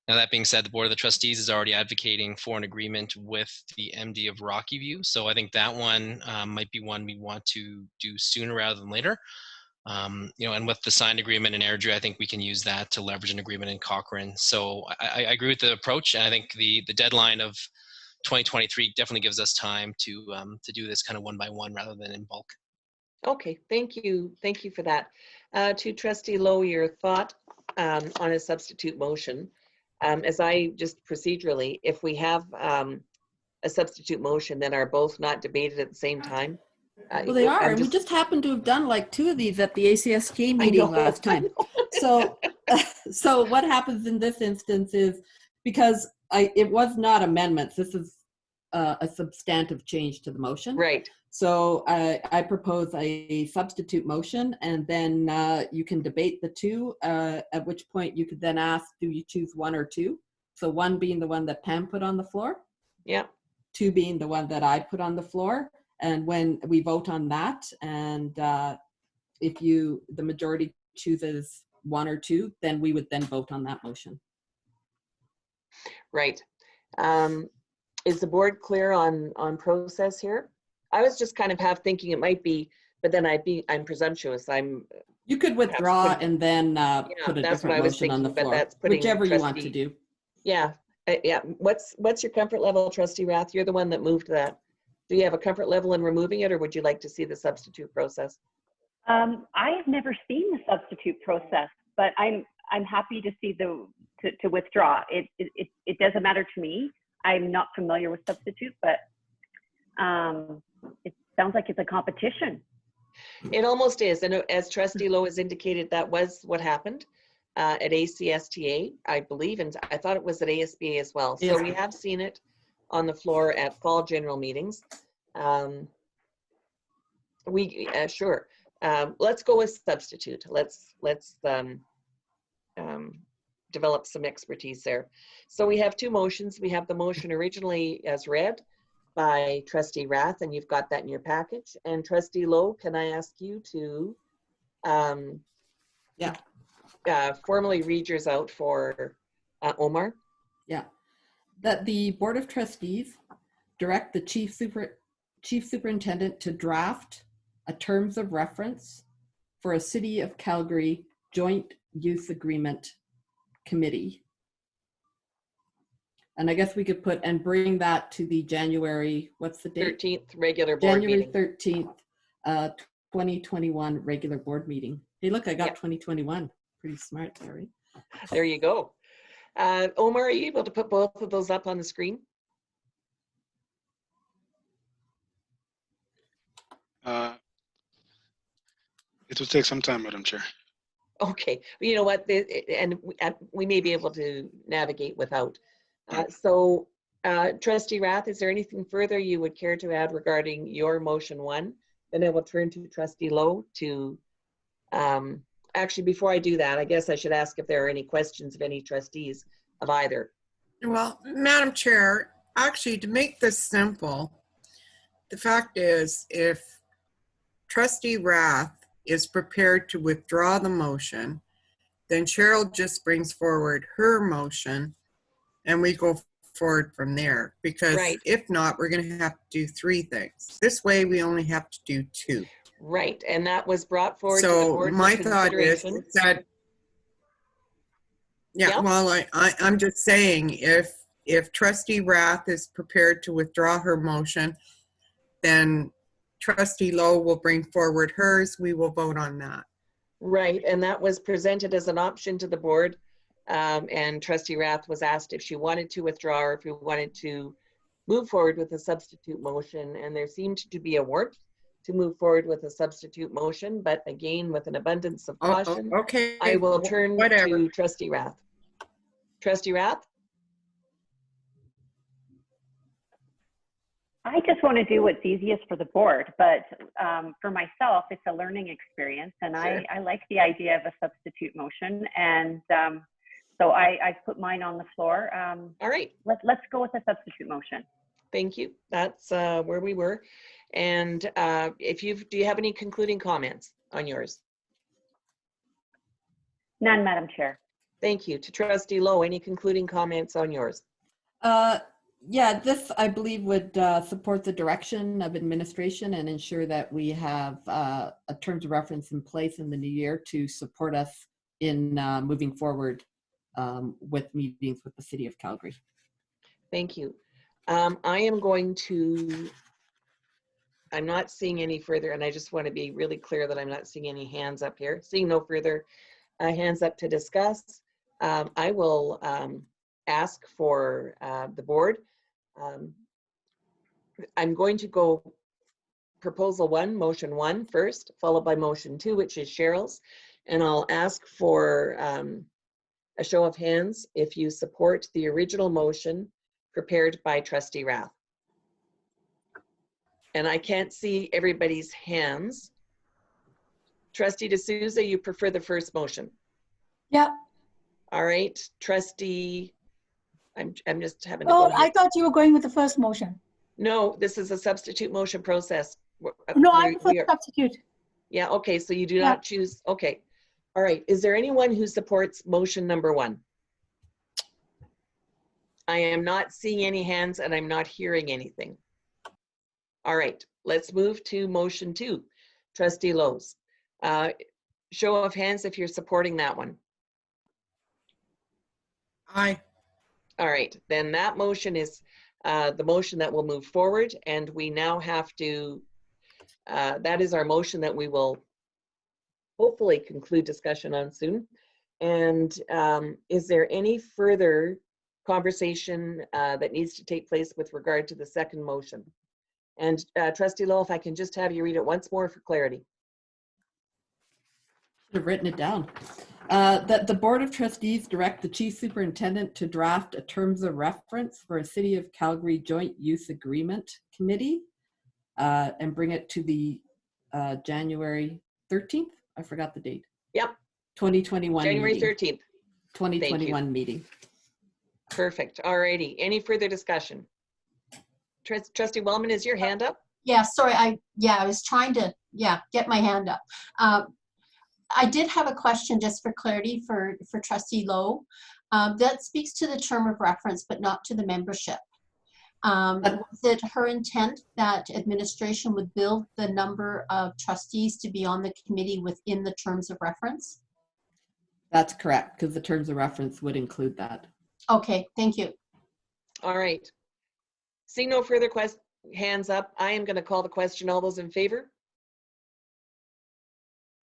Now, that being said, the Board of the Trustees is already advocating for an agreement with the MD of Rocky View. So I think that one might be one we want to do sooner rather than later. You know, and with the signed agreement in Airdrie, I think we can use that to leverage an agreement in Cochrane. So I agree with the approach, and I think the deadline of 2023 definitely gives us time to do this kind of one by one rather than in bulk. Okay, thank you for that. To Trustee Lowe, your thought on a substitute motion. As I just procedurally, if we have a substitute motion that are both not debated at the same time. Well, they are, and we just happened to have done like 2 of these at the ACSTA meeting last time. So, so what happens in this instance is, because it was not amendments, this is a substantive change to the motion. Right. So I propose a substitute motion, and then you can debate the 2, at which point you could then ask, do you choose 1 or 2? So 1 being the one that Pam put on the floor. Yeah. 2 being the one that I put on the floor. And when we vote on that, and if the majority chooses 1 or 2, then we would then vote on that motion. Right. Is the board clear on process here? I was just kind of thinking it might be, but then I'm presumptuous. You could withdraw and then put a different motion on the floor, whichever you want to do. Yeah, yeah. What's your comfort level, Trustee Rath? You're the one that moved that. Do you have a comfort level in removing it, or would you like to see the substitute process? I have never seen the substitute process, but I'm happy to see to withdraw. It doesn't matter to me. I'm not familiar with substitute, but it sounds like it's a competition. It almost is, and as Trustee Lowe has indicated, that was what happened at ACSTA, I believe, and I thought it was at ASBA as well. So we have seen it on the floor at fall general meetings. Sure. Let's go with substitute. Let's develop some expertise there. So we have 2 motions. We have the motion originally as read by Trustee Rath, and you've got that in your package. And Trustee Lowe, can I ask you to formally read yours out for Omar? Yeah. That the Board of Trustees direct the Chief Superintendent to draft a terms of reference for a City of Calgary Joint Use Agreement Committee. And I guess we could put, and bring that to the January, what's the date? 13th regular board January meeting. 13th, 2021 regular board meeting. Hey, look, I got 2021. Pretty smart, Larry. There you go. Omar, are you able to put both of those up on the screen? It will take some time, Madam Chair. Okay, you know what, and we may be able to navigate without. So, Trustee Rath, is there anything further you would care to add regarding your motion 1? Then I will turn to Trustee Lowe to, actually, before I do that, I guess I should ask if there are any questions of any trustees of either. Well, Madam Chair, actually, to make this simple, the fact is, if Trustee Rath is prepared to withdraw the motion, then Cheryl just brings forward her motion and we go forward from there. Because if not, we're going to have to do 3 things. This way, we only have to do 2. Right, and that was brought forward to the So board my thought is that, well, I'm just saying, if Trustee Rath is prepared to withdraw her motion, then Trustee Lowe will bring forward hers. We will vote on that. Right, and that was presented as an option to the board. And Trustee Rath was asked if she wanted to withdraw or if we wanted to move forward with a substitute motion. And there seemed to be a warrant to move forward with a substitute motion. But again, with an abundance of caution, okay, I will turn to Trustee Rath. Trustee Rath? I just want to do what's easiest for the board, but for myself, it's a learning experience, and Sure. I like the idea of a substitute motion, and so I put mine on the floor. All right. Let's go with a substitute motion. Thank you. That's where we were. And do you have any concluding comments on yours? None, Madam Chair. Thank you. To Trustee Lowe, any concluding comments on yours? Yeah, this I believe would support the direction of administration and ensure that we have a terms of reference in place in the new year to support us in moving forward with meetings with the City of Calgary. Thank you. I'm not seeing any further, and I just want to be really clear that I'm not seeing any hands up here. Seeing no further hands up to discuss, I will ask for the board. I'm going to go proposal 1, motion 1 first, followed by motion 2, which is Cheryl's. And I'll ask for a show of hands if you support the original motion prepared by Trustee Rath. And I can't see everybody's hands. Trustee D'Souza, you prefer the first motion? Yeah. All right, Trustee, I'm just having to Oh, go here. I thought you were going with the first motion. No, this is a substitute motion process. No, I'm for the substitute. Yeah, okay, so you do not choose, okay. All right, is there anyone who supports motion number 1? I am not seeing any hands and I'm not hearing anything. All right, let's move to motion 2. Trustee Lowe's. Show of hands if you're supporting that one. Aye. All right, then that motion is the motion that will move forward, and we now have to, that is our motion that we will hopefully conclude discussion on soon. And is there any further conversation that needs to take place with regard to the second motion? And Trustee Lowe, if I can just have you read it once more for clarity. I've written it down. That the Board of Trustees direct the Chief Superintendent to draft a terms of reference for a City of Calgary Joint Use Agreement Committee and bring it to the January 13th. I forgot the date. Yep. 2021 January meeting. 13th. 2021 meeting. Perfect. All righty. Any further discussion? Trustee Wellman, is your hand up? Yeah, sorry, I was trying to, get my hand up. I did have a question just for clarity for Trustee Lowe. That speaks to the term of reference, but not to the membership. Was it her intent that administration would build the number of trustees to be on the committee within the terms of reference? That's correct, because the terms of reference would include that. Okay, thank you. All right. Seeing no further hands up, I am going to call the question. All those in favor?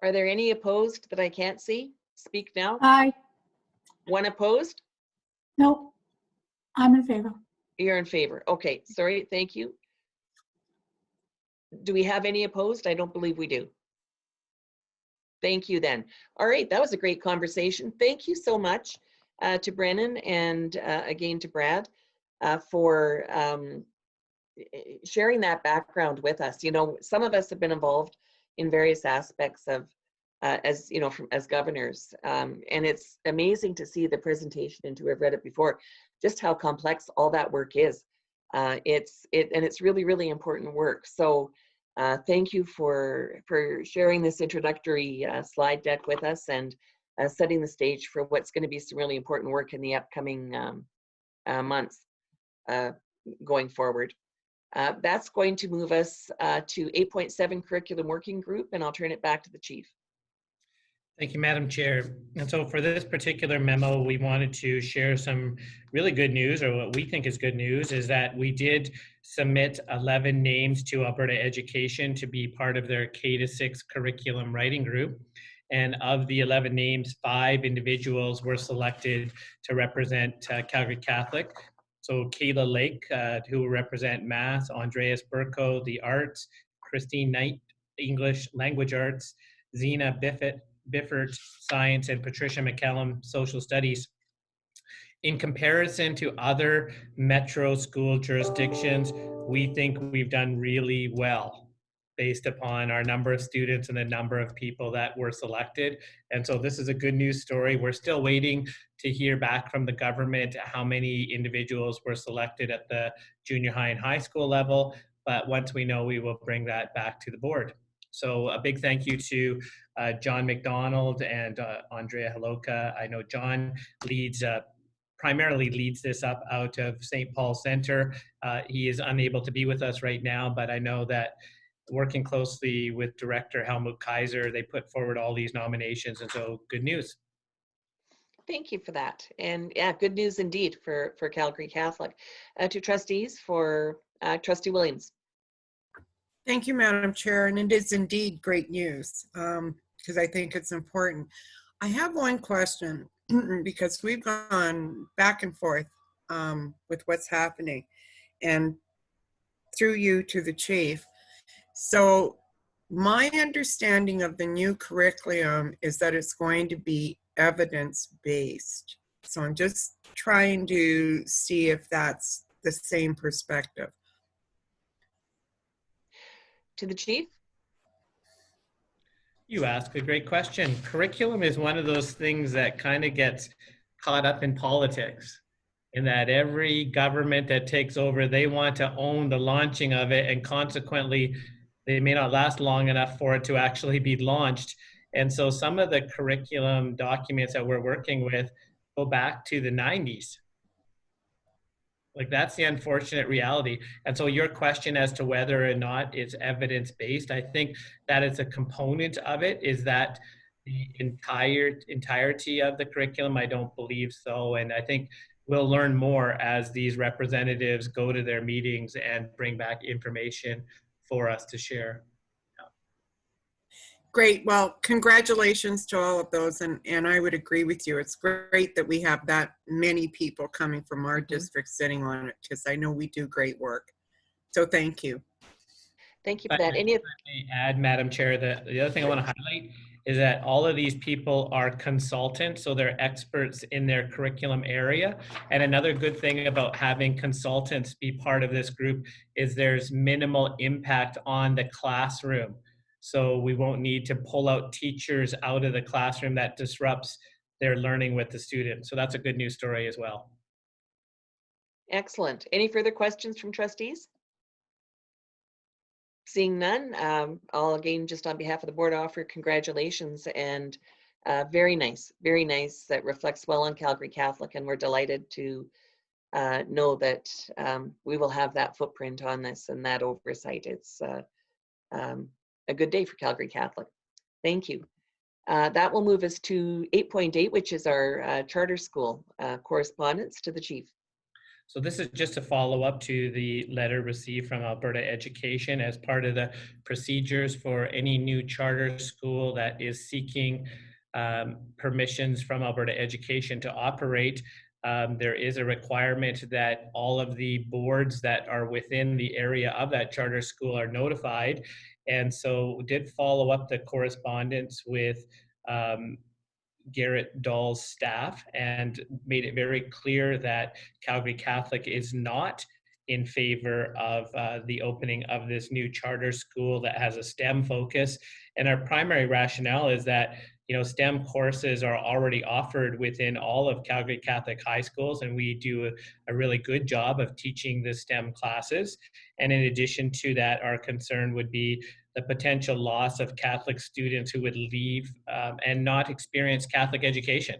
Are there any opposed that I can't see? Speak now. Aye. One opposed? No, I'm in favor. You're in favor. Okay, sorry, thank you. Do we have any opposed? I don't believe we do. Thank you then. All right, that was a great conversation. Thank you so much to Brennan and again to Brad for sharing that background with us. You know, some of us have been involved in various aspects of as you know, as governors, and it's amazing to see the presentation and to have read it before, just how complex all that work is. It's really, really important work. So thank you for sharing this introductory slide deck with us and setting the stage for what's going to be some really important work in the upcoming months going forward. That's going to move us to 8.7 Curriculum Working Group, and I'll turn it back to the Chief. Thank you, Madam Chair. And so for this particular memo, we wanted to share some really good news, or what we think is good news, is that we did submit 11 names to Alberta Education to be part of their K-6 curriculum writing group. And of the 11 names, 5 individuals were selected to represent Calgary Catholic. So Kayla Lake, who will represent Math, Andreas Burko, the Arts, Christine Knight, English Language Arts, Zena Biffert, Science, and Patricia McCallum, Social Studies. in comparison to other metro school jurisdictions, we think we've done really well based upon our number of students and the number of people that were selected. And so this is a good news story. We're still waiting to hear back from the government how many individuals were selected at the junior high and high school level. But once we know, we will bring that back to the board. So a big thank you to John McDonald and Andrea Haloka. I know John primarily leads this up out of St. Paul Center. He is unable to be with us right now, but I know that working closely with Director Helmut Kaiser, they put forward all these nominations, and so good news. Thank you for that. And yeah, good news indeed for Calgary Catholic. To trustees, for Trustee Williams. Thank you, Madam Chair, and it is indeed great news because I think it's important. I have one question because we've gone back and forth with what's happening, and through you to the chief. So my understanding of the new curriculum is that it's going to be evidence-based. So I'm just trying to see if that's the same perspective. To the chief. You ask a great question. Curriculum is one of those things that kind of gets caught up in politics, in that every government that takes over, they want to own the launching of it, and consequently, they may not last long enough for it to actually be launched. And so some of the curriculum documents that we're working with go back to the 90s. Like, that's the unfortunate reality. And so your question as to whether or not it's evidence-based, I think that is a component of it. Is that the entirety of the curriculum? I don't believe so. And I think we'll learn more as these representatives go to their meetings and bring back information for us to share. Great. Well, congratulations to all of those. And I would agree with you. It's great that we have that many people coming from our district sitting on it, because I know we do great work. So thank you. Thank you for that. Any add, Madam Chair, the other thing I want to highlight is that all of these people are consultants, so they're experts in their curriculum area. And another good thing about having consultants be part of this group is there's minimal impact on the classroom. So we won't need to pull out teachers out of the classroom that disrupts their learning with the students. So that's a good news story as well. Excellent. Any further questions from trustees? Seeing none, I'll again, just on behalf of the board, offer congratulations, and very nice. That reflects well on Calgary Catholic, and we're delighted to know that we will have that footprint on this and that oversight. It's a good day for Calgary Catholic. Thank you. That will move us to 8.8, which is our charter school correspondence to the chief. So this is just a follow-up to the letter received from Alberta Education as part of the procedures for any new charter school that is seeking permissions from Alberta Education to operate. There is a requirement that all of the boards that are within the area of that charter school are notified. And so we did follow up the correspondence with Garrett Dahl's staff and made it very clear that Calgary Catholic is not in favor of the opening of this new charter school that has a STEM focus. And our primary rationale is that, you know, STEM courses are already offered within all of Calgary Catholic high schools, and we do a really good job of teaching the STEM classes. And in addition to that, our concern would be the potential loss of Catholic students who would leave and not experience Catholic education,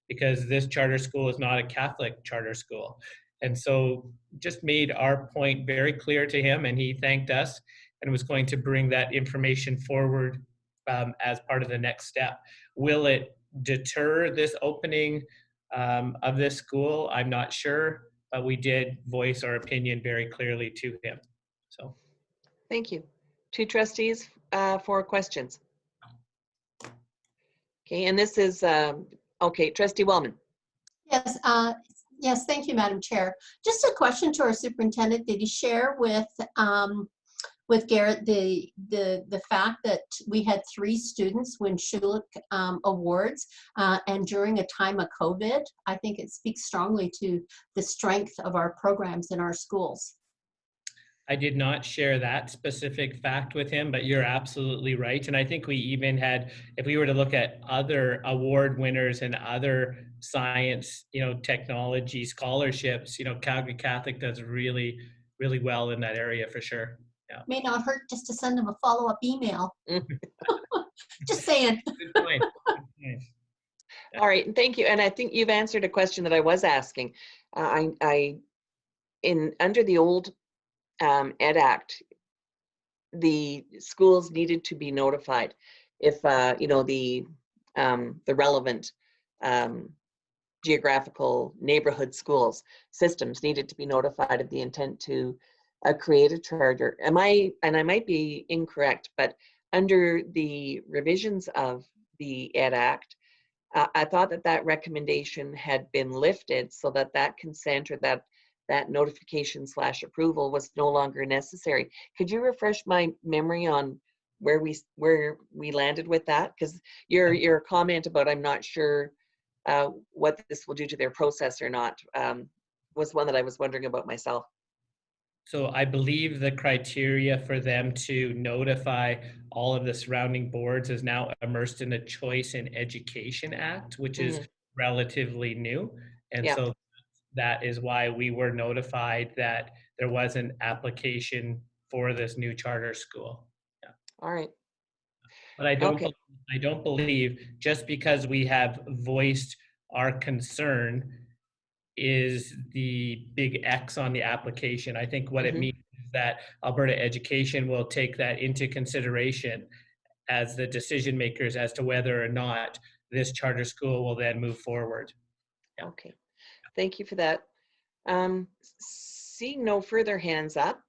because this charter school is not a Catholic charter school. And so just made our point very clear to him, and he thanked us and was going to bring that information forward as part of the next step. Will it deter this opening of this school? I'm not sure, but we did voice our opinion very clearly to him. So, thank you. Two trustees for questions. Okay, and this is, okay, Trustee Wellman. Yes, yes, thank you, Madam Chair. Just a question to our superintendent. Did he share with with Garrett, the fact that we had 3 students win Schulich awards, and during a time of COVID, I think it speaks strongly to the strength of our programs in our schools. I did not share that specific fact with him, but you're absolutely right. And I think we even had, if we were to look at other award winners and other science, technology scholarships, Calgary Catholic does really, really well in that area for sure. Yeah. May not hurt just to send them a follow-up email. Just saying. Good point. Good point. All right, and thank you. And I think you've answered a question that I was asking. Under the old Ed Act, the schools needed to be notified if the relevant geographical neighborhood schools systems needed to be notified of the intent to create a charter. And I might be incorrect, but under the revisions of the Ed Act, I thought that recommendation had been lifted so that consent or that notification / approval was no longer necessary. Could you refresh my memory on where we landed with that? Because your comment about I'm not sure what this will do to their process or not was one that I was wondering about myself. So I believe the criteria for them to notify all of the surrounding boards is now immersed in the Choice in Education Act, which is relatively new. And so that is why we were notified that there was an application for this new charter school. Yeah. All right. But I don't believe just because we have voiced our concern is the big X on the application. I think what it means is that Alberta Education will take that into consideration as the decision makers as to whether or not this charter school will then move forward. Yeah. Okay, thank you for that. Seeing no further hands up,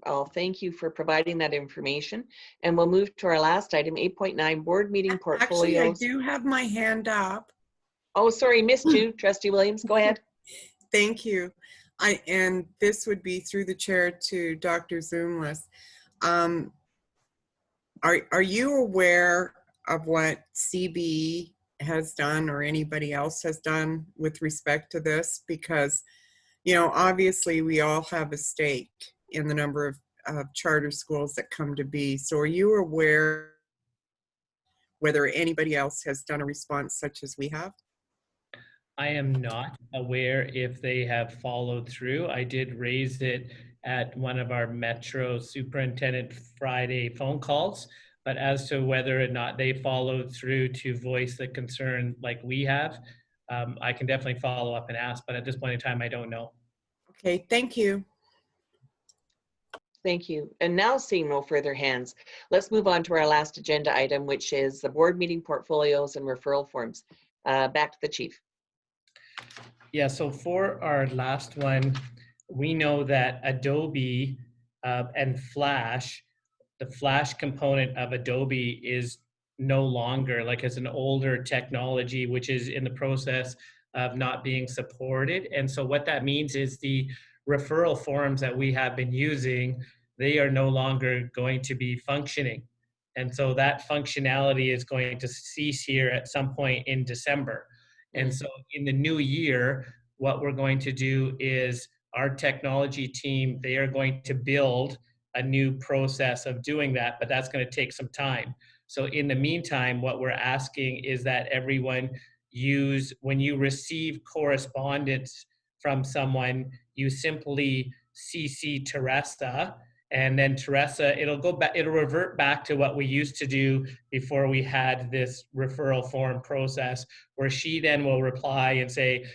I'll thank you for providing that information, and we'll move to our last item, 8.9, board meeting portfolios. Actually, I do have my hand up. Oh, sorry, missed you, Trustee Williams. Go ahead. Thank you. And this would be through the chair to Dr. Zoomless. Are you aware of what CB has done or anybody else has done with respect to this? Because, obviously we all have a stake in the number of charter schools that come to be. So are you aware whether anybody else has done a response such as we have? I am not aware if they have followed through. I did raise it at one of our Metro Superintendent Friday phone calls, but as to whether or not they followed through to voice the concern like we have, I can definitely follow up and ask, but at this point in time, I don't know. Okay, thank you. Thank you. And now seeing no further hands, let's move on to our last agenda item, which is the board meeting portfolios and referral forms. Back to the chief. Yeah, so for our last one, we know that Adobe and Flash, the Flash component of Adobe is no longer, like it's an older technology, which is in the process of not being supported. And so what that means is the referral forms that we have been using, they are no longer going to be functioning. And so that functionality is going to cease here at some point in December. And so in the new year, what we're going to do is our technology team, they are going to build a new process of doing that, but that's going to take some time. So in the meantime, what we're asking is that everyone when you receive correspondence from someone, you simply CC Teresa, and then Teresa, it'll revert back to what we used to do before we had this referral form process, where she then will reply and say,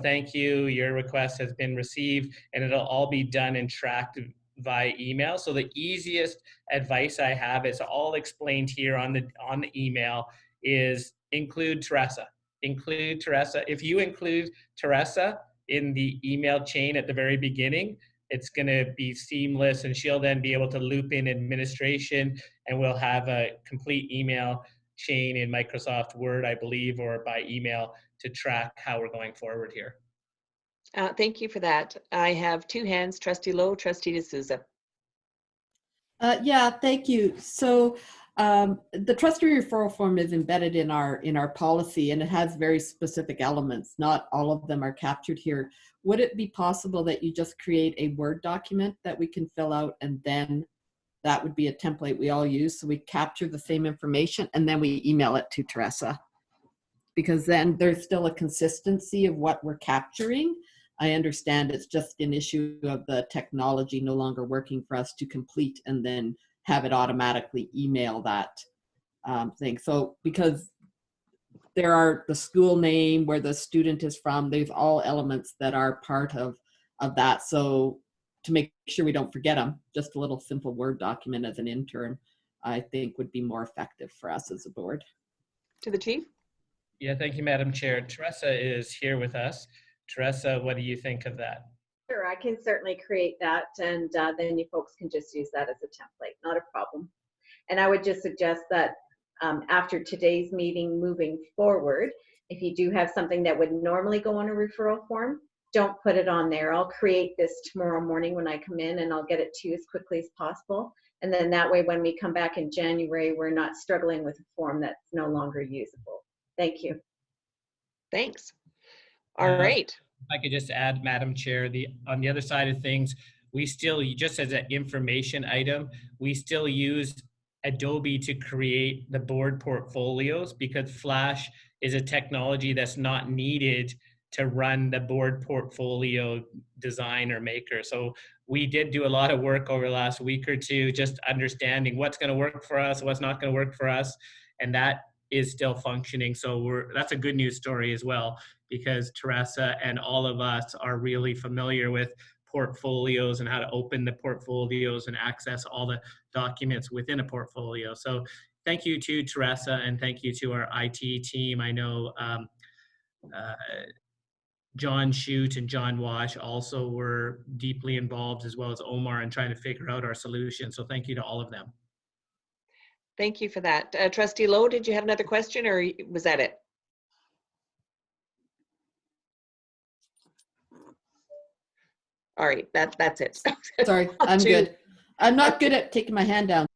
thank you, your request has been received, and it'll all be done and tracked via email. So the easiest advice I have is all explained here on the email is include Teresa. Include Teresa. If you include Teresa in the email chain at the very beginning, it's going to be seamless, and she'll then be able to loop in administration, and we'll have a complete email chain in Microsoft Word, I believe, or by email to track how we're going forward here. Thank you for that. I have 2 hands, Trustee Lowe, Trustee D'Souza. Yeah, thank you. So the trustee referral form is embedded in our policy, and it has very specific elements. Not all of them are captured here. Would it be possible that you just create a Word document that we can fill out, and then that would be a template we all use, so we capture the same information and then we email it to Teresa? Because then there's still a consistency of what we're capturing. I understand it's just an issue of the technology no longer working for us to complete and then have it automatically email that thing. So because there are the school name, where the student is from, there's all elements that are part of that. So to make sure we don't forget them, just a little simple Word document as an intern, I think would be more effective for us as a board. To the chief. Yeah, thank you, Madam Chair. Teresa is here with us. Teresa, what do you think of that? Sure, I can certainly create that, and then you folks can just use that as a template, not a problem. And I would just suggest that after today's meeting moving forward, if you do have something that would normally go on a referral form, don't put it on there. I'll create this tomorrow morning when I come in, and I'll get it to you as quickly as possible. And then that way, when we come back in January, we're not struggling with a form that's no longer usable. Thank you. Thanks. All right. If I could just add, Madam Chair, on the other side of things, we still, just as an information item, we still use Adobe to create the board portfolios, because Flash is a technology that's not needed to run the board portfolio design or maker. So we did do a lot of work over the last week or two, just understanding what's going to work for us, what's not going to work for us, and that is still functioning. So that's a good news story as well, because Teresa and all of us are really familiar with portfolios and how to open the portfolios and access all the documents within a portfolio. So thank you to Teresa, and thank you to our IT team. I know John Shute and John Wash also were deeply involved, as well as Omar, in trying to figure out our solution. So thank you to all of them. Thank you for that. Trustee Lowe, did you have another question, or was that it? All right, that's it. Sorry, I'm good. I'm not good at taking my hand down.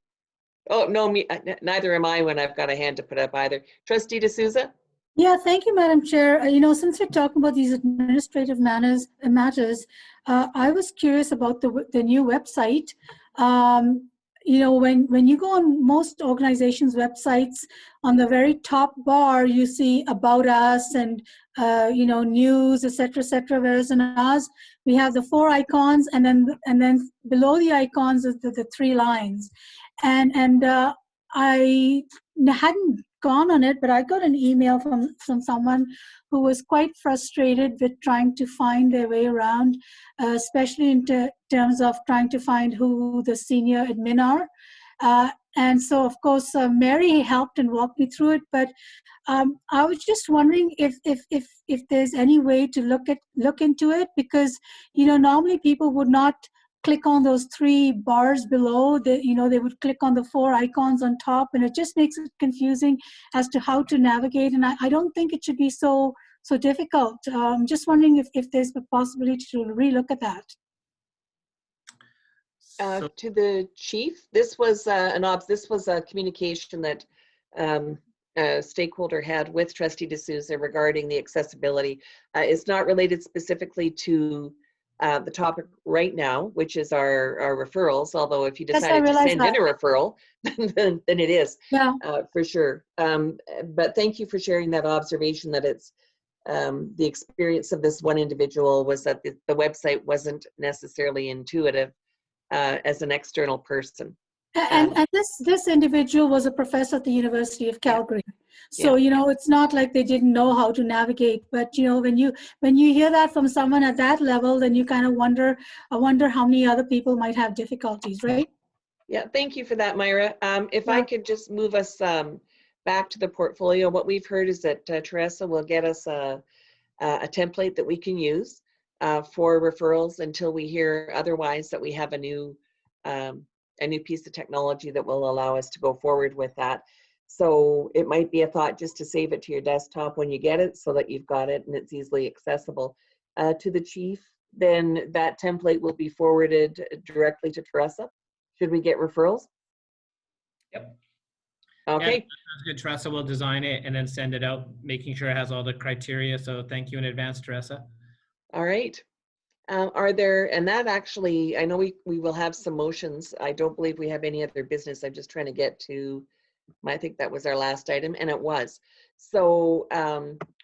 Oh, no, neither am I when I've got a hand to put up either. Trustee D'Souza? Yeah, thank you, Madam Chair. Since we're talking about these administrative matters, I was curious about the new website. When you go on most organizations' websites, on the very top bar, you see about us and, news, et cetera, whereas in ours, we have the 4 icons, and then below the icons is the 3 lines. And I hadn't gone on it, but I got an email from someone who was quite frustrated with trying to find their way around, especially in terms of trying to find who the senior admin are. And so, of course, Mary helped and walked me through it. But I was just wondering if there's any way to look into it, because normally people would not click on those 3 bars below. They would click on the 4 icons on top, and it just makes it confusing as to how to navigate. And I don't think it should be so difficult. Just wondering if there's a possibility to relook at that. To the chief, this was a communication that a stakeholder had with Trustee D'Souza regarding the accessibility. It's not related specifically to the topic right now, which is our referrals, although if you decided to send in a referral, then it is, for sure. But thank you for sharing that observation, that it's the experience of this one individual was that the website wasn't necessarily intuitive as an external person. And this individual was a professor at the University of Calgary. So, it's not like they didn't know how to navigate, but, when you hear that from someone at that level, then you kind of wonder how many other people might have difficulties, right? Yeah, thank you for that, Myra. If I could just move us back to the portfolio, what we've heard is that Teresa will get us a template that we can use for referrals until we hear otherwise, that we have a new piece of technology that will allow us to go forward with that. So it might be a thought just to save it to your desktop when you get it, so that you've got it and it's easily accessible. To the chief, then that template will be forwarded directly to Teresa. Should we get referrals? Yep. Okay. Yeah, sounds good. Teresa will design it and then send it out, making sure it has all the criteria. So thank you in advance, Teresa. All right. Are there, and that actually, I know we will have some motions. I don't believe we have any other business. I'm just trying to get to, I think that was our last item, and it was. So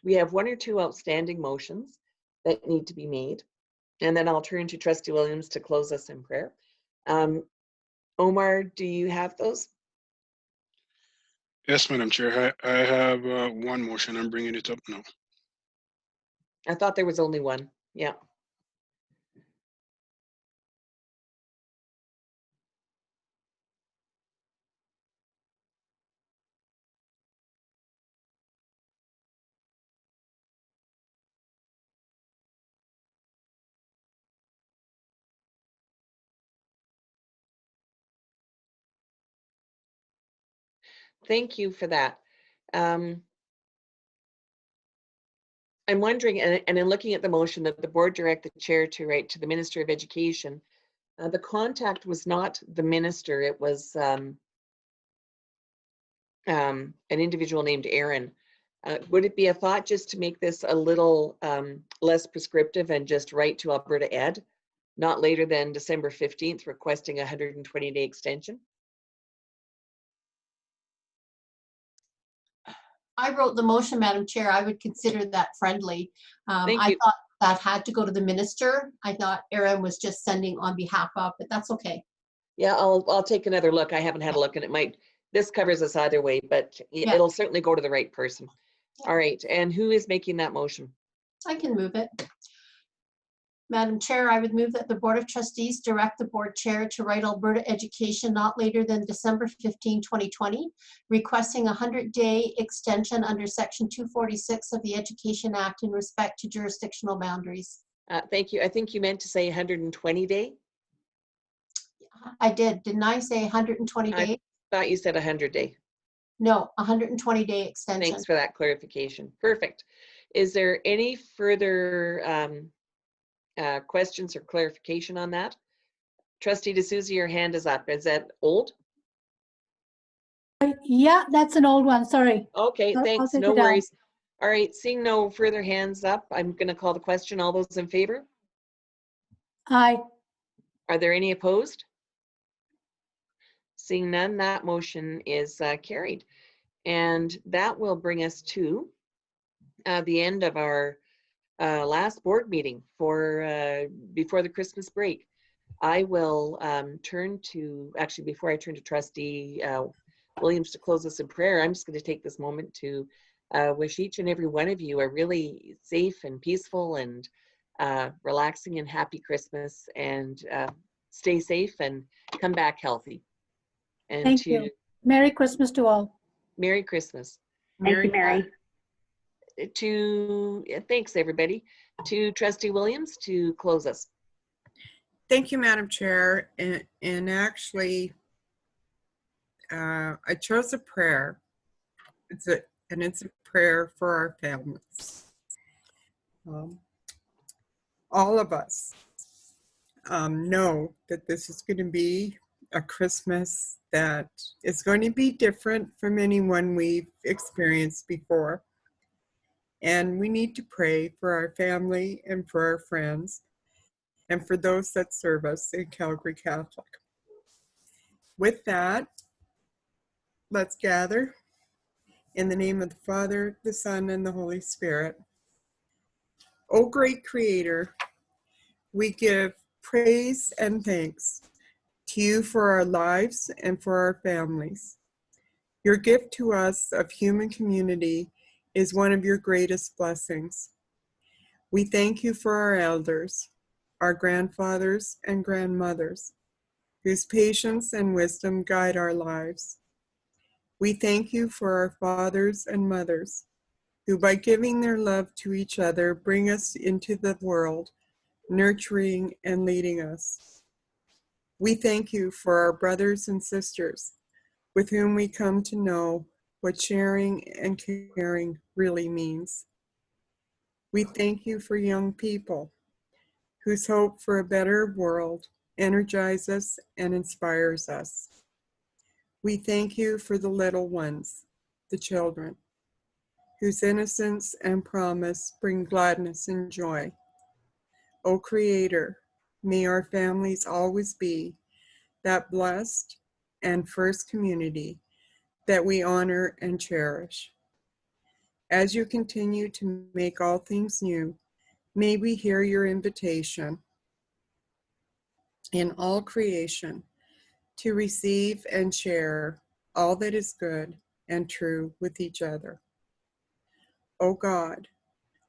we have one or two outstanding motions that need to be made. And then I'll turn to Trustee Williams to close us in prayer. Omar, do you have those? Yes, Madam Chair. I have one motion. I'm bringing it up now. I thought there was only one. Yeah. Thank you for that. I'm wondering, and in looking at the motion, that the board direct the chair to write to the Minister of Education. The contact was not the minister, it was an individual named Aaron. Would it be a thought just to make this a little less prescriptive and just write to Alberta Ed, not later than December 15th, requesting a 120-day extension? I wrote the motion, Madam Chair. I would consider that friendly. I thought that had to go to the minister. I thought Aaron was just sending on behalf of, but that's okay. Yeah, I'll take another look. I haven't had a look, and it might, this covers us either way, but it'll certainly go to the right person. All right, and who is making that motion? I can move it. Madam Chair, I would move that the Board of Trustees direct the board chair to write Alberta Education not later than December 15, 2020, requesting a 100-day extension under Section 246 of the Education Act in respect to jurisdictional boundaries. Thank you. I think you meant to say 120-day? I did. Didn't I say 120 days? I thought you said 100-day. No, 120-day extension. Thanks for that clarification. Perfect. Is there any further questions or clarification on that? Trustee D'Souza, your hand is up. Is that old? Yeah, that's an old one. Sorry. Okay, I'll thanks. take No it down. worries. All right, seeing no further hands up, I'm going to call the question. All those in favor? Aye. Are there any opposed? Seeing none, that motion is carried. And that will bring us to the end of our last board meeting for before the Christmas break. I will turn to, actually before I turn to Trustee Williams to close us in prayer, I'm just going to take this moment to wish each and every one of you a really safe and peaceful and relaxing and happy Christmas, and stay safe and come back healthy. And Thank you. Merry Christmas to all. Merry Christmas. Thank you, Mary. Thanks everybody. To Trustee Williams to close us. Thank you, Madam Chair. And actually, I chose a prayer. It's a prayer for our families. All of us know that this is going to be a Christmas that is going to be different from anyone we've experienced before. And we need to pray for our family and for our friends and for those that serve us in Calgary Catholic. With that, let's gather in the name of the Father, the Son, and the Holy Spirit. O great Creator, we give praise and thanks to you for our lives and for our families. Your gift to us of human community is one of your greatest blessings. We thank you for our elders, our grandfathers and grandmothers, whose patience and wisdom guide our lives. We thank you for our fathers and mothers, who by giving their love to each other bring us into the world, nurturing and leading us. We thank you for our brothers and sisters, with whom we come to know what sharing and caring really means. We thank you for young people, whose hope for a better world energizes us, and inspires us. We thank you for the little ones, the children, whose innocence and promise bring gladness and joy. O Creator, may our families always be that blessed and first community that we honor and cherish. As you continue to make all things new, may we hear your invitation in all creation to receive and share all that is good and true with each other. O God,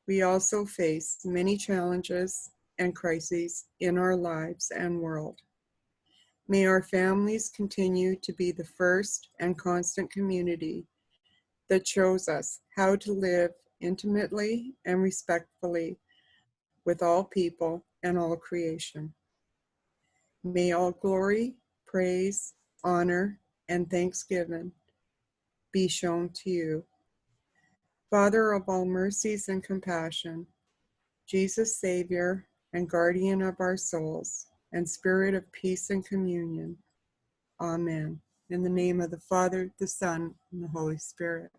we also face many challenges and crises in our lives and world. May our families continue to be the first and constant community that shows us how to live intimately and respectfully with all people and all creation. May all glory, praise, honor, and thanksgiving be shown to you. Father of all mercies and compassion, Jesus, Savior and guardian of our souls, and Spirit of peace and communion. Amen. In the name of the Father, the Son, and the Holy Spirit.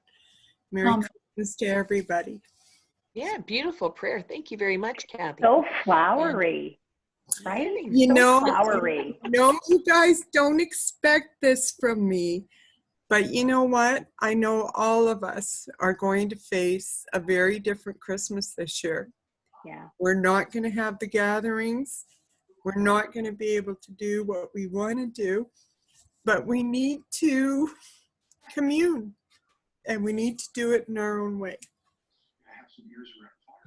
Merry Christmas to everybody. Yeah, beautiful prayer. Thank you very much, Kathy. So flowery, right? You So know, flowery. no, you guys don't expect this from me, but you know what? I know all of us are going to face a very different Christmas this year. Yeah. We're not going to have the gatherings. We're not going to be able to do what we want to do, but we need to commune, and we need to do it in our own way.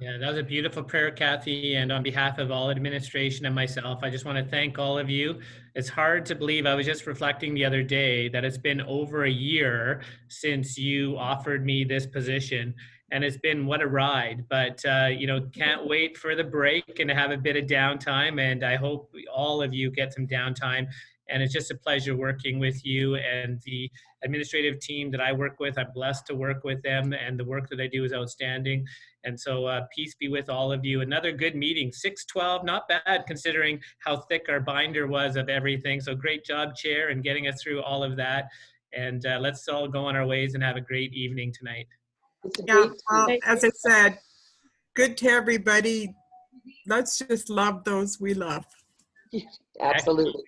Yeah, that was a beautiful prayer, Kathy. And on behalf of all administration and myself, I just want to thank all of you. It's hard to believe. I was just reflecting the other day that it's been over a year since you offered me this position. And it's been what a ride, but you know, can't wait for the break and to have a bit of downtime. And I hope all of you get some downtime. And it's just a pleasure working with you and the administrative team that I work with. I'm blessed to work with them, and the work that they do is outstanding. And so peace be with all of you. Another good meeting, 6:12, not bad considering how thick our binder was of everything. So great job, Chair, in getting us through all of that. And let's all go on our ways and have a great evening tonight. Yeah, well, as I said, good to everybody. Let's just love those we love. Absolutely.